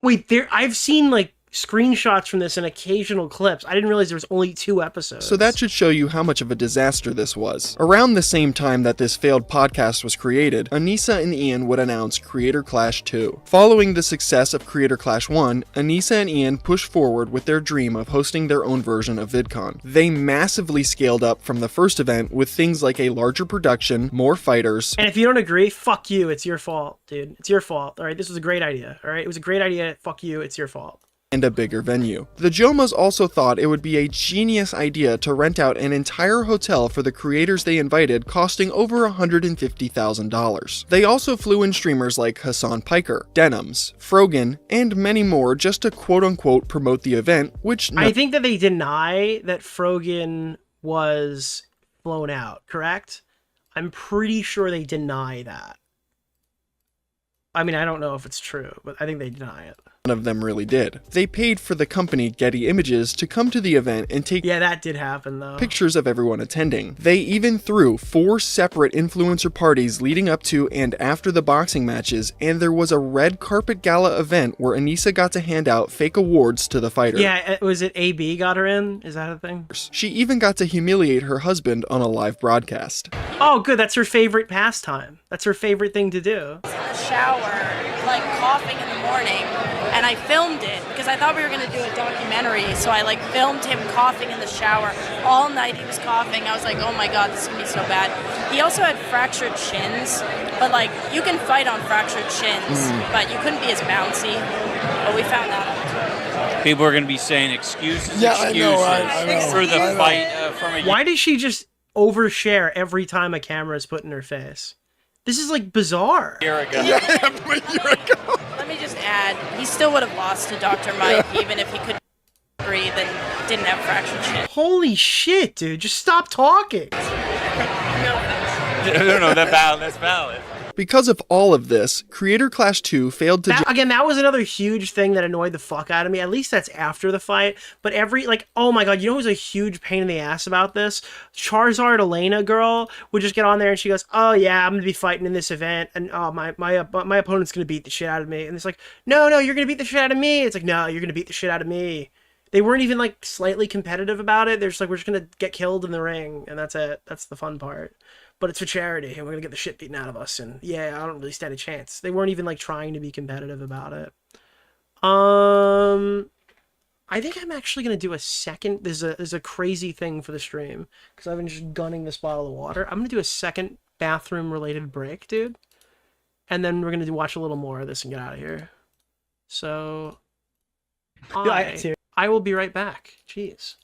Wait, I've seen like screenshots from this and occasional clips. I didn't realize there was only 2 episodes. So that should show you how much of a disaster this was. Around the same time that this failed podcast was created, Anisa and Ian would announce Creator Clash 2. Following the success of Creator Clash 1, Anisa and Ian pushed forward with their dream of hosting their own version of VidCon. They massively scaled up from the first event with things like a larger production, more fighters. And if you don't agree, fuck you. It's your fault, dude. It's your fault. All right, this was a great idea. All right, it was a great idea. Fuck you. It's your fault. And a bigger venue. The Jomhas also thought it would be a genius idea to rent out an entire hotel for the creators they invited, costing over $150,000. They also flew in streamers like Hassan Piker, Denims, Frogan, and many more just to quote-unquote promote the event, which I think that they deny that Frogan was flown out, correct? I'm pretty sure they deny that. I mean, I don't know if it's true, but I think they deny it. None of them really did. They paid for the company Getty Images to come to the event and take that did happen though. Pictures of everyone attending. They even threw 4 separate influencer parties leading up to and after the boxing matches, and there was a red carpet gala event where Anisa got to hand out fake awards to the fighter. Yeah, was it AB got her in? Is that a thing? She even got to humiliate her husband on a live broadcast. Oh, good. That's her favorite pastime. That's her favorite thing to do. In the shower, like coughing in the morning, and I filmed it because I thought we were going to do a documentary, so I like filmed him coughing in the shower. All night he was coughing. I was like, oh my god, this is going to be so bad. He also had fractured shins, but like you can fight on fractured shins, but you couldn't be as bouncy. But we found that out. People are going to be saying excuses, Yeah, I know, for the fight from a... Why does she just overshare every time a camera is put in her face? This is like bizarre. Year ago. Let me just add, he still would have lost to Dr. Mike even if he could breathe and didn't have fractured shins. Holy shit, dude. Just stop talking. No, that's valid. Because of all of this, Creator Clash 2 failed to... Again, that was another huge thing that annoyed the fuck out of me. At least that's after the fight. But oh my god, you know who's a huge pain in the ass about this? Charizard Elena girl would just get on there and she goes, oh yeah, I'm gonna be fighting in this event, and oh my opponent's gonna beat the shit out of me. And it's like, no, you're gonna beat the shit out of me. It's like, no, you're gonna beat the shit out of me. They weren't even like slightly competitive about it. They're just like, we're just gonna get killed in the ring, and that's it. That's the fun part. But it's for charity, and we're gonna get the shit beaten out of us, and yeah, I don't really stand a chance. They weren't even like trying to be competitive about it. I think I'm actually gonna do a second. There's a crazy thing for the stream because I've been just gunning this bottle of water. I'm gonna do a second bathroom related break, dude, and then we're gonna watch a little more of this and get out of here. So I will be right back. Jeez.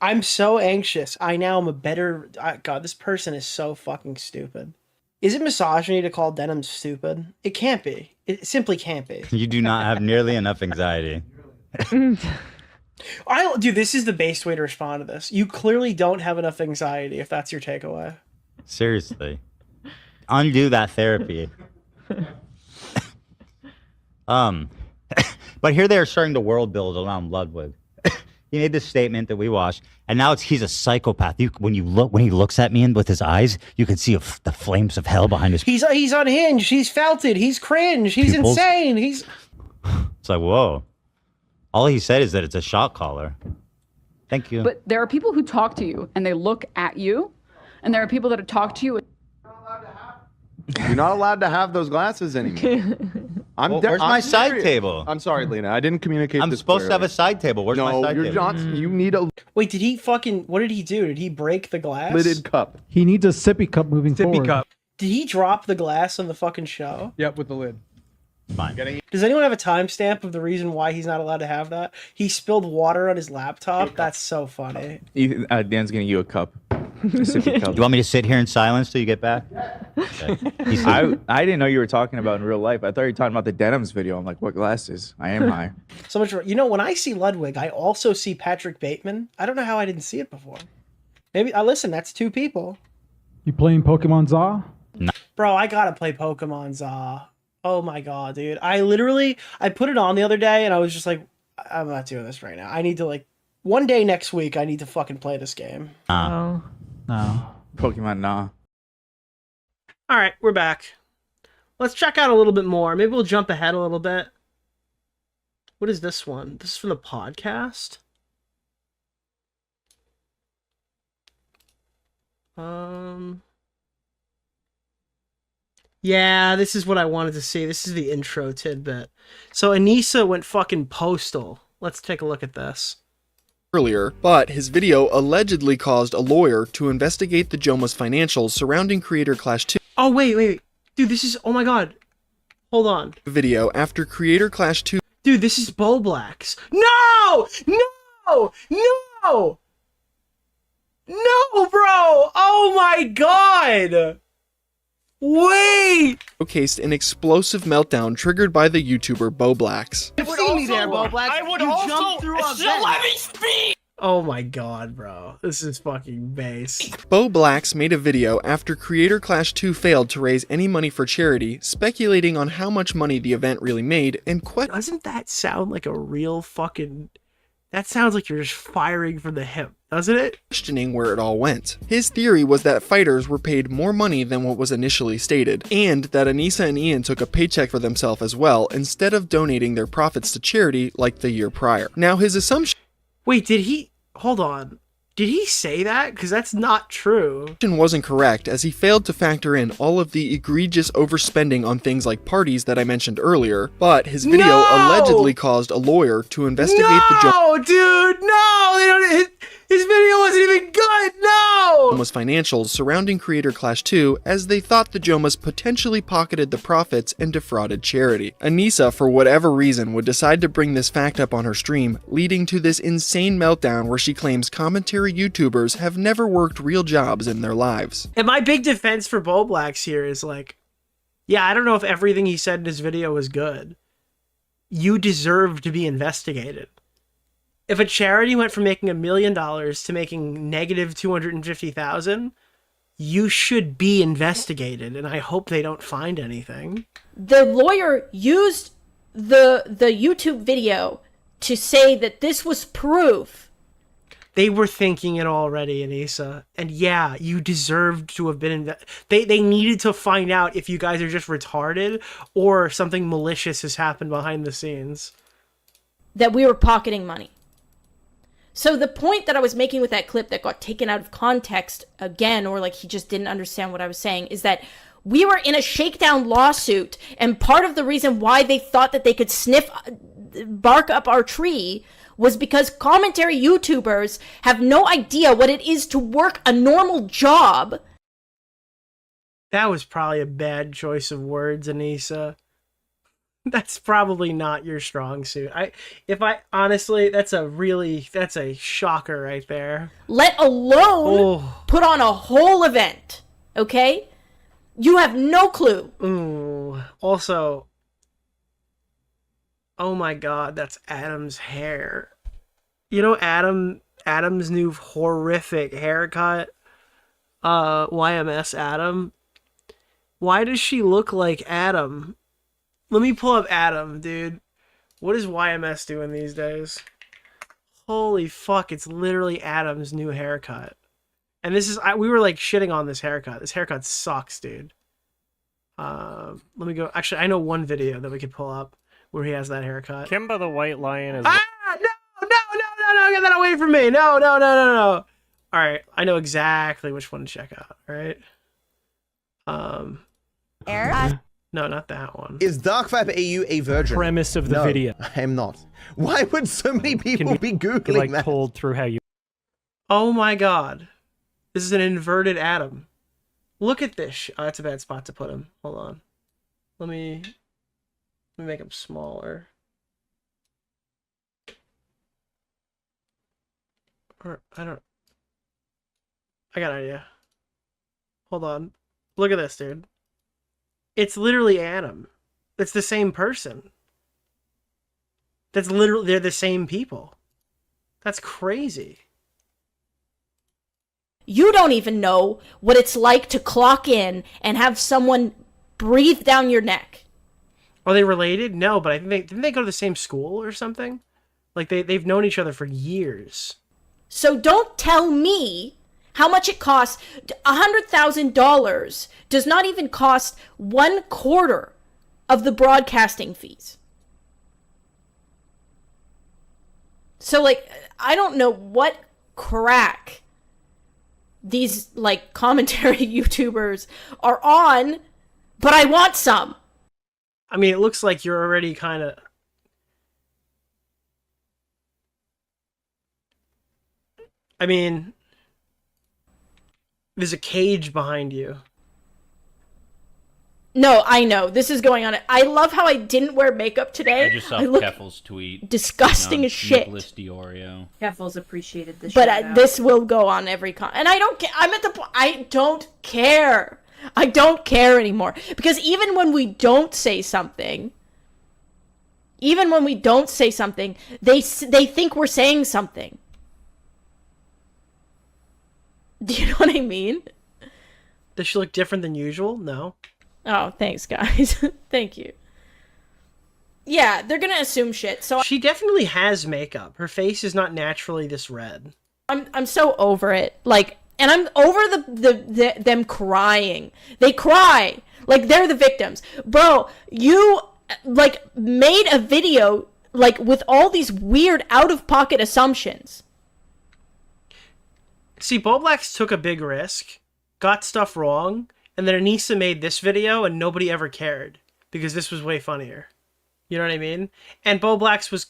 I'm so anxious. I now am a better... God, this person is so fucking stupid. Is it misogyny to call Denim stupid? It can't be. It simply can't be. You do not have nearly enough anxiety. Dude, this is the base way to respond to this. You clearly don't have enough anxiety if that's your takeaway. Seriously. Undo that therapy. But here they are starting to world build around Ludwig. He made this statement that we watched, and now he's a psychopath. When he looks at me with his eyes, you can see the flames of hell behind his. He's unhinged. He's felted. He's cringe. He's pupils. insane. It's like, whoa. All he said is that it's a shot caller. Thank you. But there are people who talk to you and they look at you, and there are people that talk to you. You're not allowed to have those glasses anymore. Where's my side table? I'm sorry, Lena. I didn't communicate. I'm supposed to have a side table. Where's my side table? No, you're not. You need a Wait, did he fucking? What did he do? Did he break the glass? lidded cup. He needs a sippy cup moving forward. Did he drop the glass on the fucking show? Yep, with the lid. Fine. Does anyone have a timestamp of the reason why he's not allowed to have that? He spilled water on his laptop. That's so funny. Dan's getting you a cup. A sippy cup. Do you want me to sit here in silence till you get back? Okay. I didn't know you were talking about in real life. I thought you were talking about the denims video. I'm like, what glasses? I am high. So much. You know, when I see Ludwig, I also see Patrick Bateman. I don't know how I didn't see it before. Maybe listen. That's two people. You playing Pokemon Za? No. Bro, I gotta play Pokemon Za. Oh my god, dude. I put it on the other day and I was just like, I'm not doing this right now. I need to one day next week, I need to fucking play this game. No. Pokemon, nah. All right, we're back. Let's check out a little bit more. Maybe we'll jump ahead a little bit. What is this one? This is from the podcast? Yeah, this is what I wanted to see. This is the intro tidbit. So Anisa went fucking postal. Let's take a look at this. Earlier, but his video allegedly caused a lawyer to investigate the Jomha's financials surrounding Creator Clash 2. Oh, wait. Dude, this is... Oh my god. Hold on. Video after Creator Clash 2. Dude, this is Bo Black's. No! No, bro! Oh my god! Wait! Showcased an explosive meltdown triggered by the YouTuber Bo Blacks. See me there, Bo Black. I would jump through a vent. Let me speak! Oh my god, bro. This is fucking base. Bo Blacks made a video after Creator Clash 2 failed to raise any money for charity, speculating on how much money the event really made, and Doesn't that sound like a real fucking... That sounds like you're just firing from the hip, doesn't it? Questioning where it all went. His theory was that fighters were paid more money than what was initially stated, and that Anisa and Ian took a paycheck for themselves as well, instead of donating their profits to charity like the year prior. Now his assumption... Wait, did he... Hold on. Did he say that? Because that's not true. Wasn't correct, as he failed to factor in all of the egregious overspending on things like parties that I mentioned earlier, but his video allegedly caused a lawyer to investigate the Jomha. No, dude, no! They don't... His video wasn't even good, no! Jomha's financials surrounding Creator Clash 2, as they thought the Jomhas potentially pocketed the profits and defrauded charity. Anisa, for whatever reason, would decide to bring this fact up on her stream, leading to this insane meltdown where she claims commentary YouTubers have never worked real jobs in their lives. And my big defense for Bo Blacks here is yeah, I don't know if everything he said in his video was good. You deserve to be investigated. If a charity went from making $1 million to making negative 250,000, you should be investigated, and I hope they don't find anything. The lawyer used the YouTube video to say that this was proof. They were thinking it already, Anisa. And yeah, you deserved to have been they needed to find out if you guys are just retarded or something malicious has happened behind the scenes. That we were pocketing money. So the point that I was making with that clip that got taken out of context again, or he just didn't understand what I was saying, is that we were in a shakedown lawsuit, and part of the reason why they thought that they could bark up our tree was because commentary YouTubers have no idea what it is to work a normal job. That was probably a bad choice of words, Anisa. That's probably not your strong suit. Honestly, that's a shocker right there. Let alone put on a whole event, okay? You have no clue. Ooh. Also, oh my god, that's Adam's hair. You know Adam's new horrific haircut? YMS Adam. Why does she look like Adam? Let me pull up Adam, dude. What is YMS doing these days? Holy fuck, it's literally Adam's new haircut. And this is, we were like shitting on this haircut. This haircut sucks, dude. Let me go. Actually, I know one video that we could pull up where he has that haircut. Kimba the White Lion is. Ah, no, get that away from me. No. All right, I know exactly which one to check out. All right. No, not that one. Is Dark Viper AU a virgin? Premise of the video. I am not. Why would so many people be googling like that? told through how you. Oh my god, this is an inverted Adam. Look at this. Oh, that's a bad spot to put him. Hold on. Let me make him smaller. Or I got an idea. Hold on. Look at this, dude. It's literally Adam. It's the same person. That's literally, they're the same people. That's crazy. You don't even know what it's like to clock in and have someone breathe down your neck. Are they related? No, but I think didn't they go to the same school or something? Like they've known each other for years. So don't tell me how much it costs. $100,000 does not even cost 1/4 of the broadcasting fees. So, like, I don't know what crack these, like, commentary YouTubers are on, but I want some. I mean, it looks like you're already kind of... I mean, there's a cage behind you. No, I know. This is going on. I love how I didn't wear makeup today. I just saw look Keffel's tweet. disgusting as shit. Nicholas DeOrio. Keffel's appreciated this. But this will go on every and I don't care. I'm at the point. I don't care. I don't care anymore. Because even when we don't say something, they think we're saying something. Do you know what I mean? Does she look different than usual? No. Oh, thanks, guys. Thank you. Yeah, they're gonna assume shit. So she definitely has makeup. Her face is not naturally this red. I'm so over it. Like, and I'm over them crying. They cry like they're the victims. Bro, you like made a video like with all these weird out-of-pocket assumptions. See, Boblax took a big risk, got stuff wrong, and then Anisa made this video and nobody ever cared because this was way funnier. You know what I mean? And Boblax was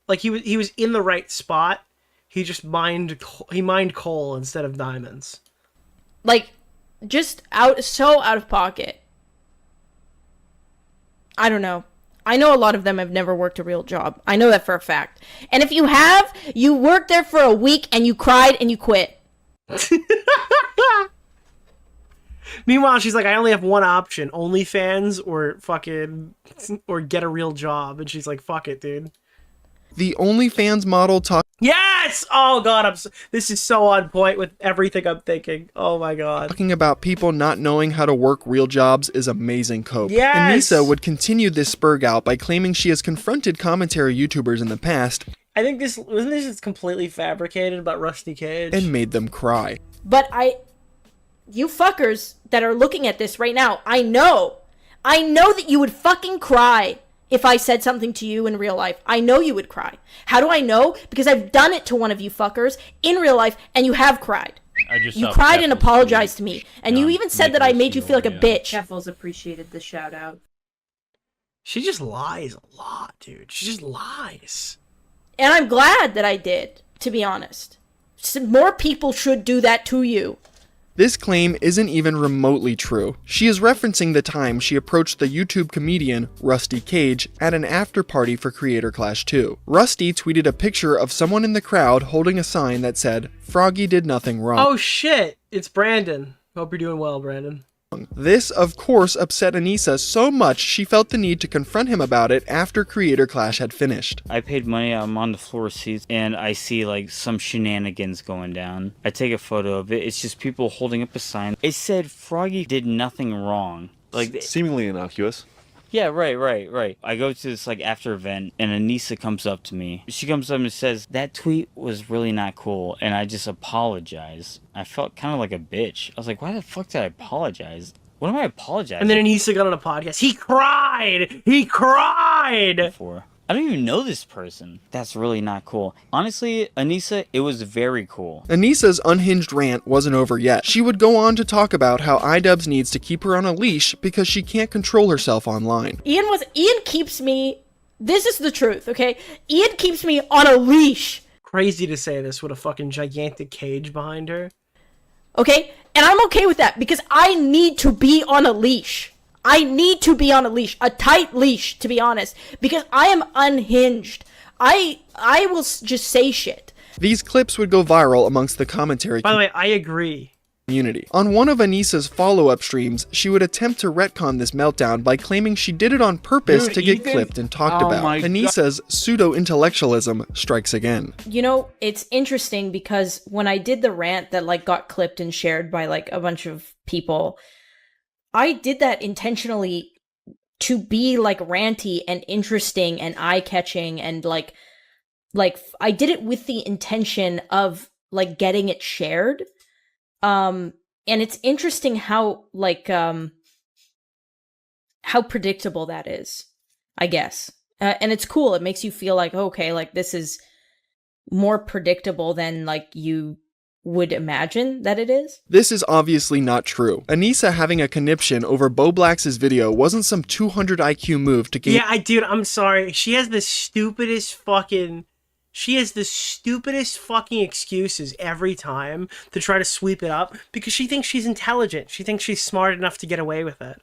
like, he was in the right spot. He just mined coal instead of diamonds. Like, just so out of pocket. I don't know. I know a lot of them have never worked a real job. I know that for a fact. And if you have, you worked there for a week and you cried and you quit. Meanwhile, she's like, I only have one option: OnlyFans or get a real job. And she's like, fuck it, dude. The OnlyFans model Yes! Oh god, this is so on point with everything I'm thinking. Oh my god. talking about people not knowing how to work real jobs is amazing cope. Yes! Anisa would continue this spurg out by claiming she has confronted commentary YouTubers in the past I think wasn't this just completely fabricated about Rusty Cage? and made them cry. But you fuckers that are looking at this right now, I know that you would fucking cry if I said something to you in real life. I know you would cry. How do I know? Because I've done it to one of you fuckers in real life, and you have cried. You cried and apologized to me, and you even said that I made you feel like a bitch. Keffel's appreciated the shout out. She just lies a lot, dude. She just lies. And I'm glad that I did, to be honest. More people should do that to you. This claim isn't even remotely true. She is referencing the time she approached the YouTube comedian Rusty Cage at an after party for Creator Clash 2. Rusty tweeted a picture of someone in the crowd holding a sign that said, "Froggy did nothing wrong." Oh shit! It's Brandon. Hope you're doing well, Brandon. This, of course, upset Anisa so much she felt the need to confront him about it after Creator Clash had finished. I paid money, I'm on the floor seats, and I see like some shenanigans going down. I take a photo of it, it's just people holding up a sign. It said Froggy did nothing wrong. Like seemingly innocuous. Yeah, right. I go to this like after event and Anisa comes up to me. She comes up and says, that tweet was really not cool, and I just apologize. I felt kind of like a bitch. I was like, why the fuck did I apologize? What am I apologizing And then Anisa got on a podcast. He cried for? I don't even know this person. That's really not cool. Honestly, Anisa, it was very cool. Anisa's unhinged rant wasn't over yet. She would go on to talk about how iDubbbz needs to keep her on a leash because she can't control herself online. Ian keeps me, this is the truth, okay? Ian keeps me on a leash. Crazy to say this with a fucking gigantic cage behind her. Okay? And I'm okay with that because I need to be on a leash. I need to be on a leash, a tight leash, to be honest, because I am unhinged. I will just say shit. These clips would go viral amongst the commentary By the way, I agree. Community. On one of Anisa's follow-up streams, she would attempt to retcon this meltdown by claiming she did it on purpose to get clipped and talked about. Anisa's pseudo-intellectualism strikes again. You know, it's interesting because when I did the rant that like got clipped and shared by like a bunch of people, I did that intentionally to be like ranty and interesting and eye-catching and like I did it with the intention of like getting it shared. And it's interesting how like how predictable that is, I guess. And it's cool. It makes you feel like, okay, like this is more predictable than like you would imagine that it is. This is obviously not true. Anisa having a conniption over Boblax's video wasn't some 200 IQ move to gain— Yeah, dude, I'm sorry. She has the stupidest fucking excuses every time to try to sweep it up because she thinks she's intelligent. She thinks she's smart enough to get away with it.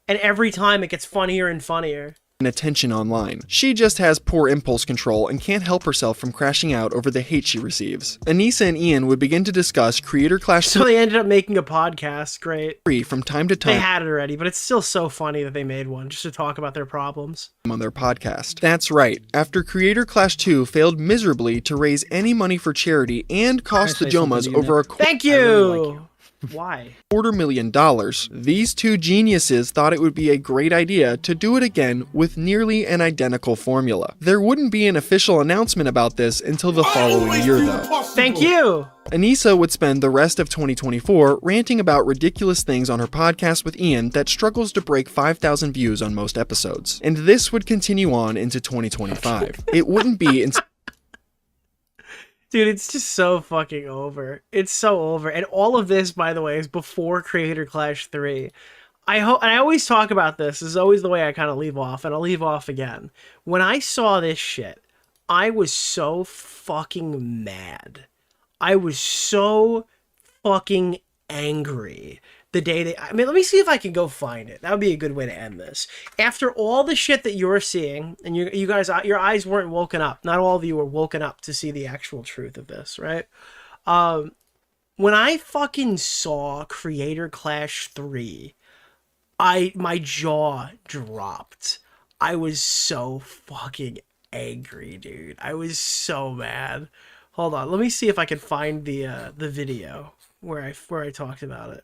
And every time it gets funnier and funnier. Attention online. She just has poor impulse control and can't help herself from crashing out over the hate she receives. Anisa and Ian would begin to discuss Creator Clash. So they ended up making a podcast. Great. From time to time. They had it already, but it's still so funny that they made one just to talk about their problems on their podcast. That's right. After Creator Clash 2 failed miserably to raise any money for charity and cost the Jomhas over a Thank you. Why? $250,000. These two geniuses thought it would be a great idea to do it again with nearly an identical formula. There wouldn't be an official announcement about this until the following year, though. Thank you! Anisa would spend the rest of 2024 ranting about ridiculous things on her podcast with Ian that struggles to break 5,000 views on most episodes. And this would continue on into 2025. It wouldn't be until— Dude, it's just so fucking over. It's so over. And all of this, by the way, is before Creator Clash 3. I always talk about this. This is always the way I kind of leave off, and I'll leave off again. When I saw this shit, I was so fucking mad. I was so fucking angry. The day that, I mean, let me see if I can go find it. That would be a good way to end this. After all the shit that you're seeing, and you guys, your eyes weren't woken up. Not all of you were woken up to see the actual truth of this, right? When I fucking saw Creator Clash 3, my jaw dropped. I was so fucking angry, dude. I was so mad. Hold on, let me see if I can find the video where I talked about it.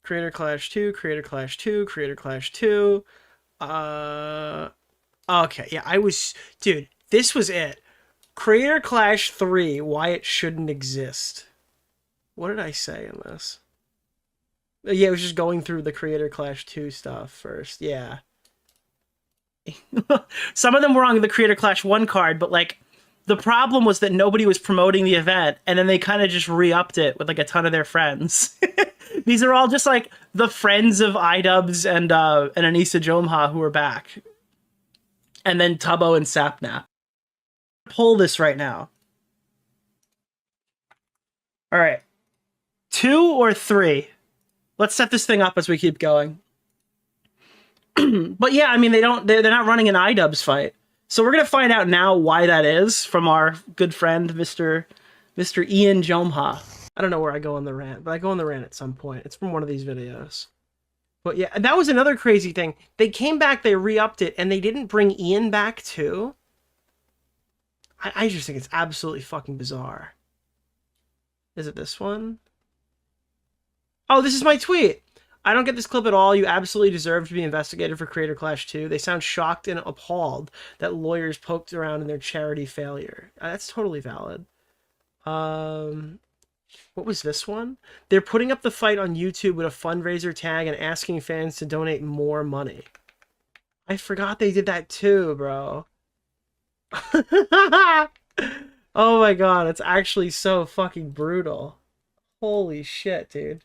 Creator Clash 2, Creator Clash 2, Creator Clash 2. Okay, yeah, dude, this was it. Creator Clash 3, why it shouldn't exist. What did I say in this? Yeah, it was just going through the Creator Clash 2 stuff first, yeah. Some of them were on the Creator Clash 1 card, but like, the problem was that nobody was promoting the event, and then they kind of just re-upped it with like a ton of their friends. These are all just like the friends of iDubbbz's and Anisa Jomha who are back. And then Tubbo and Sapnap. Pull this right now. All right. 2 or 3? Let's set this thing up as we keep going. But yeah, I mean, they're not running an iDubbbz fight. So we're going to find out now why that is from our good friend, Mr. Ian Jomha. I don't know where I go on the rant, but I go on the rant at some point. It's from one of these videos. But yeah, that was another crazy thing. They came back, they re-upped it, and they didn't bring Ian back too. I just think it's absolutely fucking bizarre. Is it this one? Oh, this is my tweet. I don't get this clip at all. You absolutely deserve to be investigated for Creator Clash 2. They sound shocked and appalled that lawyers poked around in their charity failure. That's totally valid. What was this one? They're putting up the fight on YouTube with a fundraiser tag and asking fans to donate more money. I forgot they did that too, bro. Oh my god, it's actually so fucking brutal. Holy shit, dude.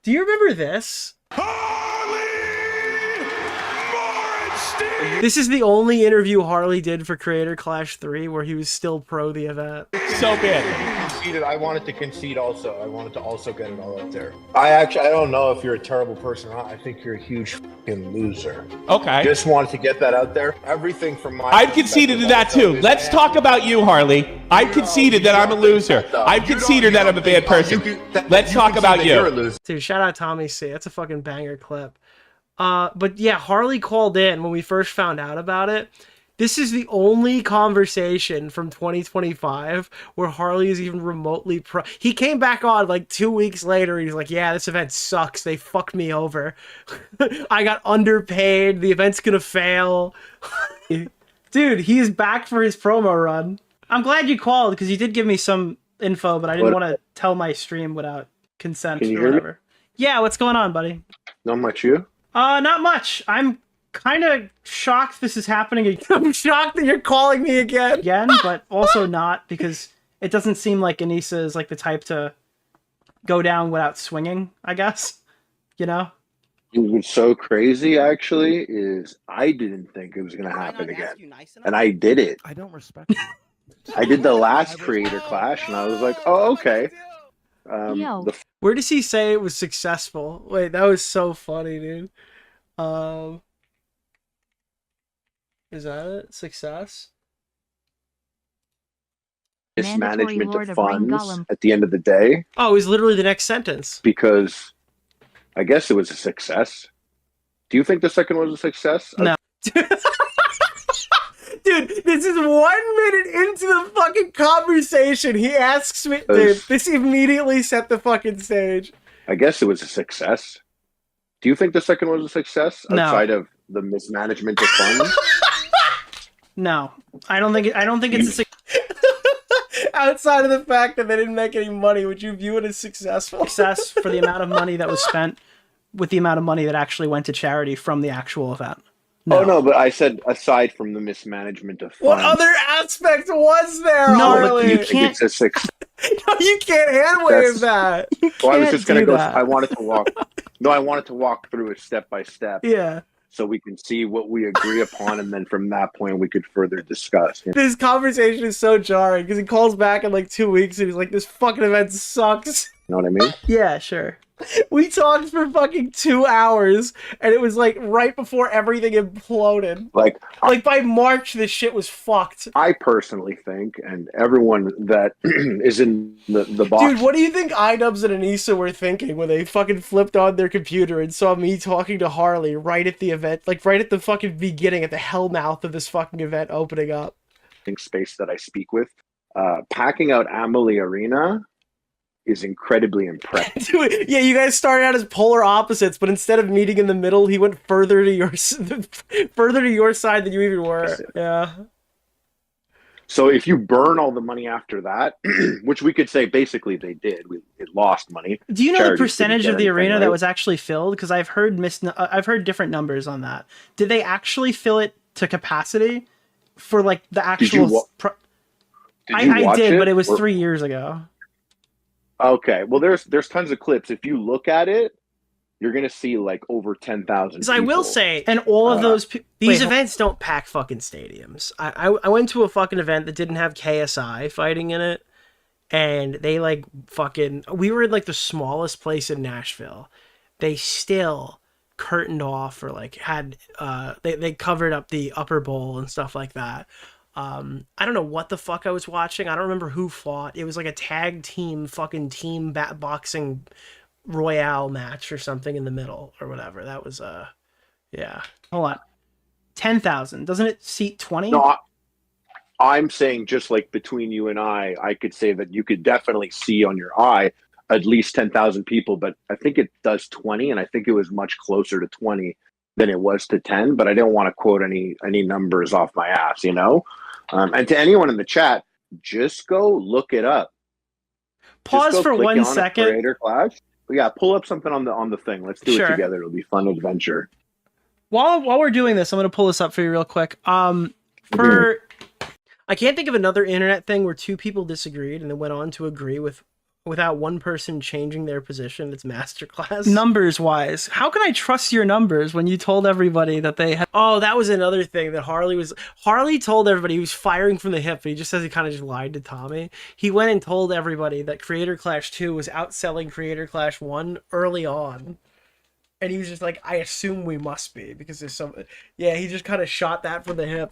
Do you remember this? This is the only interview Harley did for Creator Clash 3 where he was still pro the event. So bad. I wanted to concede also. I wanted to also get it all out there. I don't know if you're a terrible person or not. I think you're a huge fucking loser. Okay. Just wanted to get that out there. Everything from my I've conceded to that too. Let's talk about you, Harley. I've conceded that I'm a loser. I've conceded that I'm a bad person. Let's talk about you. Dude, shout out Tommy C. That's a fucking banger clip. But yeah, Harley called in when we first found out about it. This is the only conversation from 2025 where Harley is even remotely pro. He came back on like 2 weeks later. He's like, yeah, this event sucks. They fucked me over. I got underpaid. The event's gonna fail. Dude, he's back for his promo run. I'm glad you called because you did give me some info, but I didn't want to tell my stream without consent Can you or hear me? whatever. Yeah, what's going on, buddy? Not much, you? Not much. I'm kind of shocked this is happening again. I'm shocked that you're calling me again, but also not, because it doesn't seem like Anisa is like the type to go down without swinging, I guess. You know? What's so crazy, actually, is I didn't think it was going to happen again. And I did it. I don't respect I did the last Creator Clash, and I was like, oh, okay. Where does he say it was successful? Wait, that was so funny, dude. Is that it? Success? Mismanagement of funds at the end of the day. Oh, it was literally the next sentence. Because I guess it was a success. Do you think the second was a success? No. Dude, this is 1 minute into the fucking conversation. He asks me, dude, this immediately set the fucking stage. I guess it was a success. Do you think the second was a success No. outside of the mismanagement of funds? No, I don't think it's a outside of the fact that they didn't make any money. Would you view it as successful? Success for the amount of money that was spent with the amount of money that actually went to charity from the actual event. Oh no, but I said aside from the mismanagement of funds. What other aspect was there? No, Harley? but you can't. It's a success. No, you can't hand wave that. Well, I was just gonna do go. that. I wanted to walk. No, I wanted to walk through it step by step. Yeah. So we can see what we agree upon, and then from that point we could further discuss. This conversation is so jarring because he calls back in like 2 weeks and he's like, "This fucking event sucks." You know what I mean? Yeah, sure. We talked for fucking 2 hours, and it was like right before everything imploded. Like by March, this shit was fucked. I personally think, and everyone that is in the box. Dude, what do you think iDubbbz's and Anisa were thinking when they fucking flipped on their computer and saw me talking to Harley right at the event, like right at the fucking beginning, at the hellmouth of this fucking event opening up? Space that I speak with, packing out Amalie Arena is incredibly impressive. Dude, yeah, you guys started out as polar opposites, but instead of meeting in the middle, he went further to your side than you even were. Yeah. So if you burn all the money after that, which we could say basically they did, it lost money. Do you know the Charities percentage didn't of get the anything, arena right? that was actually filled? Because I've heard different numbers on that. Did they actually fill it to capacity for like the actual? I did, but it was 3 years ago. Okay, well, there's tons of clips. If you look at it, you're gonna see like over 10,000. Because I will say, and all of those these events don't pack fucking stadiums. I went to a fucking event that didn't have KSI fighting in it, and they like fucking. We were in like the smallest place in Nashville. They still curtained off or like had they covered up the upper bowl and stuff like that. I don't know what the fuck I was watching. I don't remember who fought. It was like a tag team fucking team boxing royale match or something in the middle or whatever. That was yeah. Hold on. 10,000. Doesn't it seat 20? No, I'm saying just like between you and I could say that you could definitely see on your eye at least 10,000 people, but I think it does 20, and I think it was much closer to 20 than it was to 10, but I didn't want to quote any numbers off my ass, you know? And to anyone in the chat, just go look it up. Pause for 1 second. Creator Clash. Yeah, pull up something on the thing. Let's do Sure. it together. It'll be fun adventure. While we're doing this, I'm going to pull this up for you real quick. I can't think of another internet thing where two people disagreed and then went on to agree without one person changing their position. It's masterclass. Numbers wise, how can I trust your numbers when you told everybody that they had? Oh, that was another thing that Harley told everybody he was firing from the hip, but he just says he kind of just lied to Tommy. He went and told everybody that Creator Clash 2 was outselling Creator Clash 1 early on. And he was just like, I assume we must be because there's some. Yeah, he just kind of shot that from the hip.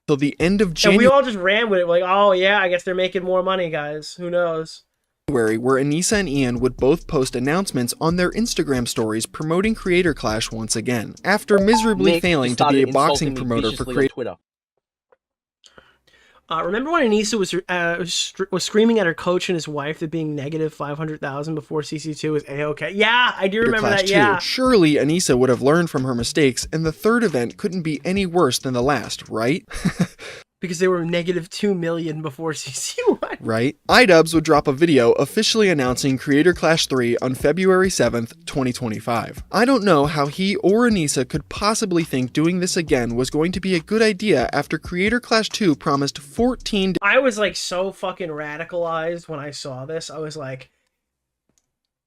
Till the end of And January. we all just ran with it. Like, oh yeah, I guess they're making more money, guys. Who knows? Where Anisa and Ian would both post announcements on their Instagram stories promoting Creator Clash once again, after miserably Nick failing to be a started boxing insulting me promoter for viciously on Creator. Twitter. Remember when Anisa was screaming at her coach and his wife that being negative 500,000 before CC2 was A-okay? Yeah, I do remember Clash that. 2. Yeah. Surely Anisa would have learned from her mistakes, and the third event couldn't be any worse than the last, right? Because they were negative 2 million before CC1. Right? iDubbbz would drop a video officially announcing Creator Clash 3 on February 7th, 2025. I don't know how he or Anisa could possibly think doing this again was going to be a good idea after Creator Clash 2 promised 14 I was like so fucking radicalized when I saw this. I was like,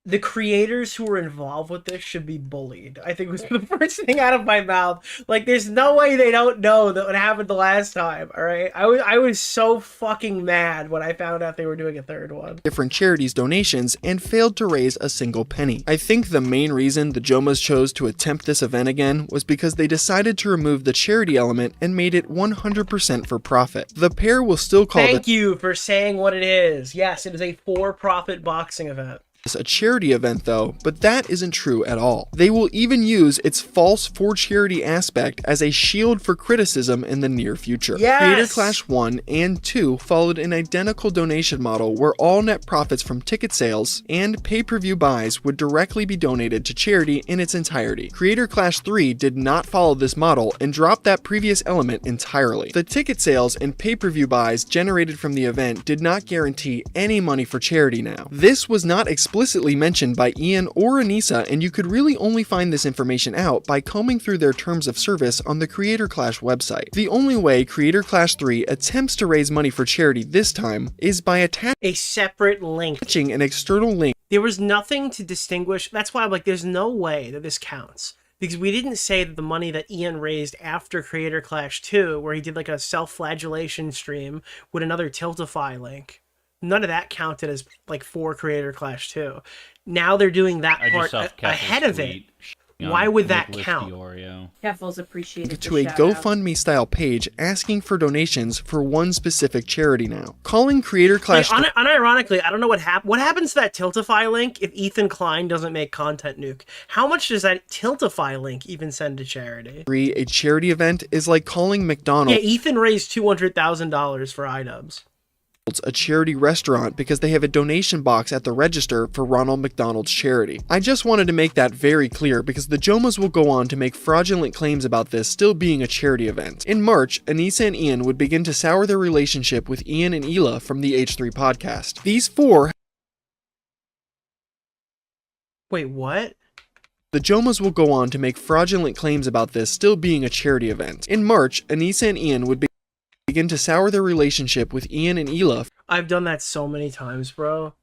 the creators who were involved with this should be bullied. I think was the first thing out of my mouth. Like, there's no way they don't know that what happened the last time, all right? I was so fucking mad when I found out they were doing a third one. different charities donations and failed to raise a single penny. I think the main reason the Jomhas chose to attempt this event again was because they decided to remove the charity element and made it 100% for profit. The pair will still call Thank you for saying what it is. Yes, it is a for-profit boxing event. a charity event though, but that isn't true at all. They will even use its false for charity aspect as a shield for criticism in the near future. Yes! Creator Clash 1 and 2 followed an identical donation model where all net profits from ticket sales and pay-per-view buys would directly be donated to charity in its entirety. Creator Clash 3 did not follow this model and dropped that previous element entirely. The ticket sales and pay-per-view buys generated from the event did not guarantee any money for charity now. This was not explicitly mentioned by Ian or Anisa, and you could really only find this information out by combing through their terms of service on the Creator Clash website. The only way Creator Clash 3 attempts to raise money for charity this time is by attaching a separate link. An external link. There was nothing to distinguish. That's why I'm like, there's no way that this counts. Because we didn't say that the money that Ian raised after Creator Clash 2, where he did like a self-flagellation stream with another Tiltify link, none of that counted as like for Creator Clash 2. Now they're doing that part ahead of it. Why would that Nicholas count? DeOrio. Keffels appreciated To a GoFundMe style page asking for donations for one specific charity now. Calling Creator Clash... Unironically, I don't know what happens. What happens to that Tiltify link if Ethan Klein doesn't make Content Nuke? How much does that Tiltify link even send to charity? A charity event is like calling McDonald's... Yeah, Ethan raised $200,000 for iDubbbz's. A charity restaurant because they have a donation box at the register for Ronald McDonald's charity. I just wanted to make that very clear because the Jomhas will go on to make fraudulent claims about this still being a charity event. In March, Anisa and Ian would begin to sour their relationship with Ian and Hila from the H3 podcast. These four... Wait, what? The Jomhas will go on to make fraudulent claims about this still being a charity event. In March, Anisa and Ian would begin to sour their relationship with Ian and Hila. I've done that so many times, bro.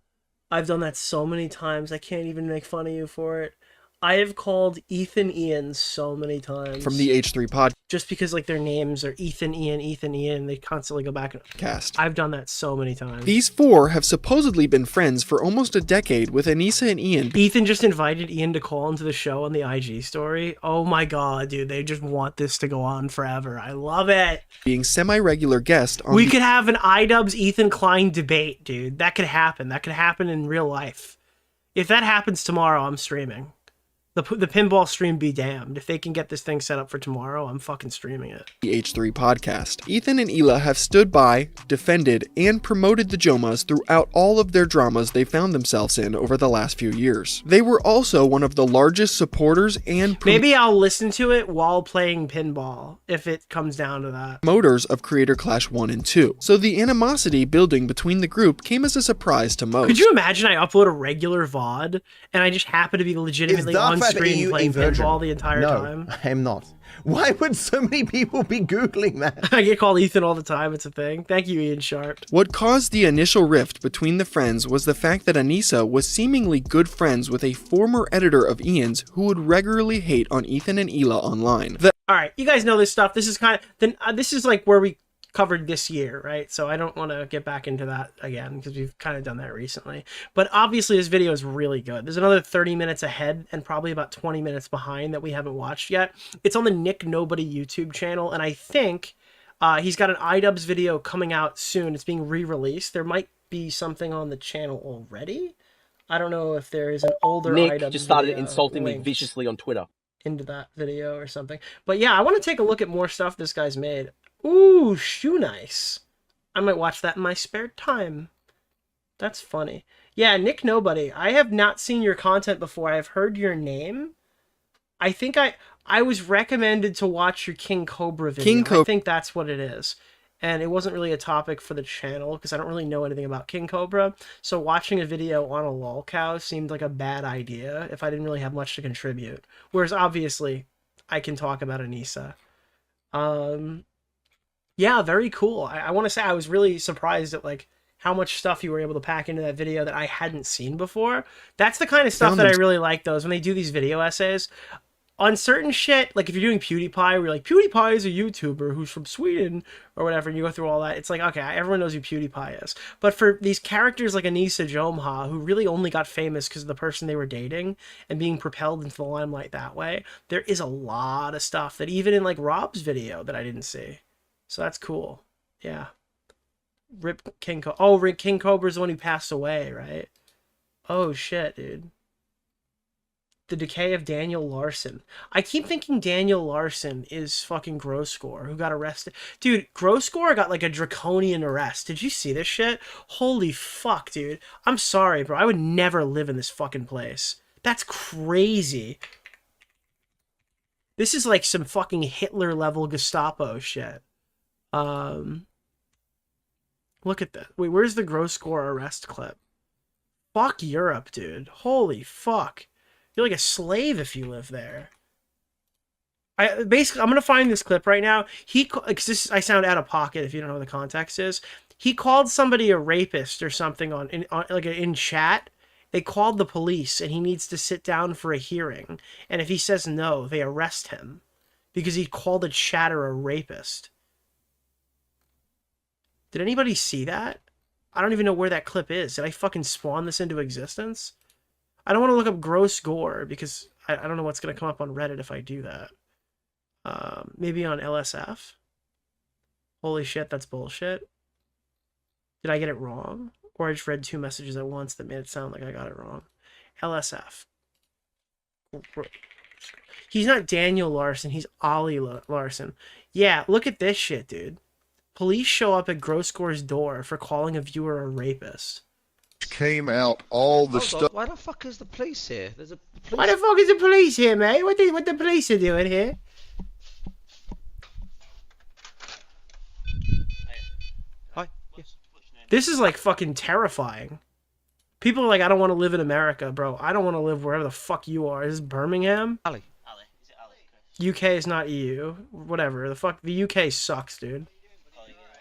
I've done that so many times. I can't even make fun of you for it. I have called Ethan Ian so many times. From the H3 podcast. Just because like their names are Ethan Ian, they constantly go back and Cast. I've done that so many times. These four have supposedly been friends for almost a decade, with Anisa and Ian. Ethan just invited Ian to call into the show on the IG story. Oh my god, dude, they just want this to go on forever. I love it. Being semi-regular guest on We could have an iDubbbz's Ethan Klein debate, dude. That could happen. That could happen in real life. If that happens tomorrow, I'm streaming. The pinball stream be damned. If they can get this thing set up for tomorrow, I'm fucking streaming it. The H3 podcast. Ethan and Hila have stood by, defended, and promoted the Jomhas throughout all of their dramas they found themselves in over the last few years. They were also one of the largest supporters and maybe I'll listen to it while playing pinball, if it comes down to that. Promoters of Creator Clash 1 and 2. So the animosity building between the group came as a surprise to most. Could you imagine I upload a regular VOD and I just happen to be legitimately on screen playing pinball the entire time? No, I am not. Why would so many people be Googling that? I get called Ethan all the time, it's a thing. Thank you, Ian Sharp. What caused the initial rift between the friends was the fact that Anisa was seemingly good friends with a former editor of Ian's who would regularly hate on Ethan and Hila online. Alright, you guys know this stuff. This is kind of, this is like where we covered this year, right? So I don't want to get back into that again because we've kind of done that recently. But obviously this video is really good. There's another 30 minutes ahead and probably about 20 minutes behind that we haven't watched yet. It's on the Nick Nobody YouTube channel, and I think he's got an iDubbbz's video coming out soon. It's being re-released. There might be something on the channel already. I don't know if there is an older Nick iDubbbz's just started video insulting me linked viciously on Twitter. into that video or something. But yeah, I want to take a look at more stuff this guy's made. Ooh, shoe nice. I might watch that in my spare time. That's funny. Yeah, Nick Nobody. I have not seen your content before. I have heard your name. I think I was recommended to watch your King Cobra video. I think that's what it is. And it wasn't really a topic for the channel because I don't really know anything about King Cobra. So watching a video on a lolcow seemed like a bad idea if I didn't really have much to contribute. Whereas obviously I can talk about Anisa. Yeah, very cool. I want to say I was really surprised at like how much stuff you were able to pack into that video that I hadn't seen before. That's the kind of stuff that I really like, though, is when they do these video essays. On certain shit, like if you're doing PewDiePie, where you're like, PewDiePie is a YouTuber who's from Sweden, or whatever, and you go through all that, it's like, okay, everyone knows who PewDiePie is. But for these characters like Anisa Jomha, who really only got famous because of the person they were dating, and being propelled into the limelight that way, there is a lot of stuff that even in like Rob's video that I didn't see. So that's cool. Yeah. Rip King Cobra. Oh, Rick King Cobra's the one who passed away, right? Oh, shit, dude. The decay of Daniel Larson. I keep thinking Daniel Larson is fucking Groscore, who got arrested. Dude, Groscore got like a draconian arrest. Did you see this shit? Holy fuck, dude. I'm sorry, bro. I would never live in this fucking place. That's crazy. This is like some fucking Hitler-level Gestapo shit. Look at that. Wait, where's the Groscore arrest clip? Fuck Europe, dude. Holy fuck. You're like a slave if you live there. Basically, I'm gonna find this clip right now. I sound out of pocket if you don't know what the context is. He called somebody a rapist or something in chat. They called the police and he needs to sit down for a hearing. And if he says no, they arrest him because he called a chatter a rapist. Did anybody see that? I don't even know where that clip is. Did I fucking spawn this into existence? I don't want to look up gross gore because I don't know what's going to come up on Reddit if I do that. Maybe on LSF? Holy shit, that's bullshit. Did I get it wrong? Or I just read two messages at once that made it sound like I got it wrong. LSF. He's not Daniel Larson, he's Ollie Larson. Yeah, look at this shit, dude. Police show up at Groscore's door for calling a viewer a rapist. Came out all the stuff. Why the fuck is the police here? There's a police... Why the fuck is the police here, mate? What the police are doing here? Hi. Yes. This is like fucking terrifying. People are like, I don't want to live in America, bro. I don't want to live wherever the fuck you are. Is this Birmingham? Ali. Is it Ali? UK is not EU. Whatever. The UK sucks, dude.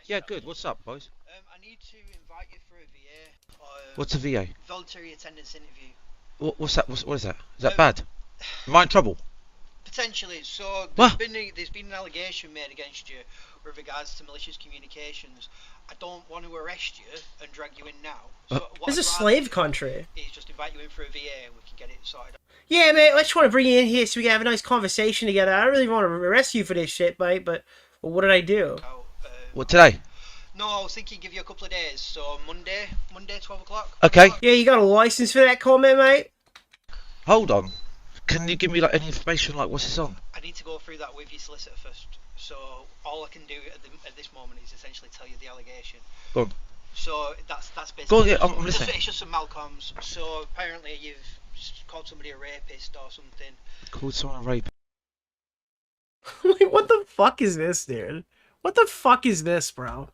Yeah, good. What's up, boys? I need to invite you for a VA. What's a VA? Voluntary attendance interview. What's that? What is that? Is that bad? Am I in trouble? Potentially. So What? there's been an allegation made against you with regards to malicious communications. I don't want to arrest you and drag you in now. So what This is a I'd slave rather country. do is just invite you in for a VA and we can get it sorted out. Yeah, mate, I just want to bring you in here so we can have a nice conversation together. I don't really want to arrest you for this shit, mate, but well, what did I do? What, today? No, I was thinking give you a couple of days. So Monday, 12 o'clock. Okay. Yeah, you got a license for that comment, mate? Hold on. Can you give me like any information, like what's this on? I need to go through that with your solicitor first. So all I can do at this moment is essentially tell you the allegation. Go on. So that's basically. Go on, yeah, I'm listening. It's just some Malcolms. So apparently you've called somebody a rapist or something. Called someone a rape. Like, what the fuck is this, dude? What the fuck is this, bro?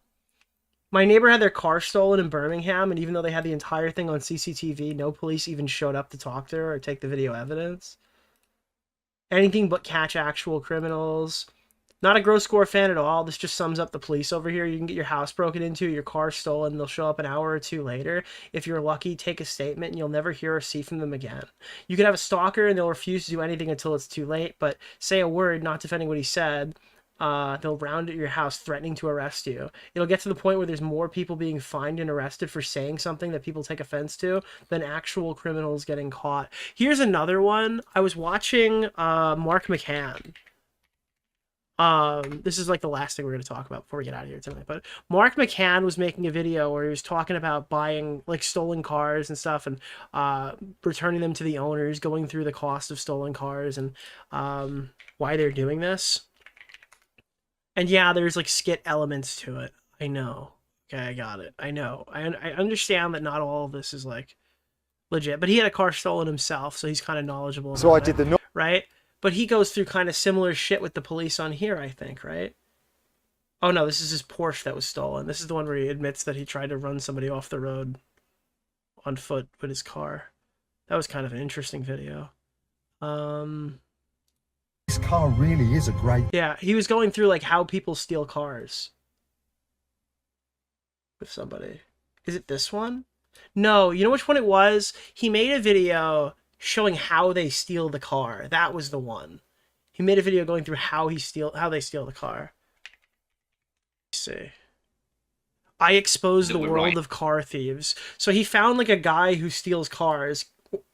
My neighbor had their car stolen in Birmingham, and even though they had the entire thing on CCTV, no police even showed up to talk to her or take the video evidence. Anything but catch actual criminals. Not a gross score fan at all. This just sums up the police over here. You can get your house broken into, your car stolen, they'll show up an hour or two later. If you're lucky, take a statement, and you'll never hear or see from them again. You can have a stalker, and they'll refuse to do anything until it's too late, but say a word, not defending what he said. They'll round at your house threatening to arrest you. It'll get to the point where there's more people being fined and arrested for saying something that people take offense to than actual criminals getting caught. Here's another one. I was watching Mark McCann. This is like the last thing we're going to talk about before we get out of here tonight. But Mark McCann was making a video where he was talking about buying like stolen cars and stuff and returning them to the owners, going through the cost of stolen cars and why they're doing this. And yeah, there's like skit elements to it. I know. Okay, I got it. I know. I understand that not all of this is like legit, but he had a car stolen himself, so he's kind of knowledgeable. So I about did it, the right? But he goes through kind of similar shit with the police on here, I think, right? Oh no, this is his Porsche that was stolen. This is the one where he admits that he tried to run somebody off the road on foot with his car. That was kind of an interesting video. This car really is a great... Yeah, he was going through like how people steal cars with somebody. Is it this one? No, you know which one it was? He made a video showing how they steal the car. That was the one. He made a video going through how they steal the car. Let's see. I exposed the world of car thieves. So he found like a guy who steals cars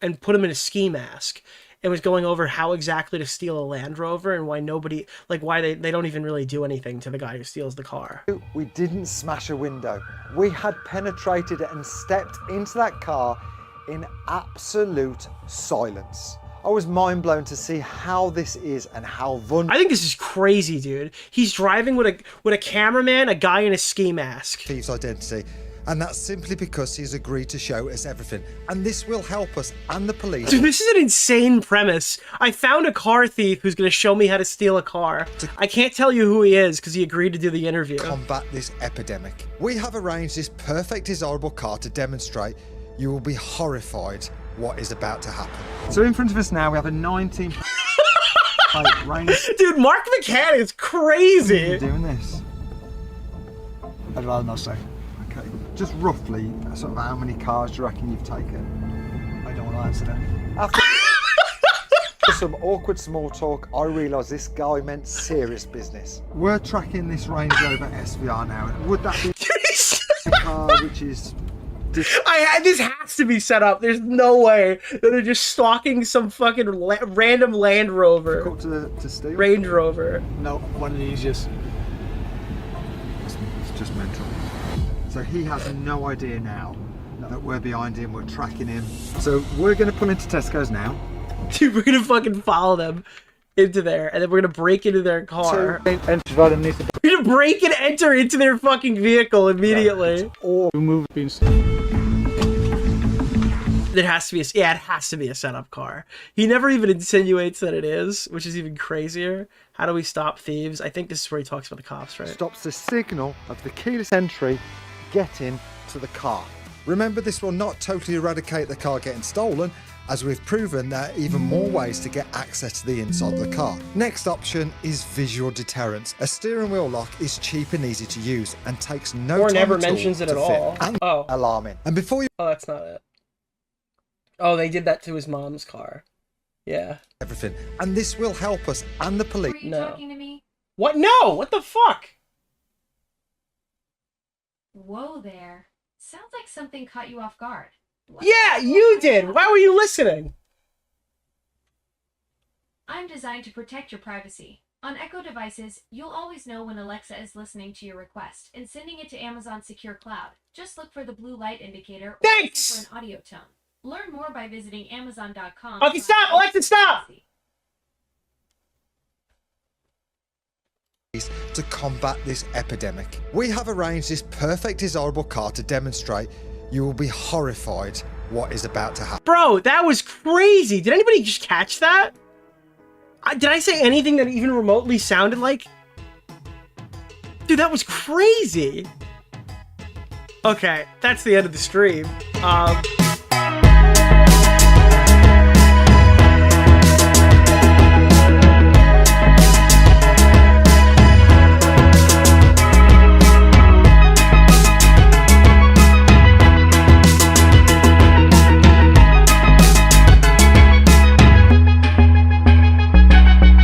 and put him in a ski mask and was going over how exactly to steal a Land Rover and why nobody, like why they don't even really do anything to the guy who steals the car. We didn't smash a window. We had penetrated it and stepped into that car in absolute silence. I was mind blown to see how this is and how vulnerable. I think this is crazy, dude. He's driving with a cameraman, a guy in a ski mask. Thieves' identity. And that's simply because he's agreed to show us everything. And this will help us and the police. Dude, this is an insane premise. I found a car thief who's going to show me how to steal a car. I can't tell you who he is because he agreed to do the interview. Combat this epidemic. We have arranged this perfect, desirable car to demonstrate. You will be horrified what is about to happen. So in front of us now, we have a 19... Dude, Mark McCann is crazy. Doing this. I'd rather not say. Okay. Just roughly, sort of how many cars do you reckon you've taken? I don't want to answer that. After some awkward small talk, I realised this guy meant serious business. We're tracking this Range Rover SVR now. Would that be a car which is... This has to be set up. There's no way that they're just stalking some fucking random Land Rover. To steal? Range Rover. No, one of these just... It's just mental. So he has no idea now that we're behind him, we're tracking him. So we're going to pull into Tesco's now. Dude, we're going to fucking follow them into there, and then we're going to break into their car. We're going to break and enter into their fucking vehicle immediately. Or move things. It has to be it has to be a setup car. He never even insinuates that it is, which is even crazier. How do we stop thieves? I think this is where he talks about the cops, right? Stops the signal of the keyless entry getting to the car. Remember, this will not totally eradicate the car getting stolen, as we've proven there are even more ways to get access to the inside of the car. Next option is visual deterrence. A steering wheel lock is cheap and easy to use and takes no or time never at mentions all it to at all. fit. And oh, alarming. And before you... Oh, that's not it. Oh, they did that to his mom's car. Yeah. Everything. And this will help us and the police. Were you talking to me? What? No! What the fuck? Whoa there. Sounds like something caught you off guard. Yeah, you did! Why were you listening? I'm designed to protect your privacy. On Echo devices, you'll always know when Alexa is listening to your request and sending it to Amazon Secure Cloud. Just look for the blue light indicator or listen for an audio tone. Learn more by visiting Amazon.com. Okay, stop! Alexa, stop! To combat this epidemic. We have arranged this perfect desirable car to demonstrate. You will be horrified what is about to happen. Bro, that was crazy. Did anybody just catch that? Did I say anything that even remotely sounded like? Dude, that was crazy. Okay, that's the end of the stream.